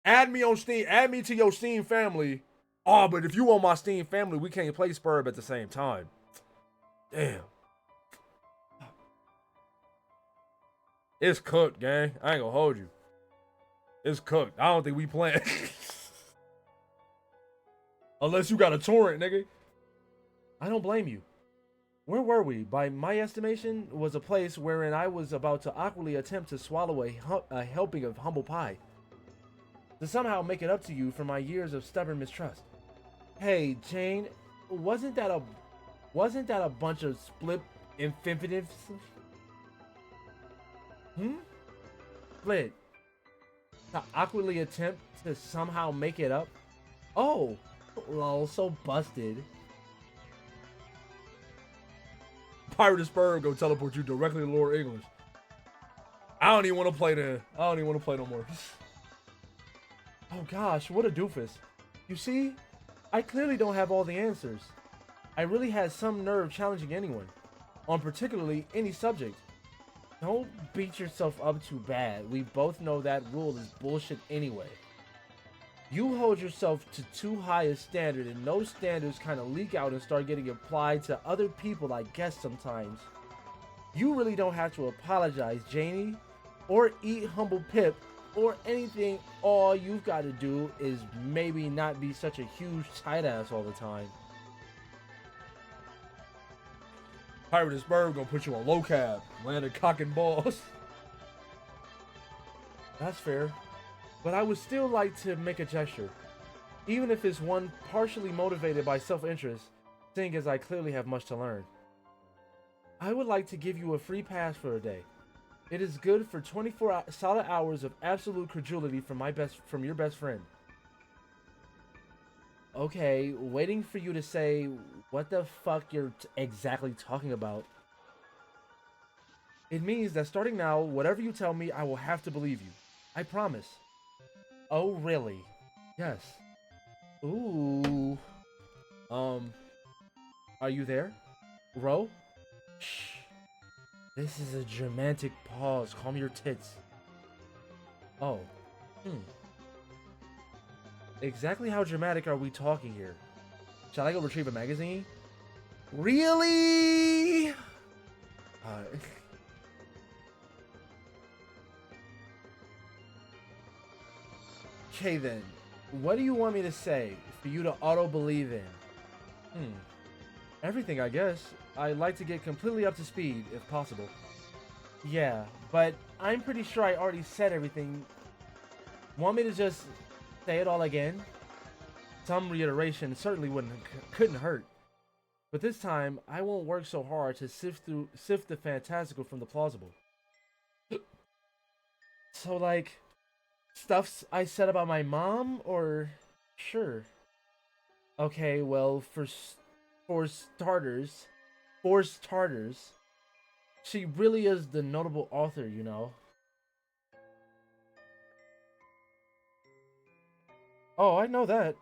add me on Steam. Add me to your Steam family. Oh, but if you on my Steam family, we can't play Spurb at the same time. Damn. It's cooked, gang. I ain't gonna hold you. It's cooked. I don't think we playing. Unless you got a torrent, nigga. I don't blame you. Where were we? By my estimation, was a place wherein I was about to awkwardly attempt to swallow a helping of humble pie. To somehow make it up to you for my years of stubborn mistrust. Hey, Jane, wasn't that a bunch of split infinitives? Split. To awkwardly attempt to somehow make it up? Oh, lol, so busted. Pirate Spurb go teleport you directly to Lord English. I don't even want to play that. I don't even want to play no more. Oh gosh, what a doofus. You see, I clearly don't have all the answers. I really had some nerve challenging anyone, on particularly any subject. Don't beat yourself up too bad. We both know that rule is bullshit anyway. You hold yourself to too high a standard, and those standards kind of leak out and start getting applied to other people, I guess, sometimes. You really don't have to apologize, Janie, or eat humble pip, or anything. All you've got to do is maybe not be such a huge tight ass all the time. Pirate Spurb gonna put you on low cab, landing cock and balls. That's fair. But I would still like to make a gesture, even if it's one partially motivated by self-interest, seeing as I clearly have much to learn. I would like to give you a free pass for a day. It is good for 24 solid hours of absolute credulity from your best friend. Okay, waiting for you to say what the fuck you're exactly talking about. It means that starting now, whatever you tell me, I will have to believe you. I promise. Oh, really? Yes. Ooh. Are you there? Ro? Shh. This is a dramatic pause. Calm your tits. Oh. Exactly how dramatic are we talking here? Shall I go retrieve a magazine? Really? Okay then, what do you want me to say for you to auto-believe in? Everything, I guess. I'd like to get completely up to speed, if possible. Yeah, but I'm pretty sure I already said everything. Want me to just say it all again? Some reiteration certainly couldn't hurt. But this time, I won't work so hard to sift the fantastical from the plausible. So, like, stuff I said about my mom, or sure. Okay, well, for starters, she really is the notable author, you know. Oh, I know that.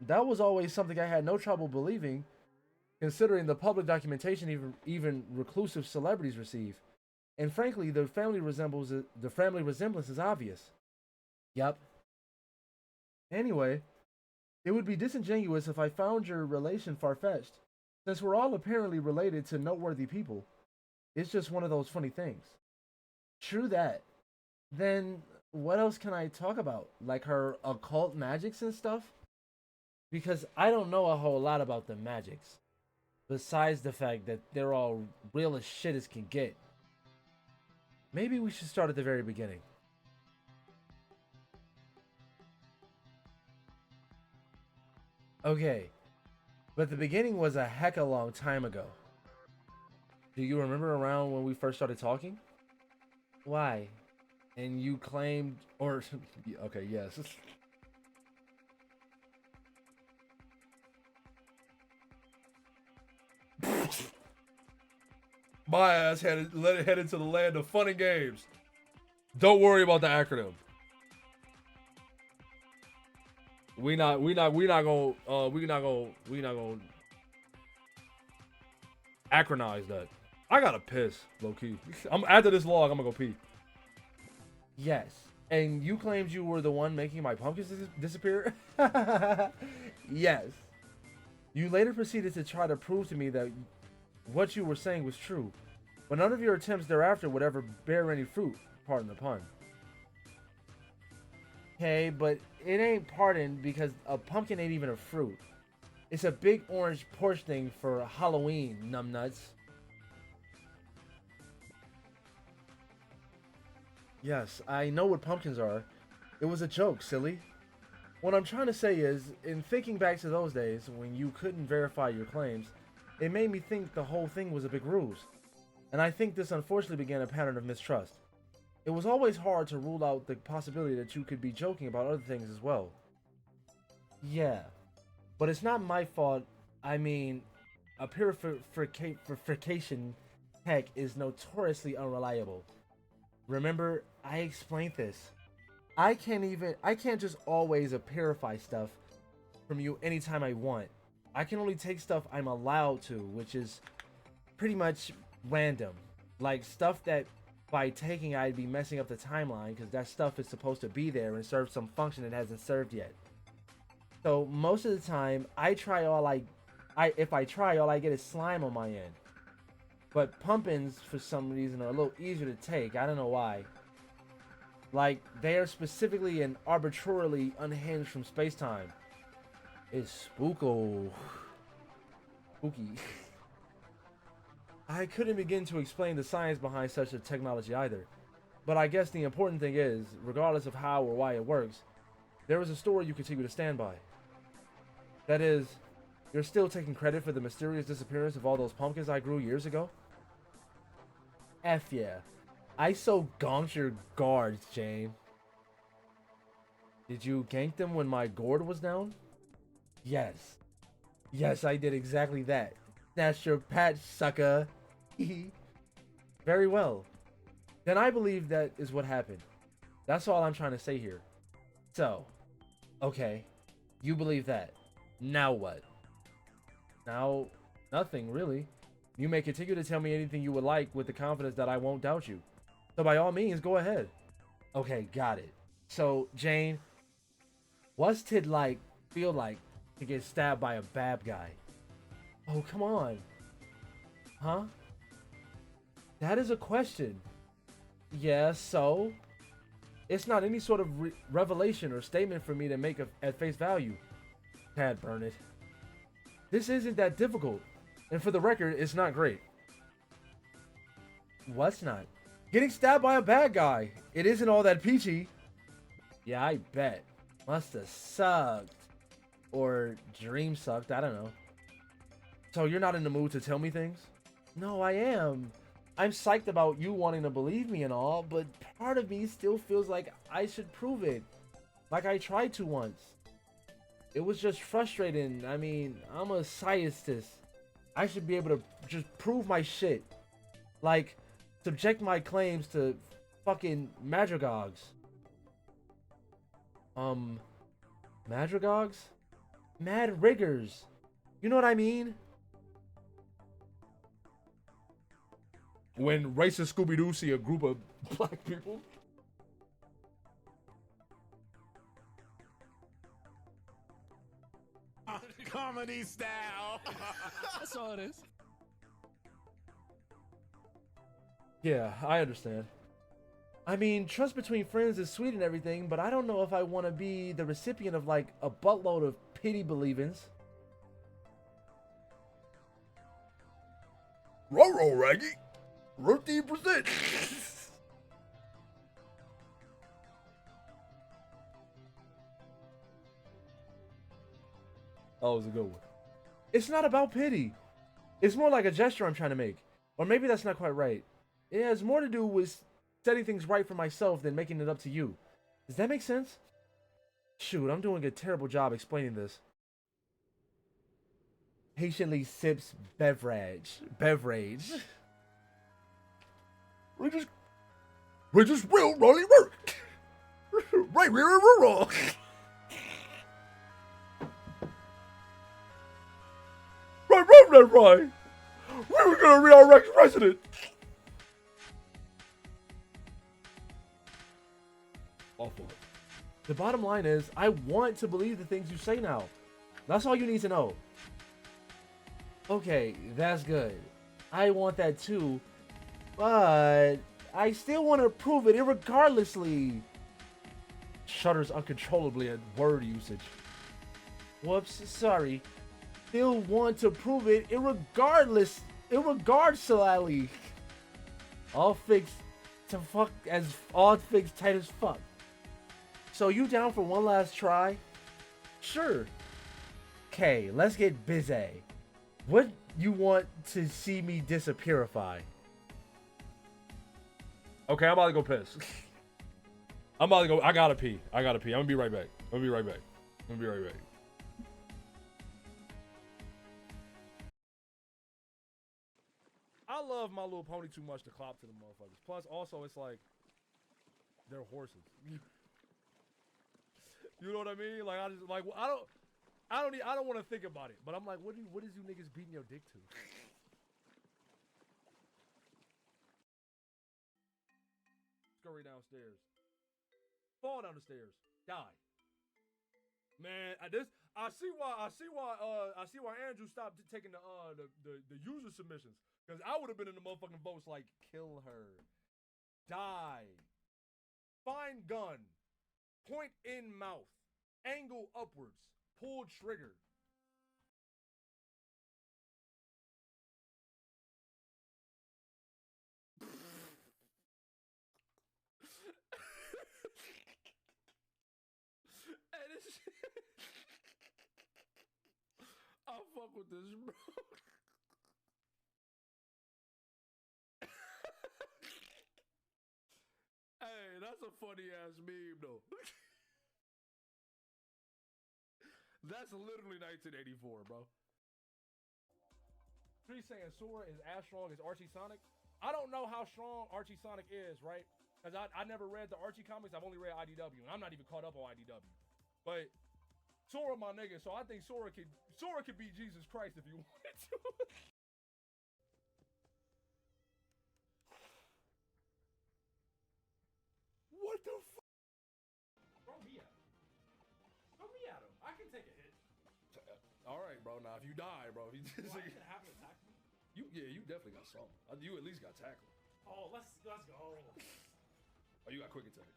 That was always something I had no trouble believing, considering the public documentation even reclusive celebrities receive. And frankly, the family resemblance is obvious. Yup. Anyway, it would be disingenuous if I found your relation far-fetched, since we're all apparently related to noteworthy people. It's just one of those funny things. True that. Then what else can I talk about? Like her occult magics and stuff? Because I don't know a whole lot about the magics, besides the fact that they're all real as shit as can get. Maybe we should start at the very beginning. Okay, but the beginning was a heck of a long time ago. Do you remember around when we first started talking? Why? And you claimed, or okay, yes. My ass let it head into the land of fun and games. Don't worry about the acronym. We not gonna acronymize that. I gotta piss, low key. After this log, I'm gonna go pee. Yes. And you claimed you were the one making my pumpkins disappear? Yes. You later proceeded to try to prove to me that what you were saying was true, but none of your attempts thereafter would ever bear any fruit, pardon the pun. Okay, but it ain't pardon because a pumpkin ain't even a fruit. It's a big orange porch thing for Halloween, numbnuts. Yes, I know what pumpkins are. It was a joke, silly. What I'm trying to say is, in thinking back to those days when you couldn't verify your claims, it made me think the whole thing was a big ruse. And I think this unfortunately began a pattern of mistrust. It was always hard to rule out the possibility that you could be joking about other things as well. Yeah, but it's not my fault. I mean, a purification tech is notoriously unreliable. Remember, I explained this. I can't just always purify stuff from you anytime I want. I can only take stuff I'm allowed to, which is pretty much random. Like stuff that by taking I'd be messing up the timeline because that stuff is supposed to be there and serve some function it hasn't served yet. So most of the time, if I try, all I get is slime on my end. But pumpkins, for some reason, are a little easier to take. I don't know why. Like, they are specifically and arbitrarily unhinged from space-time. It's spooky. I couldn't begin to explain the science behind such a technology either. But I guess the important thing is, regardless of how or why it works, there is a story you continue to stand by. That is, you're still taking credit for the mysterious disappearance of all those pumpkins I grew years ago? F yeah. I so gonked your guards, Jane. Did you gank them when my gourd was down? Yes. Yes, I did exactly that. Snatched your patch, sucker. Very well. Then I believe that is what happened. That's all I'm trying to say here. So, okay, you believe that. Now what? Now, nothing really. You may continue to tell me anything you would like with the confidence that I won't doubt you. So by all means, go ahead. Okay, got it. So, Jane, what's it feel like to get stabbed by a bad guy? Oh, come on. Huh? That is a question. Yeah, so? It's not any sort of revelation or statement for me to make at face value. Tad burn it. This isn't that difficult. And for the record, it's not great. What's not? Getting stabbed by a bad guy. It isn't all that peachy. Yeah, I bet. Must have sucked. Or dream sucked, I don't know. So you're not in the mood to tell me things? No, I am. I'm psyched about you wanting to believe me and all, but part of me still feels like I should prove it. Like I tried to once. It was just frustrating. I mean, I'm a scientist. I should be able to just prove my shit. Like, subject my claims to fucking madrigogs. Madrigogs? Mad riggers. You know what I mean? When racist Scooby-Doo see a group of black people. Comedy style. That's all it is. Yeah, I understand. I mean, trust between friends is sweet and everything, but I don't know if I want to be the recipient of like a buttload of pity believings. Roro, Raggy. 13%. Oh, it was a good one. It's not about pity. It's more like a gesture I'm trying to make. Or maybe that's not quite right. It has more to do with setting things right for myself than making it up to you. Does that make sense? Shoot, I'm doing a terrible job explaining this. Patiently sips beverage. We just will really work. Right. Right. We were gonna be our next president. Awful. The bottom line is, I want to believe the things you say now. That's all you need to know. Okay, that's good. I want that too. But I still want to prove it irregardlessly. Shudders uncontrollably at word usage. Whoops, sorry. Still want to prove it irregardlessly. All fixed to fuck as all fixed tight as fuck. So you down for one last try? Sure. Okay, let's get busy. What you want to see me disappearify? Okay, I'm about to go piss. I'm about to go. I gotta pee. I'm gonna be right back. I love My Little Pony too much to clop to the motherfuckers. Plus, also, it's like they're horses. You know what I mean? Like I don't want to think about it. But I'm like, what is you niggas beating your dick to? Scurry downstairs. Fall down the stairs. Die. Man, I see why Andrew stopped taking the user submissions. Cause I would have been in the motherfucking votes like kill her. Die. Find gun. Point in mouth. Angle upwards. Pull trigger. Hey, this I fuck with this, bro. Hey, that's a funny ass meme though. That's literally 1984, bro. Tree saying Sora is as strong as Archie Sonic. I don't know how strong Archie Sonic is, right? Because I never read the Archie comics. I've only read IDW, and I'm not even caught up on IDW. But Sora, my nigga, so I think Sora could be Jesus Christ if you wanted to. What the fuck? Throw me at him. Throw me at him. I can take a hit. All right, bro. Now, if you die, bro, if you just Do I even have an attack? you definitely got something. You at least got tackle. Oh, let's go. Oh, you got quick attack.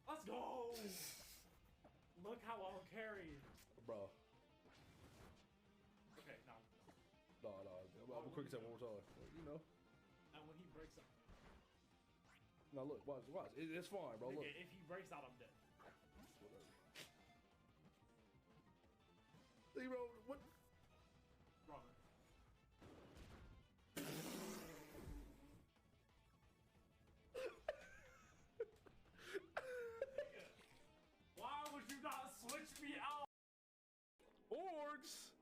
Let's go. Look how I'm carried, Bro. Okay, now. No. I'm quick attack one more time. You know. And when he breaks out, Now look, watch. It's fine, bro. Look. if he breaks out, I'm dead. Whatever. See, bro, what? Brother. Why would you not switch me out? Orgs!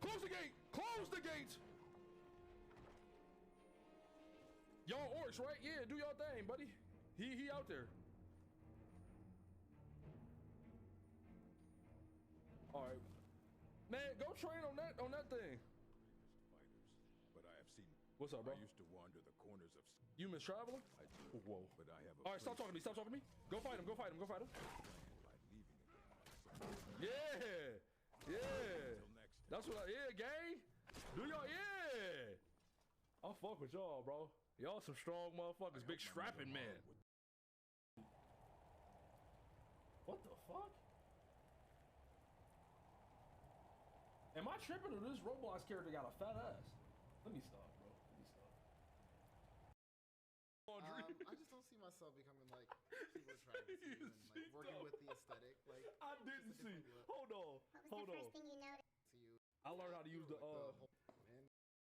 Close the gate! Close the gate! Y'all orcs, right? Yeah, do y'all thing, buddy. He out there. Alright. Man, go train on that thing. But I have seen. What's up, bro? I used to wander the corners of. You miss traveling? I do. Whoa. But I have. Alright, stop talking to me. Go fight him. By leaving again. Yeah. Until next. That's what gang. Do y'all, yeah. I'll fuck with y'all, bro. Y'all some strong motherfuckers. Big strapping man. What the fuck? Am I tripping or this Roblox character got a fat ass? Let me stop, bro. Laundry. I just don't see myself becoming like super attracted to you and like working with the aesthetic. Like I didn't see. Hold on. Hold on. to you. I learned how to use the man.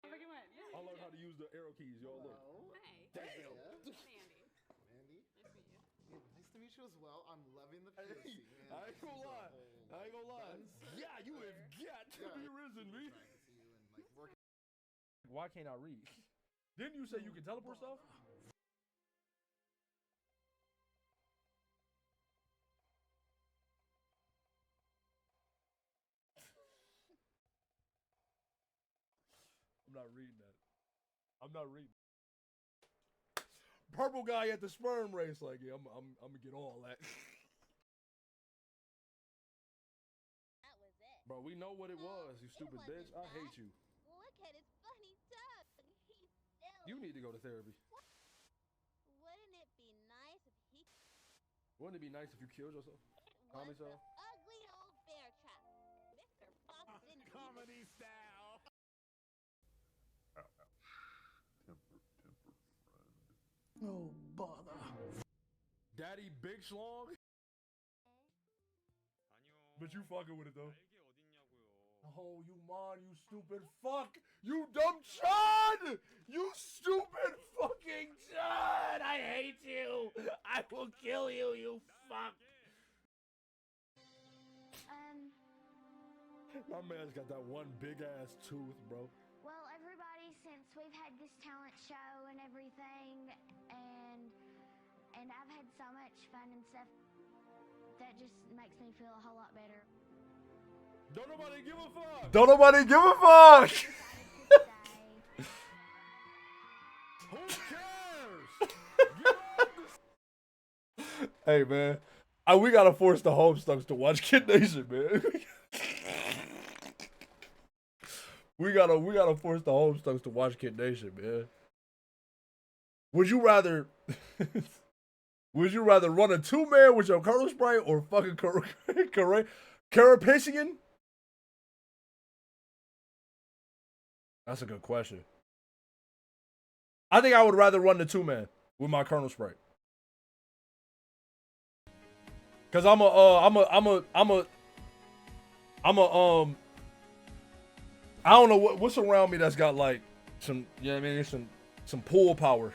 I learned how to use the arrow keys, y'all. Look. Hey. Damn. Mandy. Mandy. Nice to meet you. Yeah, nice to meet you as well. I'm loving the piercing. Man. I ain't gonna lie. I ain't gonna lie. Yeah, you have got to be risen, me. Attracted to you and like working. Why can't I read? Didn't you say you can teleport stuff? I'm not reading that. I'm not reading. Purple guy at the sperm race, like, yeah, I'm gonna get all that. That was it. Bro, we know what it was, you stupid bitch. I hate you. Look at his funny tongue. He's still. You need to go to therapy. Wouldn't it be nice if he Wouldn't it be nice if you killed yourself? Calm was the yourself. ugly old bear trap? Mr. Fox didn't Comedy style. Oh, bother. Daddy Big Schlong? But you fucking with it though. Oh, you man, you stupid fuck! You dumb chud! You stupid fucking chud! I hate you! I will kill you, you fuck! My man's got that one big ass tooth, bro. Well, everybody, since we've had this talent show and everything, and I've had so much fun and stuff, that just makes me feel a whole lot better. Don't nobody give a fuck! Don't nobody give a fuck! Who cares? Hey man, we gotta force the Homestucks to watch Kid Nation, man. we gotta force the Homestucks to watch Kid Nation, man. Would you rather run a 2-man with your Colonel Sprite or fucking Carapacian? That's a good question. I think I would rather run the 2-man with my Colonel Sprite. Cause I don't know what's around me that's got like some, you know what I mean, some pull power.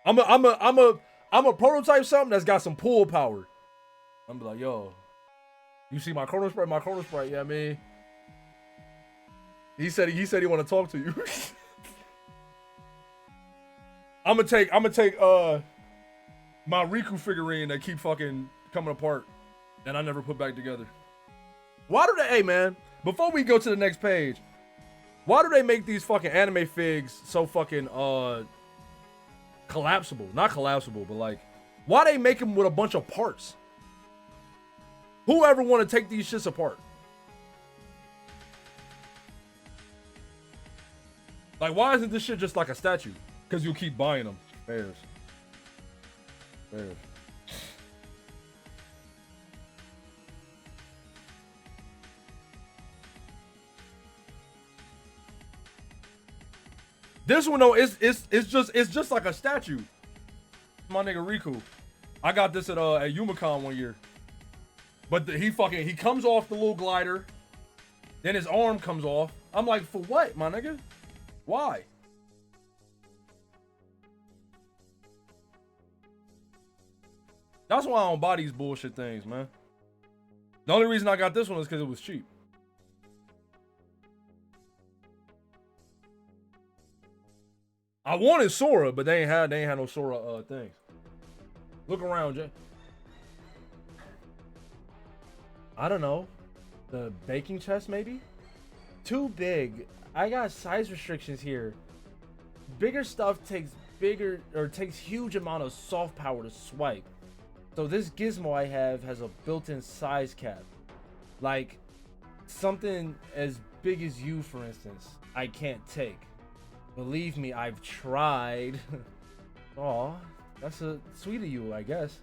I'm a prototype something that's got some pull power. I'm be like, yo, you see my Chrono Sprite, yeah, you know what I mean? He said he want to talk to you. I'm gonna take my Riku figurine that keep fucking coming apart and I never put back together. Why do they, hey man, before we go to the next page, why do they make these fucking anime figs so fucking collapsible? Not collapsible, but like, why they make them with a bunch of parts? Whoever want to take these shits apart? Like, why isn't this shit just like a statue? Because you'll keep buying them. Bears. This one though, it's just like a statue. My nigga Riku, I got this at Yumicon one year. But he comes off the little glider, then his arm comes off. I'm like, for what, my nigga? Why? That's why I don't buy these bullshit things, man. The only reason I got this one is because it was cheap. I wanted Sora, but they ain't had no Sora things. Look around, Jay. I don't know. The baking chest, maybe? Too big. I got size restrictions here. Bigger stuff takes huge amount of soft power to swipe. So this gizmo I have has a built-in size cap. Like, something as big as you, for instance, I can't take. Believe me, I've tried. Aw, that's sweet of you, I guess.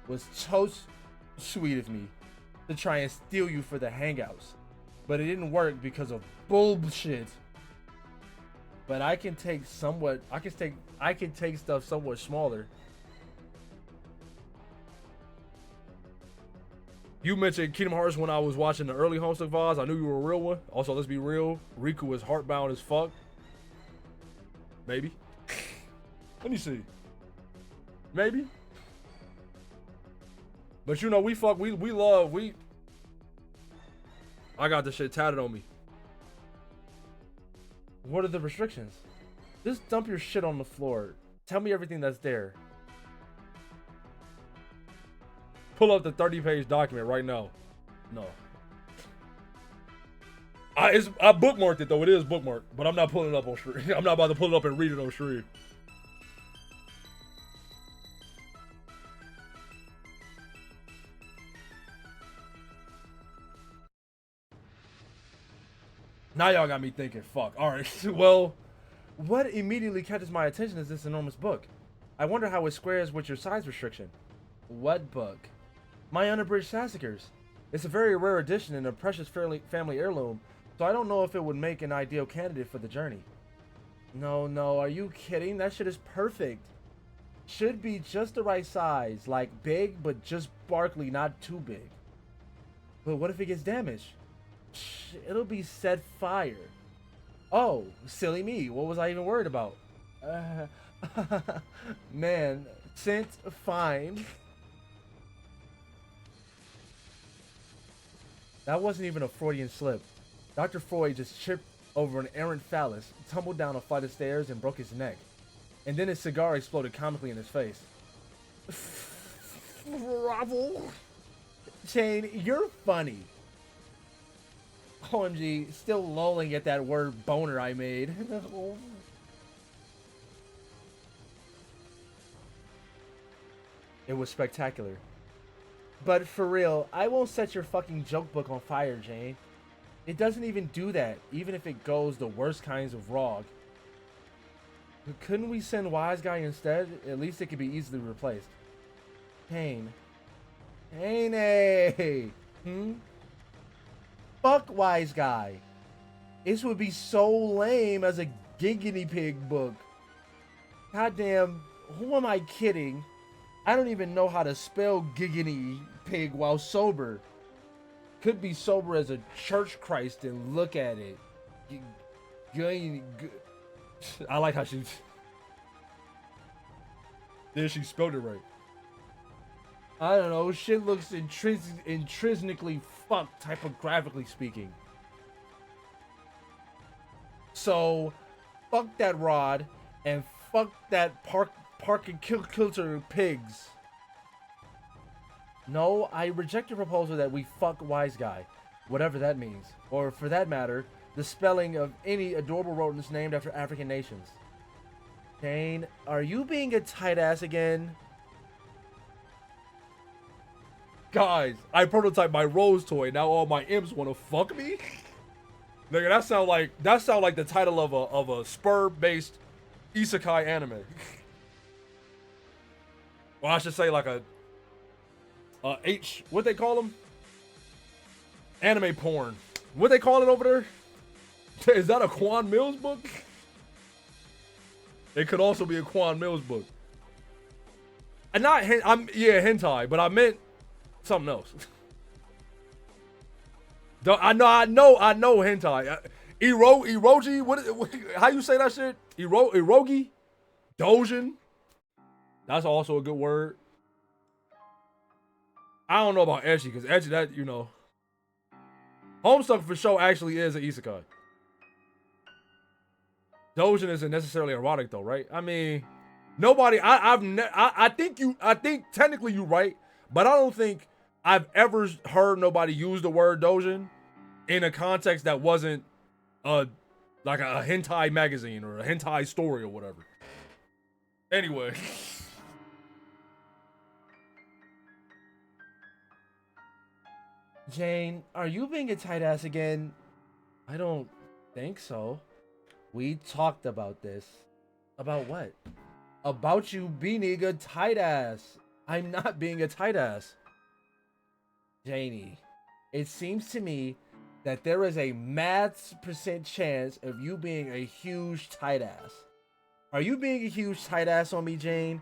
Was so sweet of me to try and steal you for the hangouts. But it didn't work because of bullshit. but I can take stuff somewhat smaller. You mentioned Kingdom Hearts when I was watching the early Homestuck VODs. I knew you were a real one. Also, let's be real. Riku is heartbound as fuck. Maybe. Let me see. Maybe. But you know, we love. I got this shit tatted on me. What are the restrictions? Just dump your shit on the floor. Tell me everything that's there. Pull up the 30-page document right now. No. I bookmarked it though. It is bookmarked, but I'm not pulling it up on stream. I'm not about to pull it up and read it on stream. Now y'all got me thinking, fuck. All right, well, what immediately catches my attention is this enormous book. I wonder how it squares with your size restriction. What book? My Unabridged Sassacres. It's a very rare edition and a precious family heirloom, so I don't know if it would make an ideal candidate for the journey. No, are you kidding? That shit is perfect. Should be just the right size, like big, but just sparkly, not too big. But what if it gets damaged? It'll be set fire. Oh, silly me. What was I even worried about? Man, sent fine. That wasn't even a Freudian slip. Dr. Freud just tripped over an errant phallus, tumbled down a flight of stairs, and broke his neck. And then his cigar exploded comically in his face. Bravo! Shane, you're funny. OMG, still lolling at that word boner I made. It was spectacular. But for real, I won't set your fucking joke book on fire, Jane. It doesn't even do that, even if it goes the worst kinds of wrong. Couldn't we send Wise Guy instead? At least it could be easily replaced. Pain. Hey. Fuck Wise Guy. This would be so lame as a giggity pig book. Goddamn, who am I kidding? I don't even know how to spell giggity pig while sober. Could be sober as a church Christ and look at it. I like how she... There, she spelled it right. I don't know, shit looks intrinsically fucked, typographically speaking. So, fuck that rod, and fuck that park and kilter pigs. No, I reject your proposal that we fuck Wise Guy, whatever that means. Or, for that matter, the spelling of any adorable rodents named after African nations. Dane, are you being a tight ass again? Guys, I prototyped my Rose toy. Now all my imps want to fuck me. Nigga, that sound like the title of a spur-based isekai anime. Well, I should say like a what they call them? Anime porn. What they call it over there? Is that a Quan Mills book? It could also be a Quan Mills book. And not hentai, but I meant something else. I know hentai. Eroji, how you say that shit? Erogi? Dojin? That's also a good word. I don't know about ecchi, because ecchi, that, you know. Homestuck for sure actually is an isekai. Dojin isn't necessarily erotic though, right? I mean, nobody, I think technically you're right, but I don't think I've ever heard nobody use the word Dojin in a context that wasn't like a hentai magazine or a hentai story or whatever. Anyway. Jane, are you being a tight ass again? I don't think so. We talked about this. About what? About you being a tight ass. I'm not being a tight ass. Janie, it seems to me that there is a maths % chance of you being a huge tight ass. Are you being a huge tight ass on me, Jane?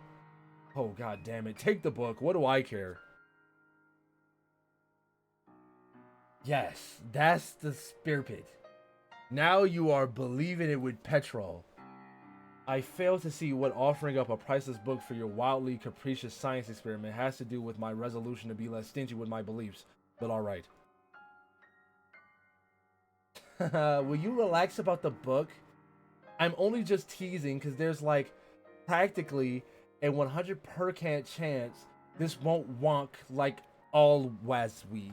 Oh, god damn it. Take the book. What do I care? Yes, that's the spear pit. Now you are believing it with petrol. I fail to see what offering up a priceless book for your wildly capricious science experiment has to do with my resolution to be less stingy with my beliefs, but alright. Will you relax about the book? I'm only just teasing because there's like practically a 100% chance this won't wonk like all wazzy.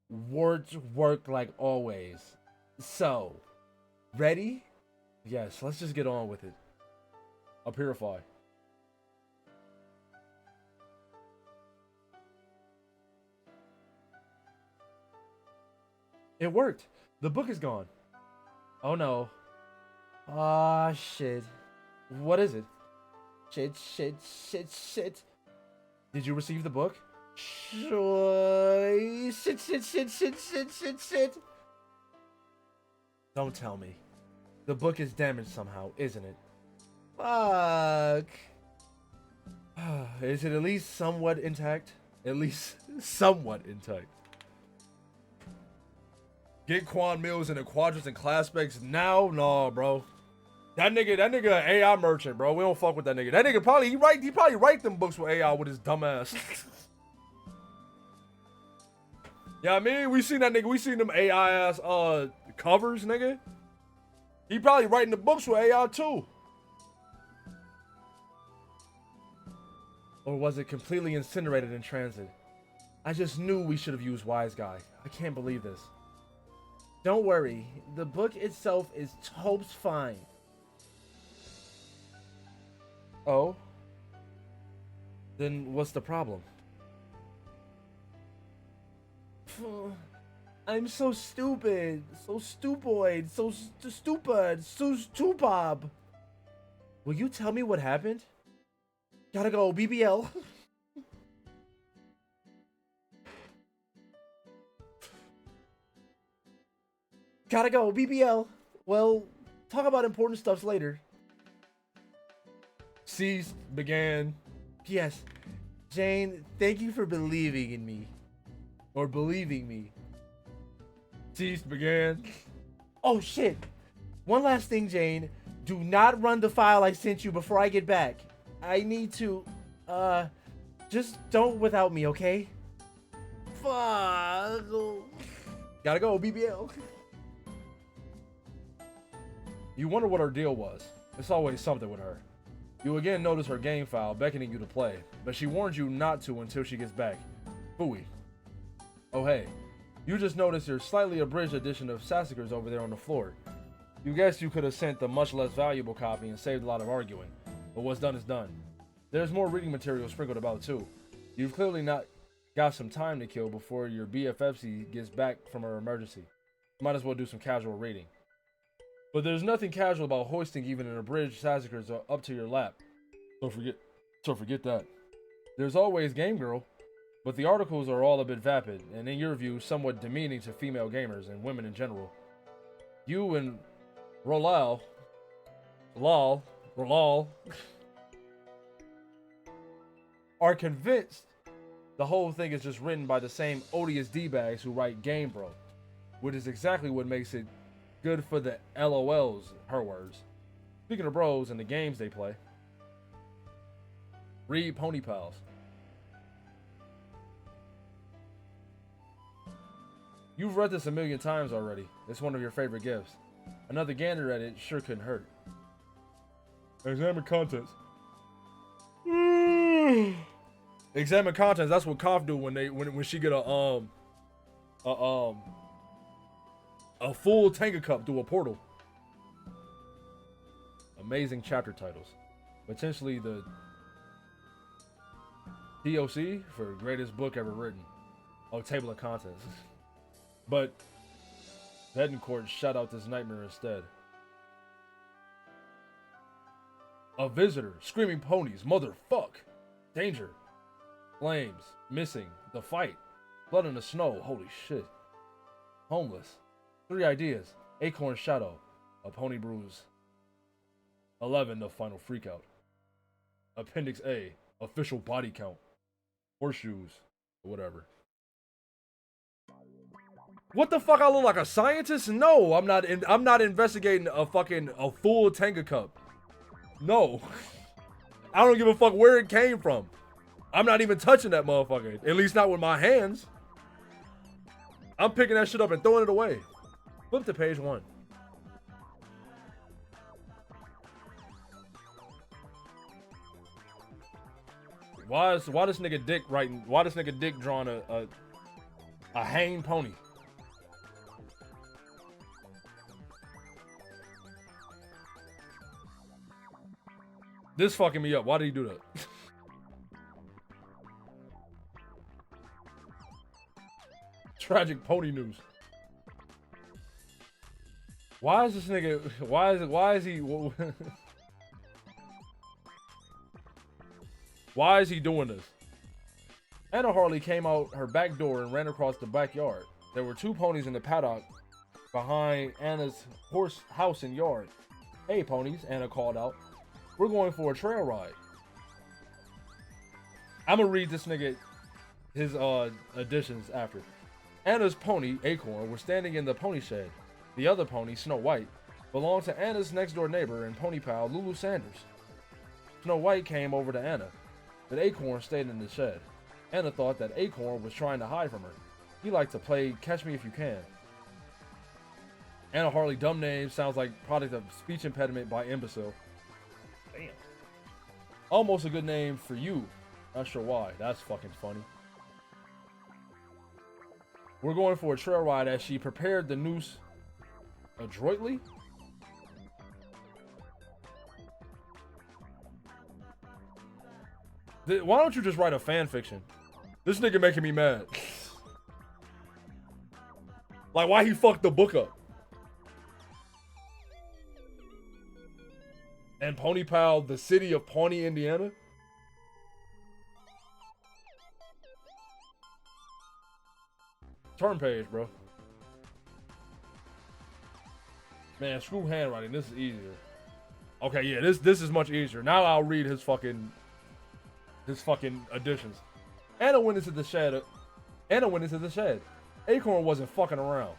Words work like always. So, ready? Yes, let's just get on with it. I'll purify. It worked. The book is gone. Oh no. Ah, shit. What is it? Shit. Did you receive the book? Shit. Don't tell me. The book is damaged somehow, isn't it? Fuck. Is it at least somewhat intact? At least somewhat intact. Get Quan Mills in the quadrants and class specs now? No, bro. That nigga AI merchant, bro. We don't fuck with that nigga. That nigga probably, he probably write them books with AI with his dumb ass. Yeah, I mean, we seen that nigga. We seen them AI ass covers, nigga. He probably writing the books with AI too. Or was it completely incinerated in transit? I just knew we should have used Wise Guy. I can't believe this. Don't worry, the book itself is totes fine. Oh? Then what's the problem? I'm so stupid, so stupid. Will you tell me what happened? Gotta go, BBL. Gotta go, BBL. Well, talk about important stuffs later. Ceased, began. P.S. Jane, thank you for believing in me. Or believing me. Ceased, began. Oh, shit. One last thing, Jane. Do not run the file I sent you before I get back. I need to, just don't without me, okay? Fuck. Gotta go, BBL. You wonder what her deal was. It's always something with her. You again notice her game file beckoning you to play, but she warns you not to until she gets back. Phooey. Oh hey, you just noticed your slightly abridged edition of Sassacres over there on the floor. You guess you could have sent the much less valuable copy and saved a lot of arguing, but what's done is done. There's more reading material sprinkled about too. You've clearly not got some time to kill before your BFFC gets back from her emergency. Might as well do some casual reading. But there's nothing casual about hoisting even an abridged Sassacres up to your lap. So forget that. There's always Game Girl, but the articles are all a bit vapid, and in your view, somewhat demeaning to female gamers and women in general. You and Rolal, are convinced the whole thing is just written by the same odious D-bags who write Game Bro, which is exactly what makes it good for the LOLs, her words. Speaking of bros and the games they play, read Pony Pals. You've read this a million times already. It's one of your favorite gifts. Another gander at it sure couldn't hurt. Examine contents. Examine contents. That's what Koff do when she get a full Tenga cup through a portal. Amazing chapter titles. Potentially the POC for greatest book ever written. Oh, table of contents. But Betancourt shut out this nightmare instead. A visitor, screaming ponies, motherfuck, danger, flames, missing, the fight, Blood in the snow. Holy shit. Homeless. 3 ideas. Acorn shadow. A pony bruise. 11. The final freakout. Appendix A. Official body count. Horseshoes. Whatever. What the fuck? I look like a scientist? No, I'm not. I'm not investigating a full Tenga cup. No, I don't give a fuck where it came from. I'm not even touching that motherfucker. At least not with my hands. I'm picking that shit up and throwing it away. Flip to page 1. Why this nigga Dick writing? Why this nigga Dick drawing a hanged pony? This fucking me up. Why did he do that? Tragic pony news. Why is this nigga? Why is he? Why is he doing this? Anna Harley came out her back door and ran across the backyard. There were 2 ponies in the paddock behind Anna's horse house and yard. Hey ponies, Anna called out. We're going for a trail ride. I'm gonna read this nigga his additions after. Anna's pony, Acorn, was standing in the pony shed. The other pony, Snow White, belonged to Anna's next door neighbor and pony pal, Lulu Sanders. Snow White came over to Anna, but Acorn stayed in the shed. Anna thought that Acorn was trying to hide from her. He liked to play Catch Me If You Can. Anna Harley dumb name sounds like product of speech impediment by imbecile. Damn. Almost a good name for you. Not sure why. That's fucking funny. We're going for a trail ride as she prepared the noose adroitly. Why don't you just write a fan fiction? This nigga making me mad. Like, why he fucked the book up? And Pony Pal, the city of Pawnee, Indiana? Turn page, bro. Man, screw handwriting. This is easier. Okay, yeah, this is much easier. Now I'll read his fucking additions. Anna went into the shed. Acorn wasn't fucking around.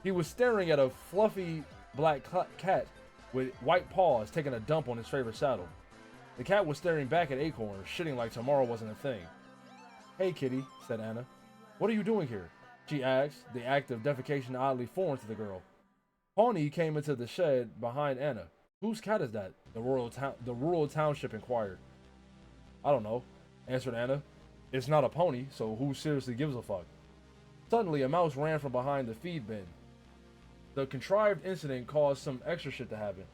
He was staring at a fluffy black cat with white paws taking a dump on his favorite saddle. The cat was staring back at Acorn, shitting like tomorrow wasn't a thing. Hey kitty, said Anna. What are you doing here? She asked, the act of defecation oddly foreign to the girl. Pawnee came into the shed behind Anna. Whose cat is that? The rural township inquired. I don't know, answered Anna. It's not a pony, so who seriously gives a fuck? Suddenly, a mouse ran from behind the feed bin. The contrived incident caused some extra shit to happen.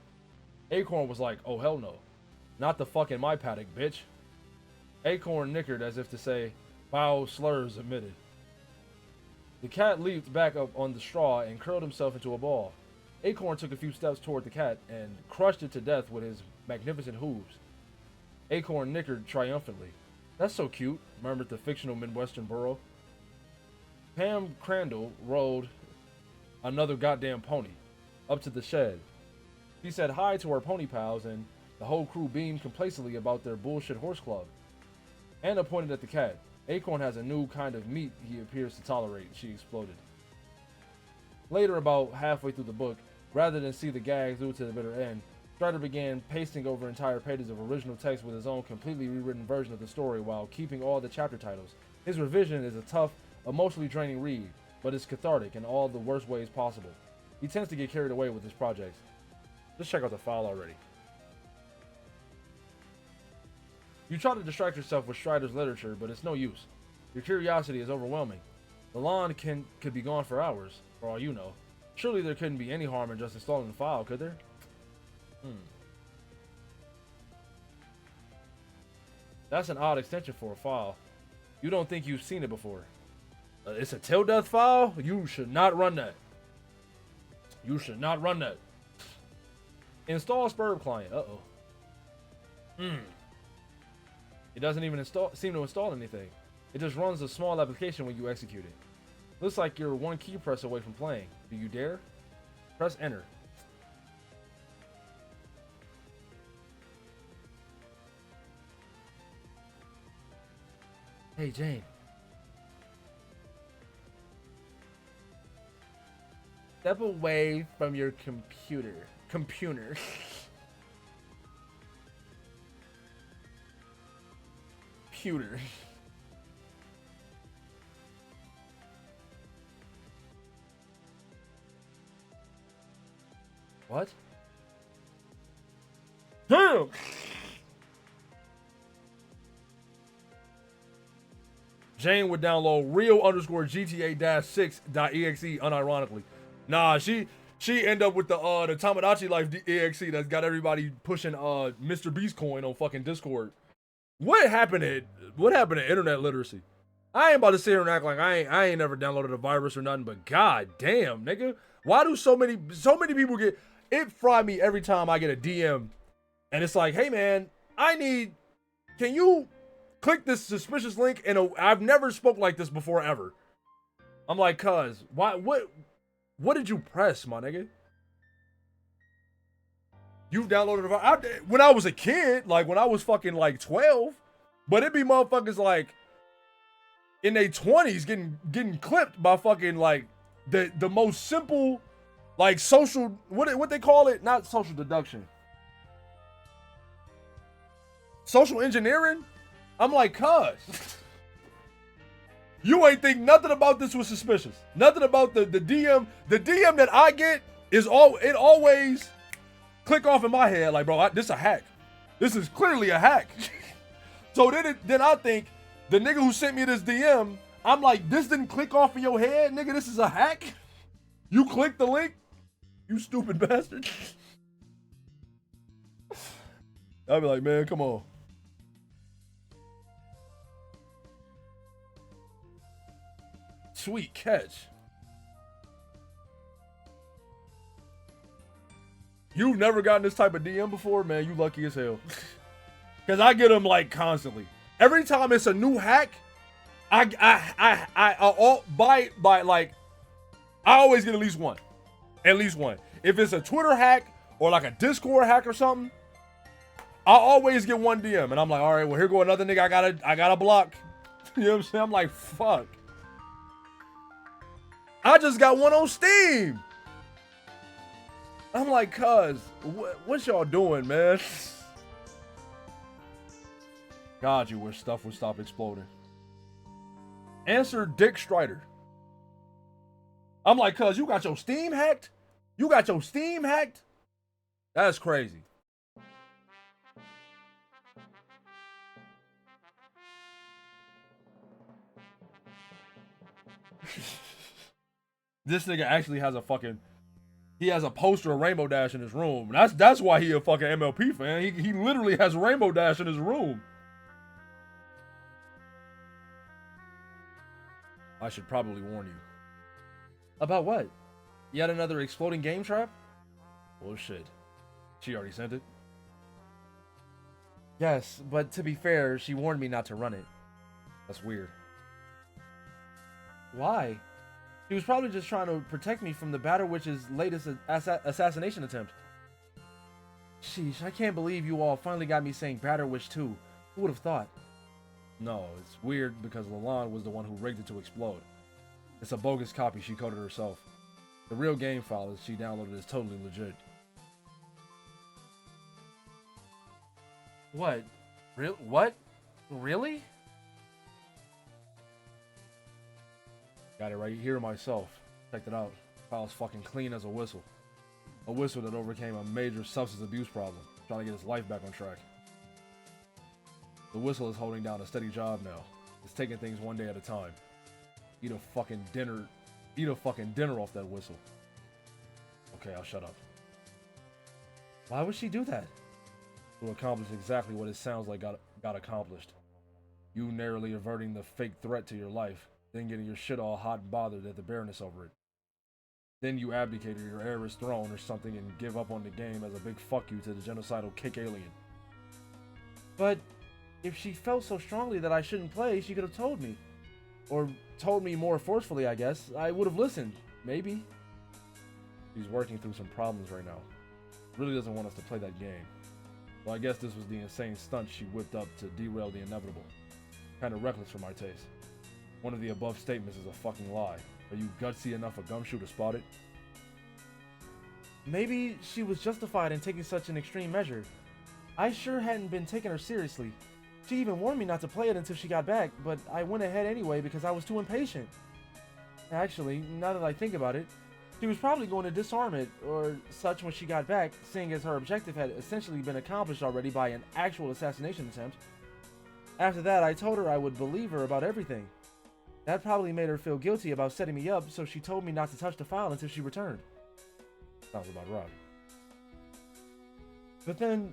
Acorn was like, oh hell no. Not the fuck in my paddock, bitch. Acorn nickered as if to say, foul slurs admitted. The cat leaped back up on the straw and curled himself into a ball. Acorn took a few steps toward the cat and crushed it to death with his magnificent hooves. Acorn nickered triumphantly. That's so cute, murmured the fictional Midwestern burro. Pam Crandall rode another goddamn pony up to the shed. She said hi to her pony pals and the whole crew beamed complacently about their bullshit horse club. Anna pointed at the cat. Acorn has a new kind of meat he appears to tolerate, she exploded. Later, about halfway through the book, rather than see the gag through to the bitter end, Strider began pasting over entire pages of original text with his own completely rewritten version of the story while keeping all the chapter titles. His revision is a tough, emotionally draining read, but it's cathartic in all the worst ways possible. He tends to get carried away with his projects. Just check out the file already. You try to distract yourself with Strider's literature, but it's no use. Your curiosity is overwhelming. The lawn could be gone for hours, for all you know. Surely there couldn't be any harm in just installing the file, could there? That's an odd extension for a file. You don't think you've seen it before. It's a till death file? You should not run that. You should not run that. Install Spurb client. Uh-oh. It doesn't even seem to install anything. It just runs a small application when you execute it. Looks like you're one key press away from playing. Do you dare? Press enter. Hey, Jane. Step away from your computer. Computer. Computer. What? Damn! Jane would download real_GTA-6.exe unironically. Nah, she end up with the Tamagotchi Life exe that's got everybody pushing Mr. Beast coin on fucking Discord. What happened to internet literacy? I ain't about to sit here and act like I ain't never downloaded a virus or nothing, but god damn, nigga. Why do so many people get it? Fry me every time I get a DM and it's like, hey man, can you click this suspicious link I've never spoke like this before ever. I'm like, cuz, what did you press, my nigga? You downloaded when I was a kid, like when I was fucking like 12, but it be motherfuckers like in their 20s getting clipped by fucking like the most simple like social what they call it, not social deduction, social engineering. I'm like, cuz, you ain't think nothing about this was suspicious. Nothing about the DM. The DM that I get it always click off in my head like, bro, this a hack. This is clearly a hack. So then I think the nigga who sent me this DM, I'm like, this didn't click off in your head, nigga. This is a hack. You clicked the link, you stupid bastard. I'll be like, man, come on. Sweet catch. You've never gotten this type of DM before, man. You lucky as hell. Cause I get them like constantly. Every time it's a new hack, I always get at least one. At least one. If it's a Twitter hack or like a Discord hack or something, I always get one DM, and I'm like, all right, well here go another nigga I gotta block. You know what I'm saying? I'm like, fuck. I just got one on Steam. I'm like, cuz, what y'all doing, man? God, you wish stuff would stop exploding. Answer Dick Strider. I'm like, cuz, you got your Steam hacked? You got your Steam hacked? That's crazy. This nigga actually has he has a poster of Rainbow Dash in his room. That's why he a fucking MLP fan. He literally has Rainbow Dash in his room. I should probably warn you. About what? Yet another exploding game trap? Well, shit. She already sent it. Yes, but to be fair, she warned me not to run it. That's weird. Why? She was probably just trying to protect me from the Batter Witch's latest assassination attempt. Sheesh, I can't believe you all finally got me saying Batter Witch too. Who would have thought? No, it's weird because Lalonde was the one who rigged it to explode. It's a bogus copy she coded herself. The real game file that she downloaded is totally legit. What? What? Really? Got it right here myself. Checked it out. File's fucking clean as a whistle. A whistle that overcame a major substance abuse problem, trying to get his life back on track. The whistle is holding down a steady job now. It's taking things one day at a time. Eat a fucking dinner off that whistle. Okay, I'll shut up. Why would she do that? To accomplish exactly what it sounds like got accomplished. You narrowly averting the fake threat to your life, then getting your shit all hot and bothered at the Baroness over it. Then you abdicated your heiress throne or something and give up on the game as a big fuck you to the genocidal kick alien. But If she felt so strongly that I shouldn't play, she could have told me. Or told me more forcefully, I guess. I would have listened. Maybe. She's working through some problems right now. Really doesn't want us to play that game. Well, I guess this was the insane stunt she whipped up to derail the inevitable. Kind of reckless for my taste. One of the above statements is a fucking lie. Are you gutsy enough a gumshoe to spot it? Maybe she was justified in taking such an extreme measure. I sure hadn't been taking her seriously. She even warned me not to play it until she got back, but I went ahead anyway because I was too impatient. Actually, now that I think about it, she was probably going to disarm it or such when she got back, seeing as her objective had essentially been accomplished already by an actual assassination attempt. After that, I told her I would believe her about everything. That probably made her feel guilty about setting me up, so she told me not to touch the file until she returned. Sounds about right. But then,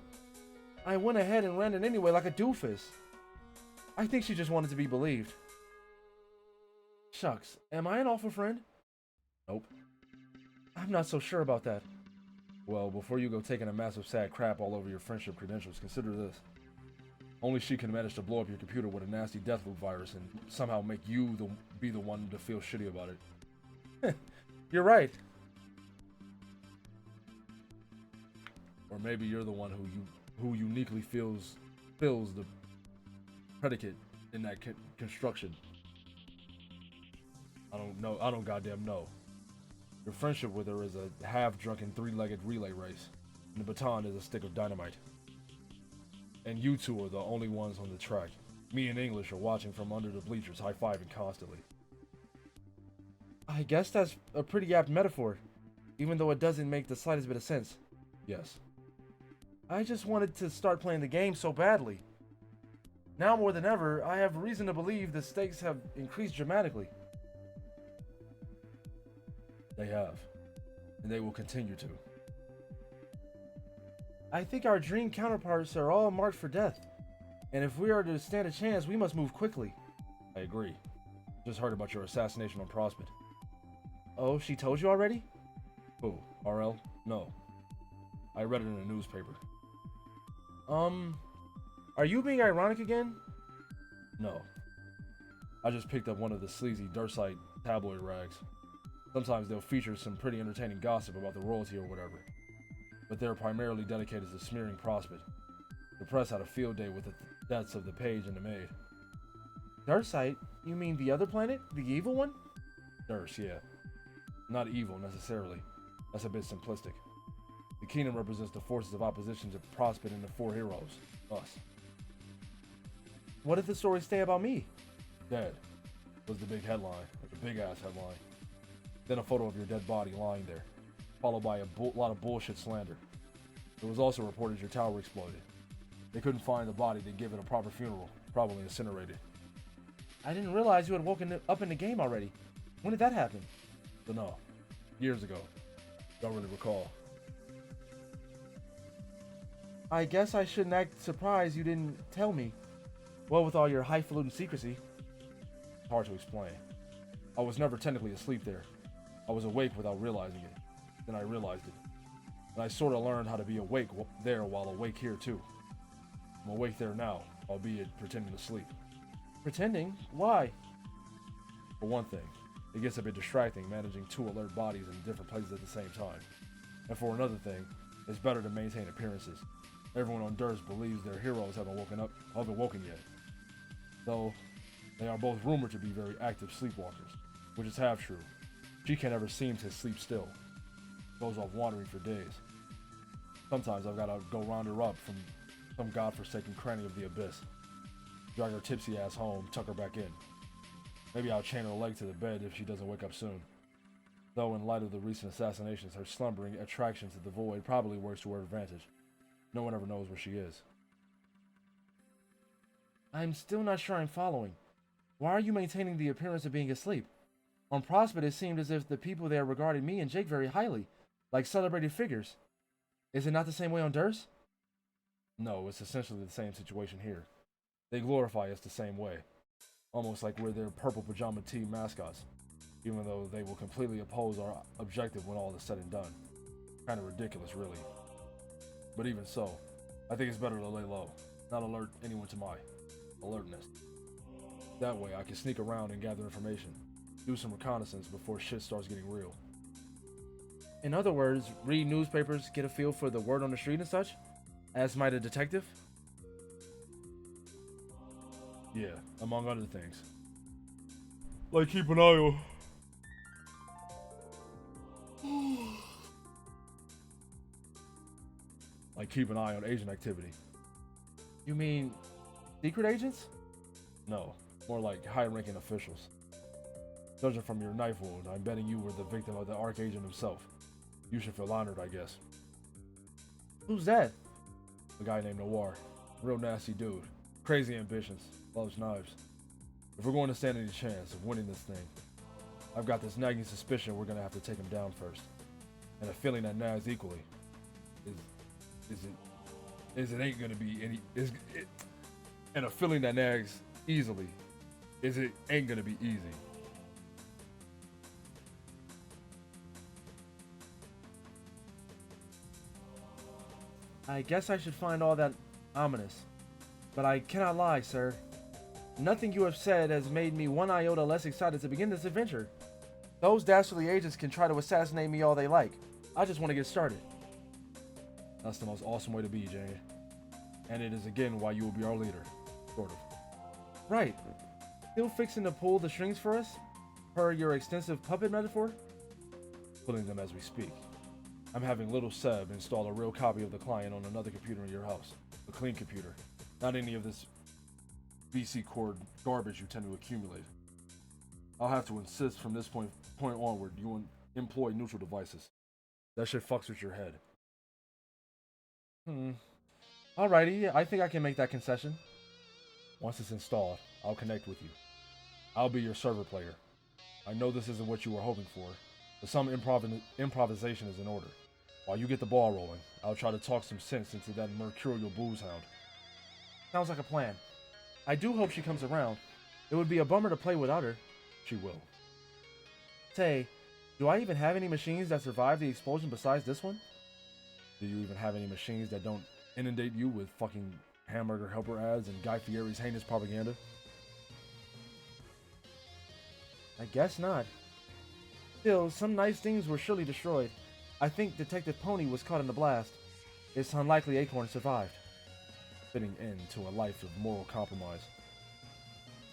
I went ahead and ran it anyway like a doofus. I think she just wanted to be believed. Shucks, am I an awful friend? Nope. I'm not so sure about that. Well, before you go taking a massive sad crap all over your friendship credentials, consider this. Only she can manage to blow up your computer with a nasty Deathloop virus and somehow make you be the one to feel shitty about it. You're right. Or maybe you're the one who uniquely fills the predicate in that construction. I don't know. I don't goddamn know. Your friendship with her is a half-drunken three-legged relay race, and the baton is a stick of dynamite. And you two are the only ones on the track. Me and English are watching from under the bleachers, high-fiving constantly. I guess that's a pretty apt metaphor, even though it doesn't make the slightest bit of sense. Yes. I just wanted to start playing the game so badly. Now more than ever, I have reason to believe the stakes have increased dramatically. They have, and they will continue to. I think our dream counterparts are all marked for death, and if we are to stand a chance, we must move quickly. I agree. Just heard about your assassination on Prospect. Oh, she told you already? Who? RL? No. I read it in a newspaper. Are you being ironic again? No. I just picked up one of the sleazy Dursite tabloid rags. Sometimes they'll feature some pretty entertaining gossip about the royalty or whatever, but they're primarily dedicated to smearing Prospect. The press had a field day with the deaths of the page and the maid. Dursite? You mean the other planet? The evil one? Durs, yeah. Not evil, necessarily. That's a bit simplistic. The kingdom represents the forces of opposition to Prospect and the four heroes. Us. What did the story say about me? Dead was the big headline, the big-ass headline. Then a photo of your dead body lying there, followed by a lot of bullshit slander. It was also reported your tower exploded. They couldn't find the body to give it a proper funeral, probably incinerated. I didn't realize you had woken up in the game already. When did that happen? Dunno. Years ago. Don't really recall. I guess I shouldn't act surprised you didn't tell me. Well, with all your highfalutin secrecy. It's hard to explain. I was never technically asleep there. I was awake without realizing it. Then I realized it. And I sort of learned how to be awake there while awake here too. I'm awake there now, albeit pretending to sleep. Pretending? Why? For one thing, it gets a bit distracting managing two alert bodies in different places at the same time. And for another thing, it's better to maintain appearances. Everyone on Durs believes their heroes haven't woken yet. Though, they are both rumored to be very active sleepwalkers, which is half true. She can't ever seem to sleep still. Goes off wandering for days. Sometimes I've got to go round her up from some godforsaken cranny of the abyss. Drag her tipsy ass home, tuck her back in. Maybe I'll chain her leg to the bed if she doesn't wake up soon. Though in light of the recent assassinations, her slumbering attraction to the void probably works to her advantage. No one ever knows where she is. I'm still not sure I'm following. Why are you maintaining the appearance of being asleep? On Prospect, it seemed as if the people there regarded me and Jake very highly, like celebrated figures. Is it not the same way on Durs? No, it's essentially the same situation here. They glorify us the same way. Almost like we're their purple pajama team mascots, even though they will completely oppose our objective when all is said and done. Kind of ridiculous, really. But even so, I think it's better to lay low, not alert anyone to my alertness. That way I can sneak around and gather information, do some reconnaissance before shit starts getting real. In other words, read newspapers, get a feel for the word on the street and such? As might a detective? Yeah, among other things. Like keep an eye on... like keep an eye on agent activity. You mean secret agents? No, more like high-ranking officials. Judging from your knife wound, I'm betting you were the victim of the archagent himself. You should feel honored, I guess. Who's that? A guy named Noir. Real nasty dude. Crazy ambitions. Loves knives. If we're going to stand any chance of winning this thing, I've got this nagging suspicion we're going to have to take him down first. And a feeling that nags equally is it ain't going to be any... and a feeling that nags easily is it ain't going to be easy. I guess I should find all that ominous. But I cannot lie, sir. Nothing you have said has made me one iota less excited to begin this adventure. Those dastardly agents can try to assassinate me all they like. I just want to get started. That's the most awesome way to be, Jane. And it is again why you will be our leader. Sort of. Right. Still fixing to pull the strings for us? Per your extensive puppet metaphor? Pulling them as we speak. I'm having little Seb install a real copy of the client on another computer in your house. A clean computer. Not any of this BC cord garbage you tend to accumulate. I'll have to insist from this point onward you employ neutral devices. That shit fucks with your head. Alrighty, I think I can make that concession. Once it's installed, I'll connect with you. I'll be your server player. I know this isn't what you were hoping for, but some improvisation is in order. While you get the ball rolling, I'll try to talk some sense into that mercurial booze hound. Sounds like a plan. I do hope she comes around. It would be a bummer to play without her. She will. Say, do I even have any machines that survived the explosion besides this one? Do you even have any machines that don't inundate you with fucking hamburger helper ads and Guy Fieri's heinous propaganda? I guess not. Still, some nice things were surely destroyed. I think Detective Pony was caught in the blast. It's unlikely Acorn survived. Fitting end to a life of moral compromise.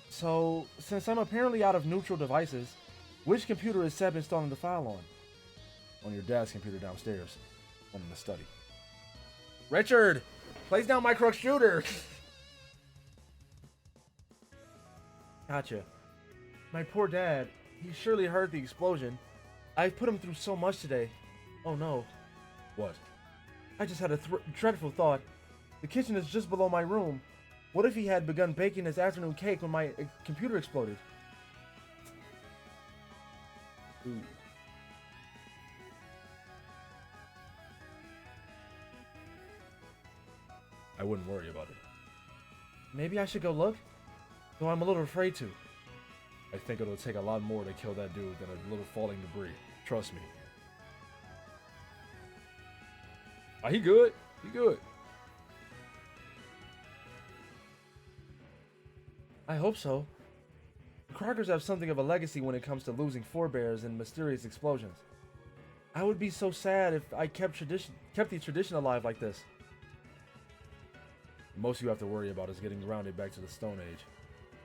So, since I'm apparently out of neutral devices, which computer is Seb installing the file on? On your dad's computer downstairs. One in the study. Richard! Plays down my Crocker shooter! Gotcha. My poor dad. He surely heard the explosion. I've put him through so much today. Oh no. What? I just had a dreadful thought. The kitchen is just below my room. What if he had begun baking his afternoon cake when my computer exploded? Ooh. I wouldn't worry about it. Maybe I should go look? Though I'm a little afraid to. I think it'll take a lot more to kill that dude than a little falling debris. Trust me. He good. He good. I hope so. The Crockers have something of a legacy when it comes to losing forebears in mysterious explosions. I would be so sad if I kept the tradition alive like this. The most you have to worry about is getting grounded back to the Stone Age.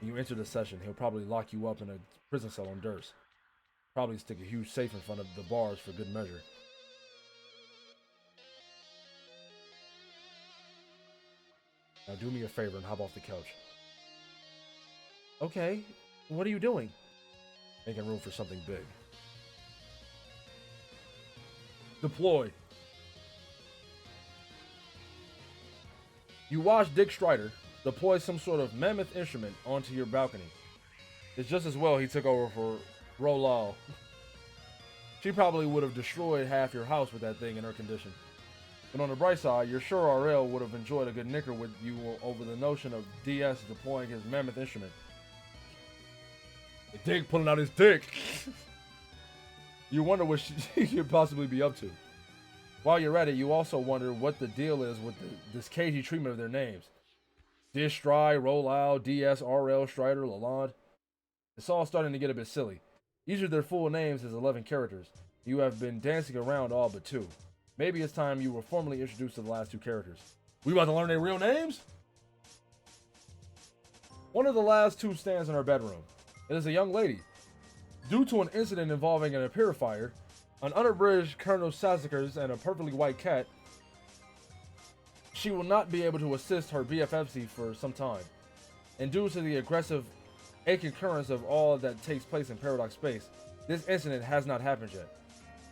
When you enter the session, he'll probably lock you up in a prison cell on Durst. Probably stick a huge safe in front of the bars for good measure. Now do me a favor and hop off the couch. Okay, what are you doing? Making room for something big. Deploy. You watch Dick Strider deploy some sort of mammoth instrument onto your balcony. It's just as well he took over for Rolal. She probably would have destroyed half your house with that thing in her condition. But on the bright side, you're sure RL would have enjoyed a good nicker with you over the notion of DS deploying his mammoth instrument. The Dick pulling out his dick. You wonder what she could possibly be up to. While you're at it, you also wonder what the deal is with this cagey treatment of their names. Distry, Rollout, DS, RL, Strider, Lalonde. It's all starting to get a bit silly. Each of their full names is 11 characters. You have been dancing around all but 2. Maybe it's time you were formally introduced to the last 2 characters. We about to learn their real names? One of the last 2 stands in her bedroom. It is a young lady. Due to an incident involving an purifier, an unabridged Colonel Sassacres, and a perfectly white cat, she will not be able to assist her BFFC for some time. And due to the aggressive concurrence of all that takes place in Paradox Space, this incident has not happened yet.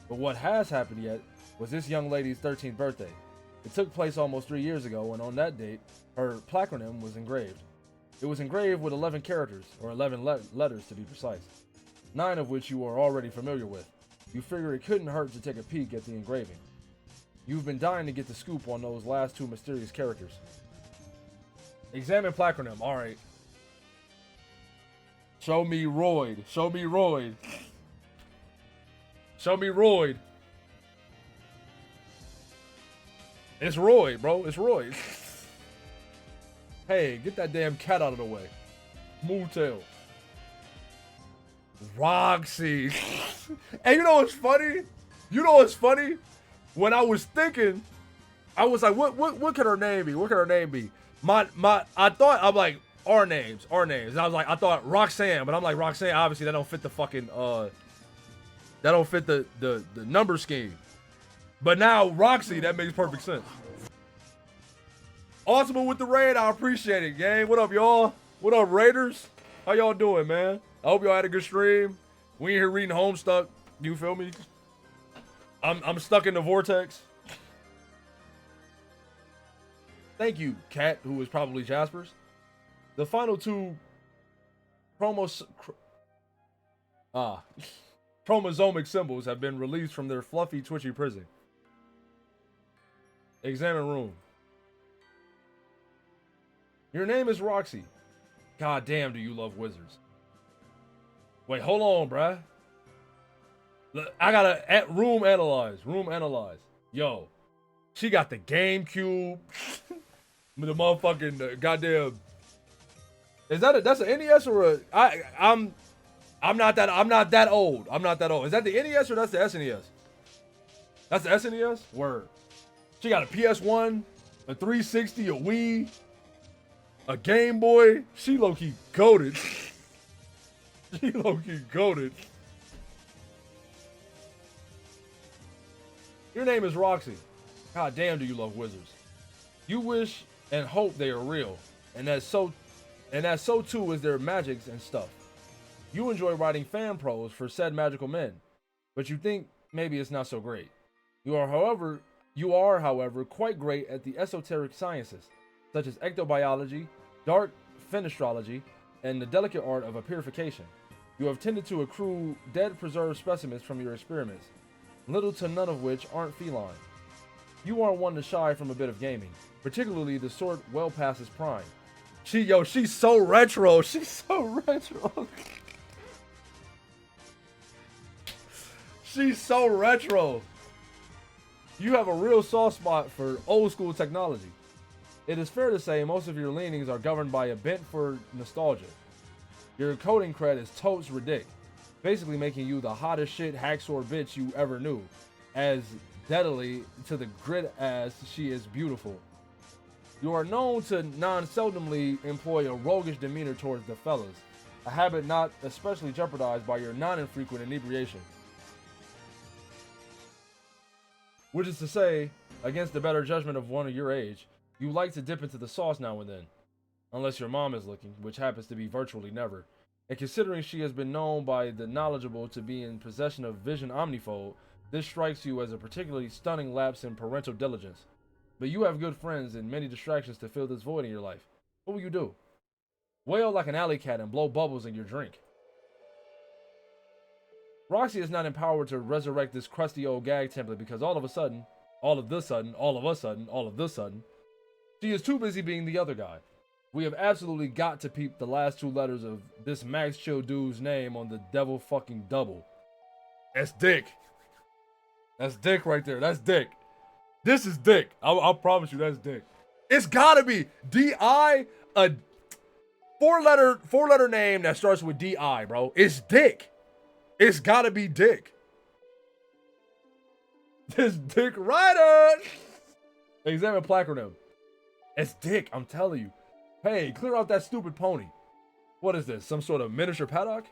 But what has happened yet was this young lady's 13th birthday. It took place almost 3 years ago, and on that date, her plaquenum was engraved. It was engraved with 11 characters, or 11 letters to be precise, 9 of which you are already familiar with. You figure it couldn't hurt to take a peek at the engraving. You've been dying to get the scoop on those last 2 mysterious characters. Examine plaquenum, alright. Show me Royd. Show me Royd. Show me Royd. It's Royd, bro. It's Royd. Hey, get that damn cat out of the way. Move tail. Roxy. And you know what's funny? You know what's funny? When I was thinking, I was like, what could her name be? What could her name be? I thought, I'm like, our names. And I was like, I thought Roxanne, but I'm like, Roxanne, obviously that don't fit the fucking, that don't fit the number scheme. But now Roxy, that makes perfect sense. Ultimate with the raid, I appreciate it, gang. What up, y'all? What up, Raiders? How y'all doing, man? I hope y'all had a good stream. We in here reading Homestuck. You feel me? I'm stuck in the vortex. Thank you, Cat, who is probably Jasper's. The final 2 chromosomic symbols have been released from their fluffy, twitchy prison. Examine room. Your name is Roxy. God damn, do you love wizards. Wait, hold on, bruh. I gotta room analyze. Yo, she got the GameCube. The motherfucking goddamn. Is that that's an NES or a? I'm not that old. Is that the NES or that's the SNES? That's the SNES. Word. She got a PS1, a 360, a Wii, a Game Boy. She low-key goated. She low-key goated. Your name is Roxy. God damn, do you love wizards. You wish and hope they are real, and that so too is their magics and stuff. You enjoy writing fan prose for said magical men, but you think maybe it's not so great. You are, however, quite great at the esoteric sciences, such as ectobiology, dark fenestrology, and the delicate art of purification. You have tended to accrue dead preserved specimens from your experiments, little to none of which aren't feline. You are one to shy from a bit of gaming, particularly the sort well past its prime. She's so retro. She's so retro. She's so retro. You have a real soft spot for old school technology. It is fair to say most of your leanings are governed by a bent for nostalgia. Your coding cred is totes ridic, basically making you the hottest shit hacksaw bitch you ever knew, as deadly to the grit as she is beautiful. You are known to non-seldomly employ a roguish demeanor towards the fellas, a habit not especially jeopardized by your non-infrequent inebriation. Which is to say, against the better judgment of one of your age, you like to dip into the sauce now and then. Unless your mom is looking, which happens to be virtually never. And considering she has been known by the knowledgeable to be in possession of vision omnifold, this strikes you as a particularly stunning lapse in parental diligence. But you have good friends and many distractions to fill this void in your life. What will you do? Wail like an alley cat and blow bubbles in your drink. Roxy is not empowered to resurrect this crusty old gag template because all of a sudden, she is too busy being the other guy. We have absolutely got to peep the last 2 letters of this Max Chill dude's name on the devil fucking double. That's Dick. That's Dick right there. That's Dick. This is Dick. I promise you that's Dick. It's gotta be D-I. a four-letter name that starts with D-I, bro. It's Dick. It's gotta be Dick. This Dick Rider. Examine placardum. It's Dick, I'm telling you. Hey, clear out that stupid pony. What is this? Some sort of miniature paddock?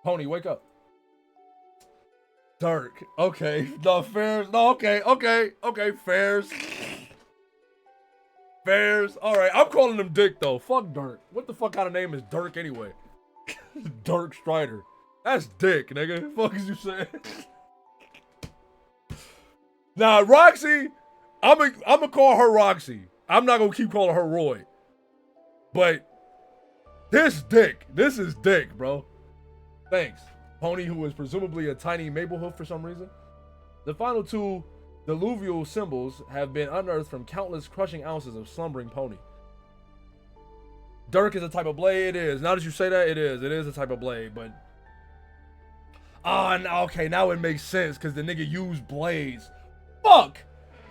Pony, wake up. Dirk. Okay. No, Fairs. No, okay. Fairs. Fairs. Alright, I'm calling him Dick, though. Fuck Dirk. What the fuck kind of name is Dirk, anyway? Dirk Strider. That's Dick, nigga. Fuck is you saying? Now, Roxy, I'm gonna call her Roxy. I'm not gonna keep calling her Roy. But this Dick. This is Dick, bro. Thanks. Pony, who is presumably a tiny maple hoof for some reason. The final two diluvial symbols have been unearthed from countless crushing ounces of slumbering pony. Dirk is a type of blade. It is. Now that you say that, it is. It is a type of blade, but... okay, now it makes sense, because the nigga used blades. Fuck!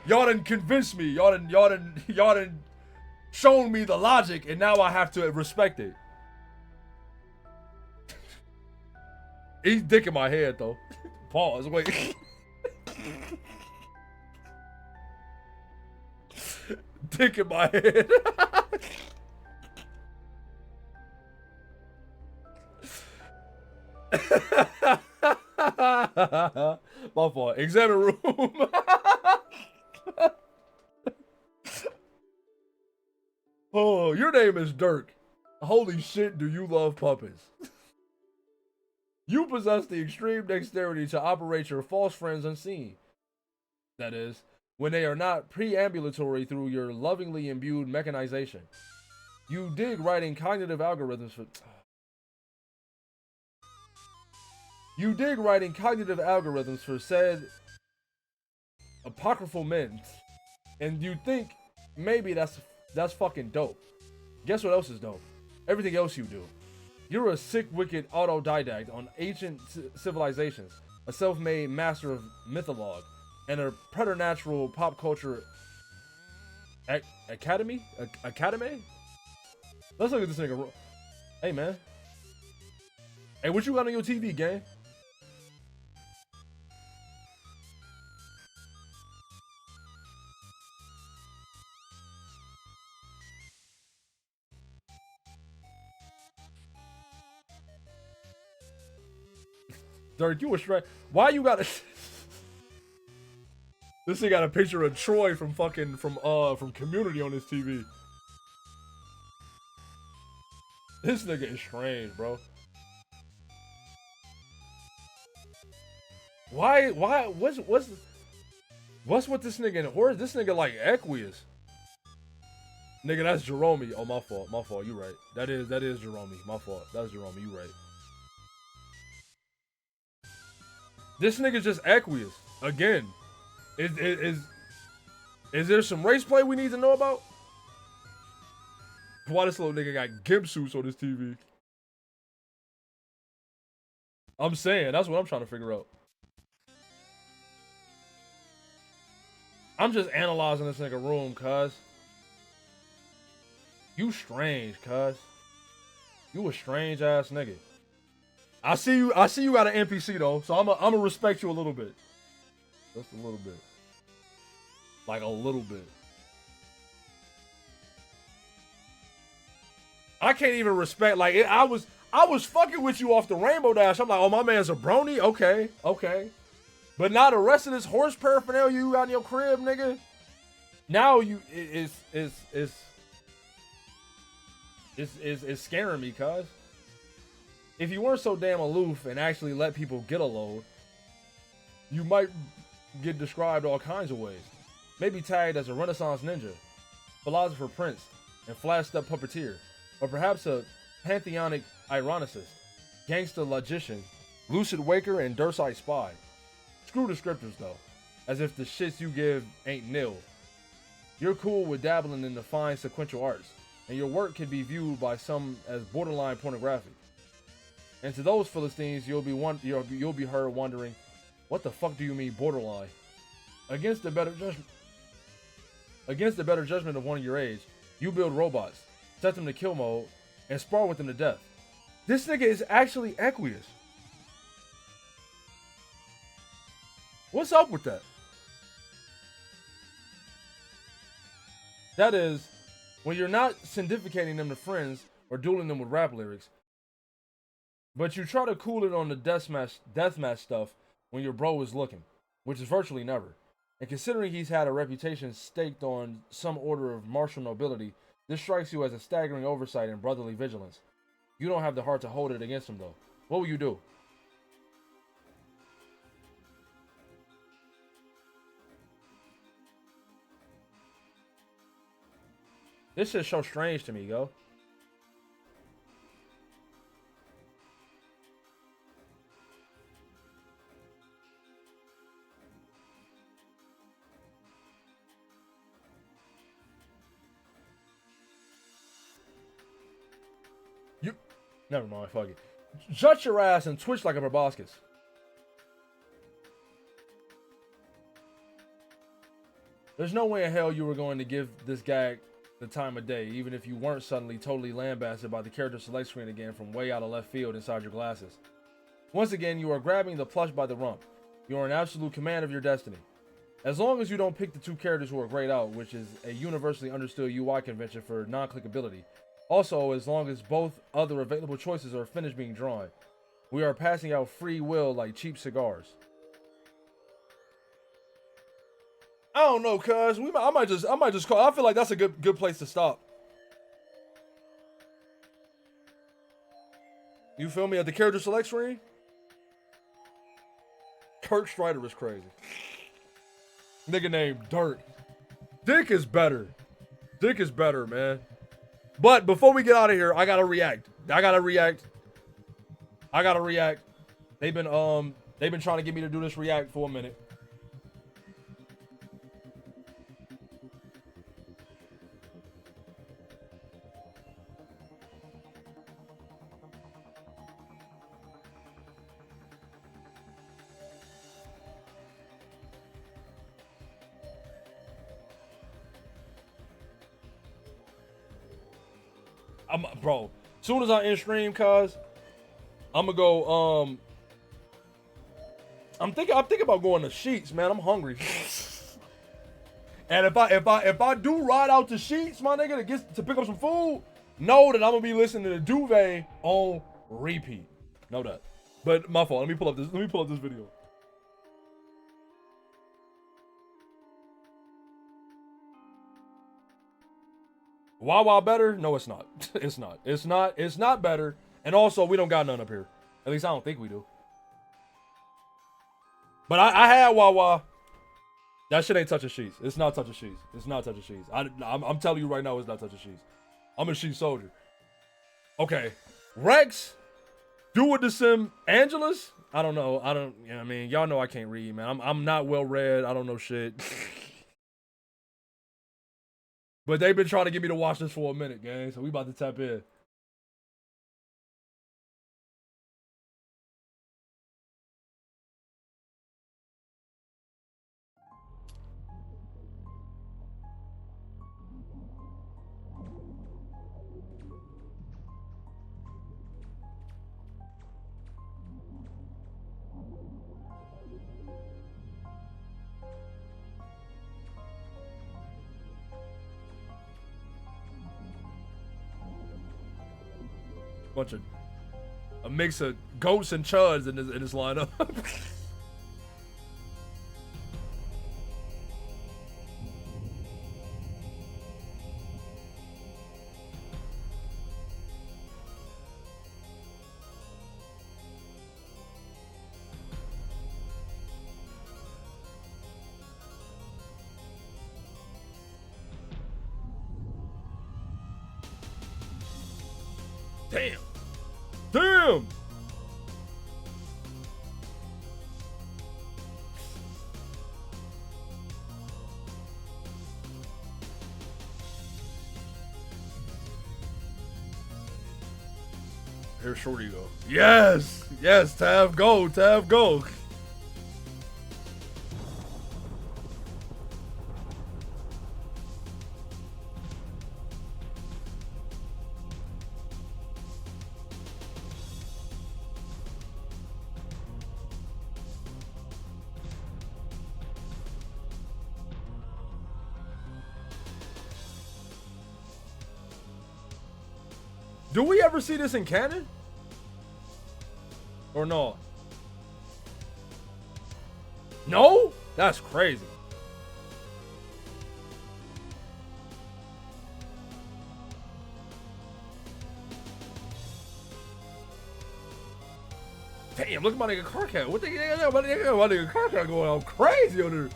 Y'all done convinced me. Y'all done shown me the logic, and now I have to respect it. He's Dick in my head, though. Pause, wait. Dick in my head. My fault. Examine room. Oh, your name is Dirk. Holy shit, do you love puppets? You possess the extreme dexterity to operate your false friends unseen. That is, when they are not preambulatory through your lovingly imbued mechanization. You dig writing cognitive algorithms for... You dig writing cognitive algorithms for said apocryphal men, and you think maybe that's fucking dope. Guess what else is dope? Everything else you do. You're a sick, wicked autodidact on ancient civilizations, a self-made master of mythology, and a preternatural pop culture academy? Academy? Let's look at this nigga. Hey, man. Hey, what you got on your TV, gang? Dirk, you a straight. Why you got a... This thing got a picture of Troy from Community on his TV. This nigga is strange, bro. Why what's with this nigga? Or is this nigga like Equius? Nigga, that's Jerome. Oh, my fault. You right. That is Jerome. My fault. That's Jerome. You right. This nigga just Equius again. Is there some race play we need to know about? Why this little nigga got gimp suits on his TV? I'm saying, that's what I'm trying to figure out. I'm just analyzing this nigga room, cuz. You strange, cuz. You a strange ass nigga. I see you got an NPC though, so I'm gonna respect you a little bit. Just a little bit. Like a little bit. I can't even respect, like, I was fucking with you off the Rainbow Dash. I'm like, oh, my man's a brony? Okay. But now the rest of this horse paraphernalia you got in your crib, nigga, now it's scaring me, cuz. If you weren't so damn aloof and actually let people get a load, you might get described all kinds of ways. Maybe tagged as a Renaissance ninja, philosopher prince, and flashed up puppeteer. Or perhaps a pantheonic ironicist, gangster logician, lucid waker, and Dursite spy. Screw descriptors though, as if the shits you give ain't nil. You're cool with dabbling in the fine sequential arts, and your work can be viewed by some as borderline pornographic. And to those Philistines, you'll be heard wondering, what the fuck do you mean borderline? Against the better judgment of one of your age, you build robots, set them to kill mode, and spar with them to death. This nigga is actually Equius. What's up with that? That is, when you're not syndicating them to friends or dueling them with rap lyrics, but you try to cool it on the deathmatch stuff when your bro is looking, which is virtually never. And considering he's had a reputation staked on some order of martial nobility, this strikes you as a staggering oversight and brotherly vigilance. You don't have the heart to hold it against him, though. What will you do? This is so strange to me, yo. Never mind, fuck it. Shut your ass and twitch like a proboscis. There's no way in hell you were going to give this guy the time of day, even if you weren't suddenly totally lambasted by the character select screen again from way out of left field inside your glasses. Once again, you are grabbing the plush by the rump. You are in absolute command of your destiny. As long as you don't pick the two characters who are grayed out, which is a universally understood UI convention for non-clickability. Also, as long as both other available choices are finished being drawn, we are passing out free will like cheap cigars. I don't know, cuz I might just call. I feel like that's a good place to stop. You feel me? At the character select screen, Kirk Strider is crazy. Nigga named Dirk. Dick is better. Dick is better, man. But before we get out of here, I gotta react. They've been trying to get me to do this react for a minute. Bro, soon as I end stream, cuz I'm gonna go. I'm thinking about going to Sheets, man. I'm hungry. And if I do ride out to Sheets, my nigga, to pick up some food, know that I'm gonna be listening to Duvet on repeat. Know that. But my fault. Let me pull up this video. Wawa better? No, it's not. It's not better. And also, we don't got none up here. At least I don't think we do. But I had Wawa. That shit ain't touching Sheets. It's not touching Sheets. I'm telling you right now, it's not touching Sheets. I'm a Sheets soldier. Okay. Rex? Do with the Sim Angelus? I don't know. You know what I mean? Y'all know I can't read, man. I'm not well read. I don't know shit. But they've been trying to get me to watch this for a minute, gang. So we about to tap in. A mix of goats and chuds in this lineup. Damn. Here's Shorty go. Yes, Tav, go. Do we ever see this in canon? Or no? No? That's crazy. Damn, look at my nigga Crocker. What the hell? My nigga Crocker going on crazy on there.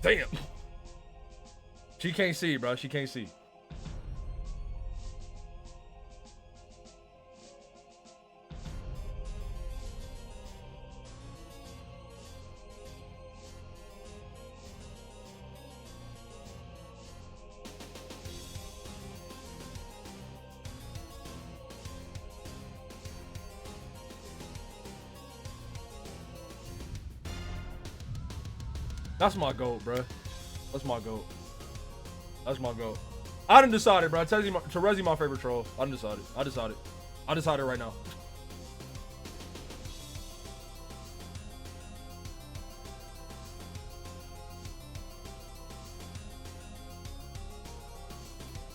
Damn. She can't see, bro. She can't see. That's my goat, bro. That's my goat. That's my goat. I done decided, bro. Terezi my favorite troll. I done decided. I decided right now.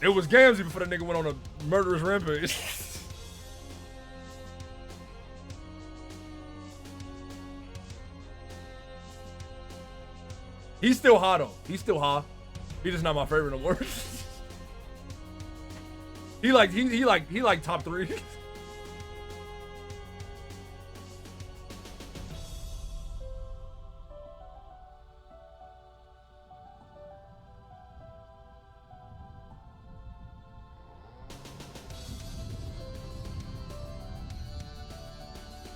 It was Gamzee before the nigga went on a murderous rampage. He's still hot though. He's still hot. He's just not my favorite no more. he like top 3.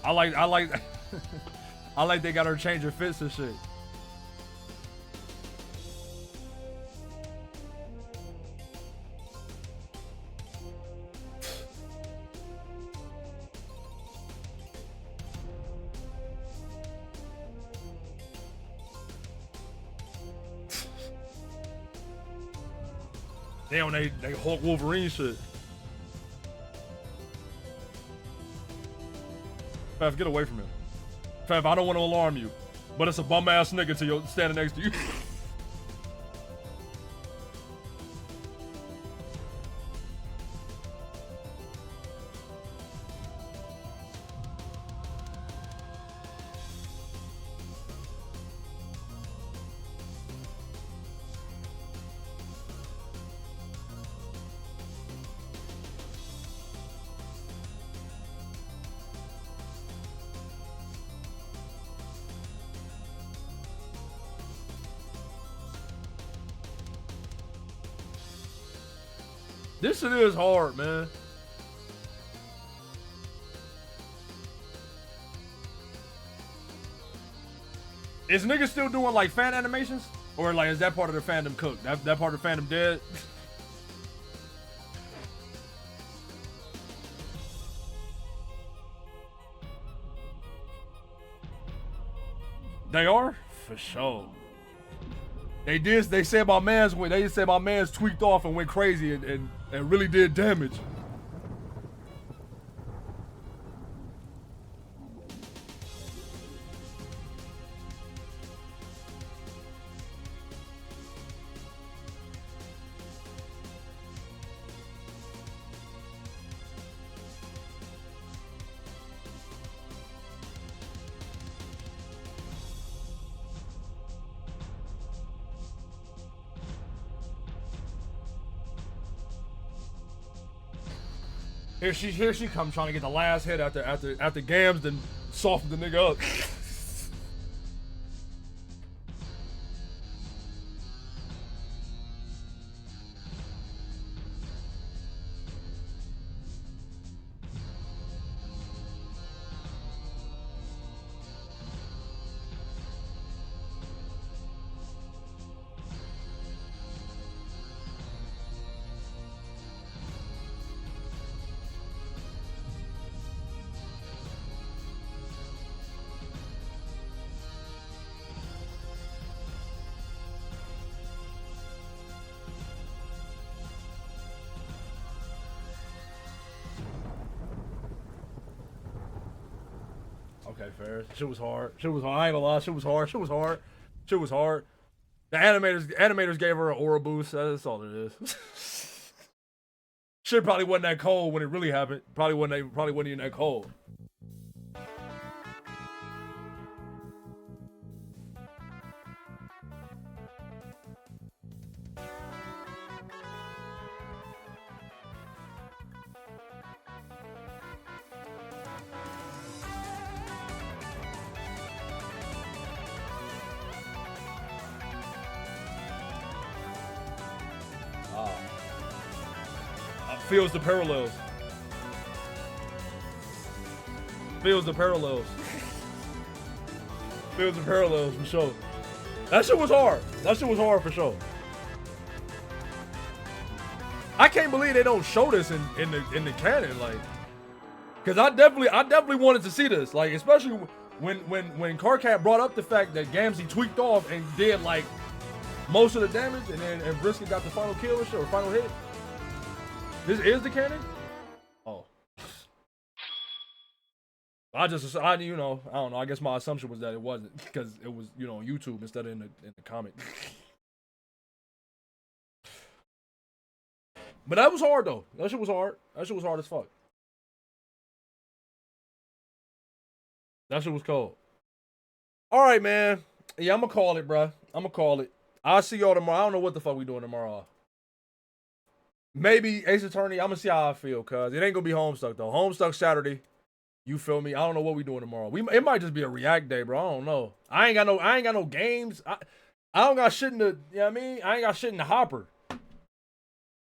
I like I like they got her change her fits and shit. Damn, they Hulk Wolverine shit. Fav, get away from him. Fav, I don't want to alarm you, but it's a bum ass nigga till you're standing next to you. This shit is hard, man. Is niggas still doing like fan animations? Or like is that part of the fandom cooked? That part of the fandom dead? They are? For sure. They said my man's tweaked off and went crazy and really did damage. Here she comes trying to get the last hit after Gams then softened the nigga up. Okay, fair. Shit was hard. I ain't gonna lie. Shit was hard. The animators gave her an aura boost. That's all it is. Shit probably wasn't that cold when it really happened. Probably wasn't even that cold. Feels the parallels. Feels the parallels. Feels the parallels for sure. That shit was hard. That shit was hard for sure. I can't believe they don't show this in the canon, like, cause I definitely wanted to see this, like, especially when Carcat brought up the fact that Gamzee tweaked off and did like most of the damage, and Brisket got the final kill or shit, or final hit. This is the canon? Oh. I you know, I don't know. I guess my assumption was that it wasn't, because it was, you know, on YouTube instead of in the comic. But that was hard though. That shit was hard. That shit was hard as fuck. That shit was cold. All right, man. Yeah, I'm gonna call it, bruh. I'm gonna call it. I'll see y'all tomorrow. I don't know what the fuck we doing tomorrow. Maybe Ace Attorney. I'm gonna see how I feel, cause it ain't gonna be Homestuck though. Homestuck Saturday. You feel me? I don't know what we doing tomorrow. It might just be a react day, bro. I don't know. I ain't got no games. I don't got shit in the. You know what I mean? I ain't got shit in the hopper. You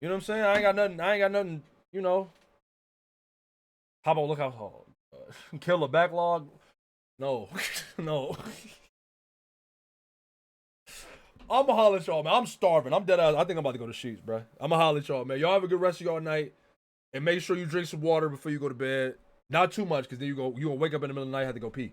know what I'm saying? I ain't got nothing. You know. How about look how kill a backlog? No, no. I'ma holler at y'all, man. I'm starving. I'm dead ass. I think I'm about to go to sheets, bro. I'ma holler at y'all, man. Y'all have a good rest of y'all night. And make sure you drink some water before you go to bed. Not too much, because then you gonna wake up in the middle of the night and have to go pee.